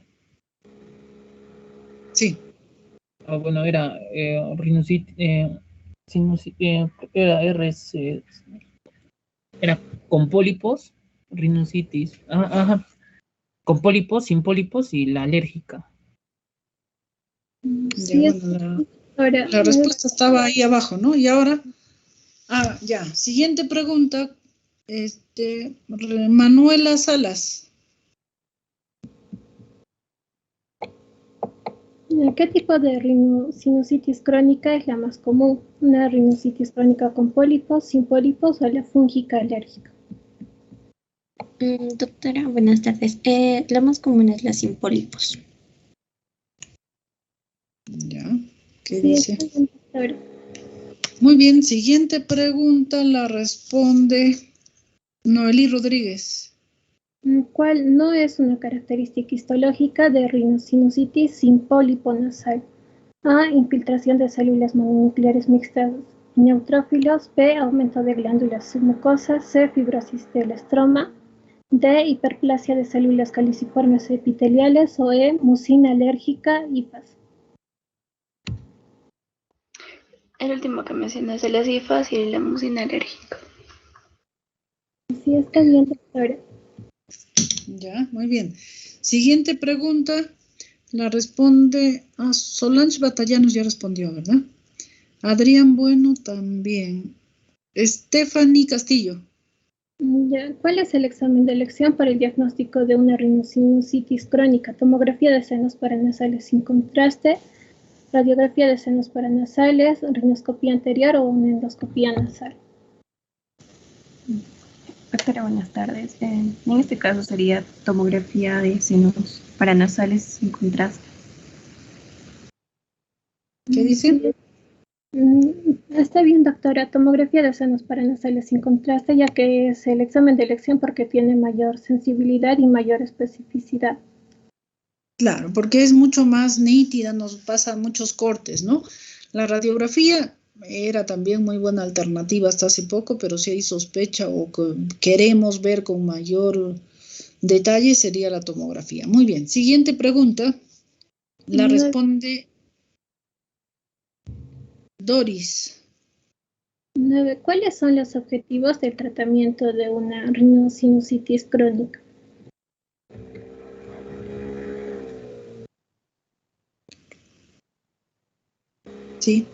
Sí.
Bueno, era era RS, era con pólipos, rinositis, con pólipos, sin pólipos y la alérgica.
Ya, bueno, la respuesta estaba ahí abajo, ¿no? Y ahora, ya. Siguiente pregunta, Manuela Salas.
¿Qué tipo de rinosinusitis crónica es la más común? ¿Una rinositis crónica con pólipos, sin pólipos o la fúngica alérgica?
Doctora, buenas tardes. La más común es la sin pólipos.
Ya, ¿qué dice? Muy bien, siguiente pregunta la responde Noelí Rodríguez.
¿Cuál no es una característica histológica de rinosinusitis sin pólipo nasal? A, infiltración de células mononucleares mixtas neutrófilos, B, aumento de glándulas submucosas, C, fibrosis del estroma, D, hiperplasia de células caliciformes epiteliales o E, mucina alérgica, IFAS.
El último que mencionas es las IFAS y la mucina alérgica.
Sí, está bien, doctora.
Ya, muy bien. Siguiente pregunta la responde Solange Batallanos, ya respondió, ¿verdad? Adrián Bueno también. Stephanie Castillo.
Ya, ¿cuál es el examen de elección para el diagnóstico de una rinosinusitis crónica? Tomografía de senos paranasales sin contraste, radiografía de senos paranasales, rinoscopía anterior o una endoscopía nasal.
Doctora, buenas tardes. En este caso sería tomografía de senos paranasales sin contraste.
¿Qué dice?
Está bien, doctora. Tomografía de senos paranasales sin contraste, ya que es el examen de elección porque tiene mayor sensibilidad y mayor especificidad.
Claro, porque es mucho más nítida, nos pasa muchos cortes, ¿no? La radiografía era también muy buena alternativa hasta hace poco, pero si hay sospecha o que queremos ver con mayor detalle sería la tomografía. Muy bien, siguiente pregunta. La responde Doris.
9. ¿Cuáles son los objetivos del tratamiento de una rinosinusitis crónica?
Sí.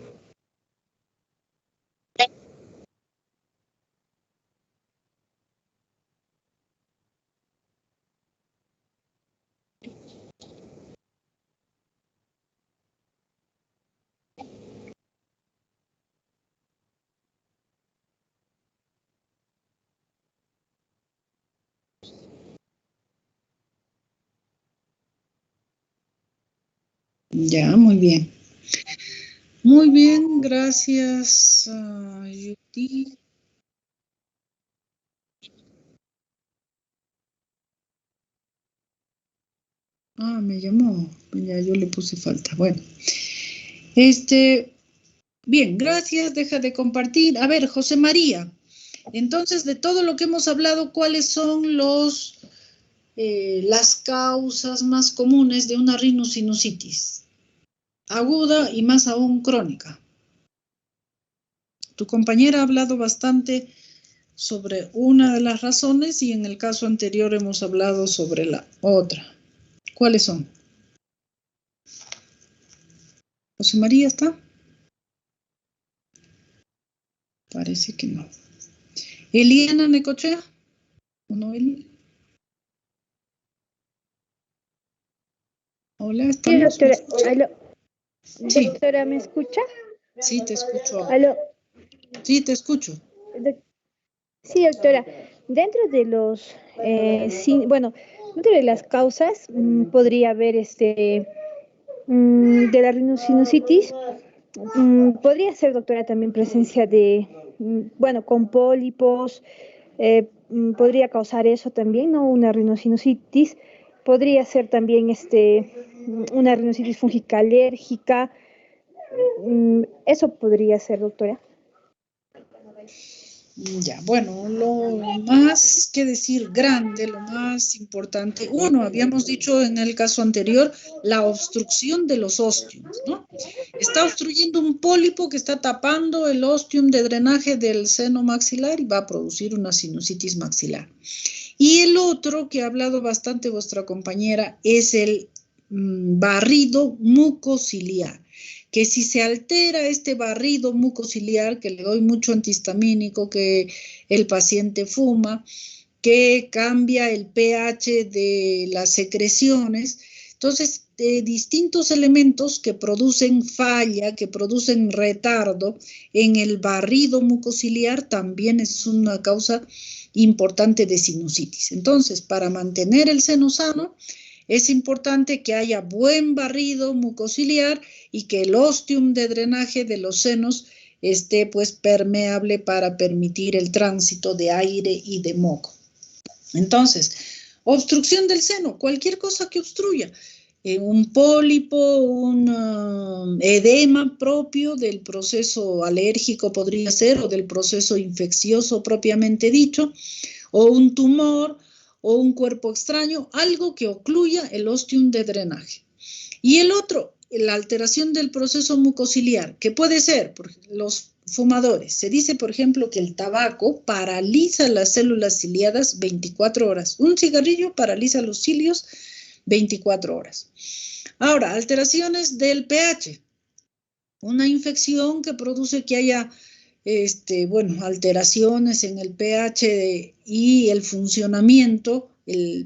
Ya, muy bien. Muy bien, gracias, Yuti. Ah, me llamó. Ya yo le puse falta. Bueno. Bien, gracias. Deja de compartir. A ver, José María. Entonces, de todo lo que hemos hablado, ¿cuáles son las causas más comunes de una rinosinusitis? Aguda y más aún crónica. Tu compañera ha hablado bastante sobre una de las razones y en el caso anterior hemos hablado sobre la otra. ¿Cuáles son? ¿José María está? Parece que no. ¿Eliana Necochea? ¿O no, Eli? Hola, ¿estamos?
Sí, doctora. ¿Aló?
Sí.
Doctora, ¿me escucha?
Sí, te escucho.
¿Aló?
Sí, te escucho.
Sí, doctora. Dentro de los, dentro de las causas podría haber de la rinosinusitis, podría ser, doctora, también presencia de, con pólipos, podría causar eso también, ¿no? Una rinosinusitis. Podría ser también una rinositis fúngica alérgica. Eso podría ser, doctora.
Ya, bueno, lo más que decir grande, lo más importante, uno, habíamos dicho en el caso anterior, la obstrucción de los ostiums, ¿no? Está obstruyendo un pólipo que está tapando el ostium de drenaje del seno maxilar y va a producir una sinusitis maxilar. Y el otro, que ha hablado bastante vuestra compañera, es el barrido mucociliar, que si se altera este barrido mucociliar, que le doy mucho antihistamínico, que el paciente fuma, que cambia el pH de las secreciones, entonces distintos elementos que producen falla, que producen retardo en el barrido mucociliar también es una causa importante de sinusitis. Entonces, para mantener el seno sano, es importante que haya buen barrido mucociliar y que el ostium de drenaje de los senos esté pues permeable para permitir el tránsito de aire y de moco. Entonces, obstrucción del seno, cualquier cosa que obstruya, un pólipo, un edema propio del proceso alérgico podría ser, o del proceso infeccioso propiamente dicho, o un tumor, o un cuerpo extraño, algo que ocluya el ostium de drenaje. Y el otro, la alteración del proceso mucociliar, que puede ser por los fumadores. Se dice, por ejemplo, que el tabaco paraliza las células ciliadas 24 horas. Un cigarrillo paraliza los cilios 24 horas. Ahora, alteraciones del pH. Una infección que produce que haya alteraciones en el pH y el funcionamiento,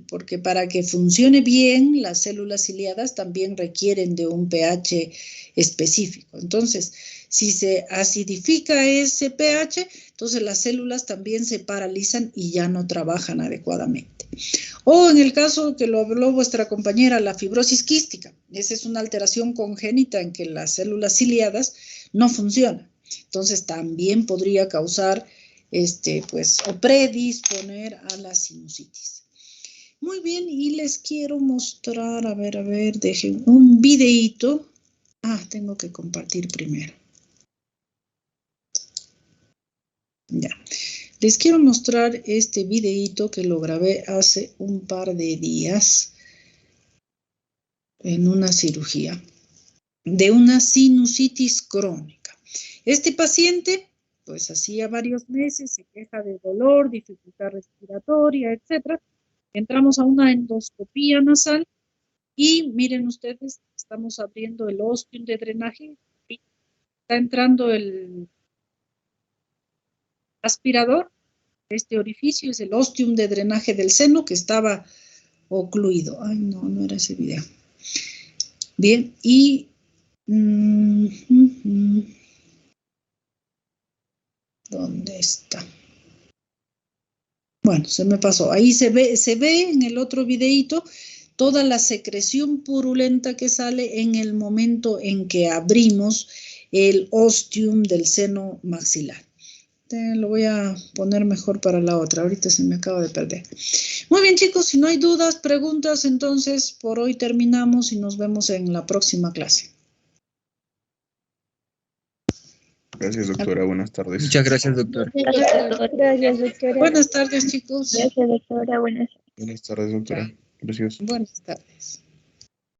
porque para que funcione bien las células ciliadas también requieren de un pH específico. Entonces, si se acidifica ese pH, entonces las células también se paralizan y ya no trabajan adecuadamente. O en el caso que lo habló vuestra compañera, la fibrosis quística. Esa es una alteración congénita en que las células ciliadas no funcionan. Entonces también podría causar, o predisponer a la sinusitis. Muy bien, y les quiero mostrar, a ver, dejen un videíto. Tengo que compartir primero. Ya. Les quiero mostrar este videíto que lo grabé hace un par de días. en una cirugía de una sinusitis crónica. Este paciente, pues hacía varios meses, se queja de dolor, dificultad respiratoria, etc. Entramos a una endoscopía nasal y miren ustedes, estamos abriendo el ostium de drenaje. Está entrando el aspirador. Este orificio es el ostium de drenaje del seno que estaba ocluido. Ay, no, no era ese video. Bien, y ¿dónde está? Bueno, se me pasó. Ahí se ve en el otro videíto toda la secreción purulenta que sale en el momento en que abrimos el ostium del seno maxilar. Lo voy a poner mejor para la otra. Ahorita se me acaba de perder. Muy bien, chicos, si no hay dudas, preguntas, entonces por hoy terminamos y nos vemos en la próxima clase.
Gracias, doctora. Buenas tardes.
Muchas gracias, doctor.
Gracias, doctora.
Buenas tardes, chicos.
Gracias, doctora. Buenas
tardes, doctora. Gracias.
Buenas tardes.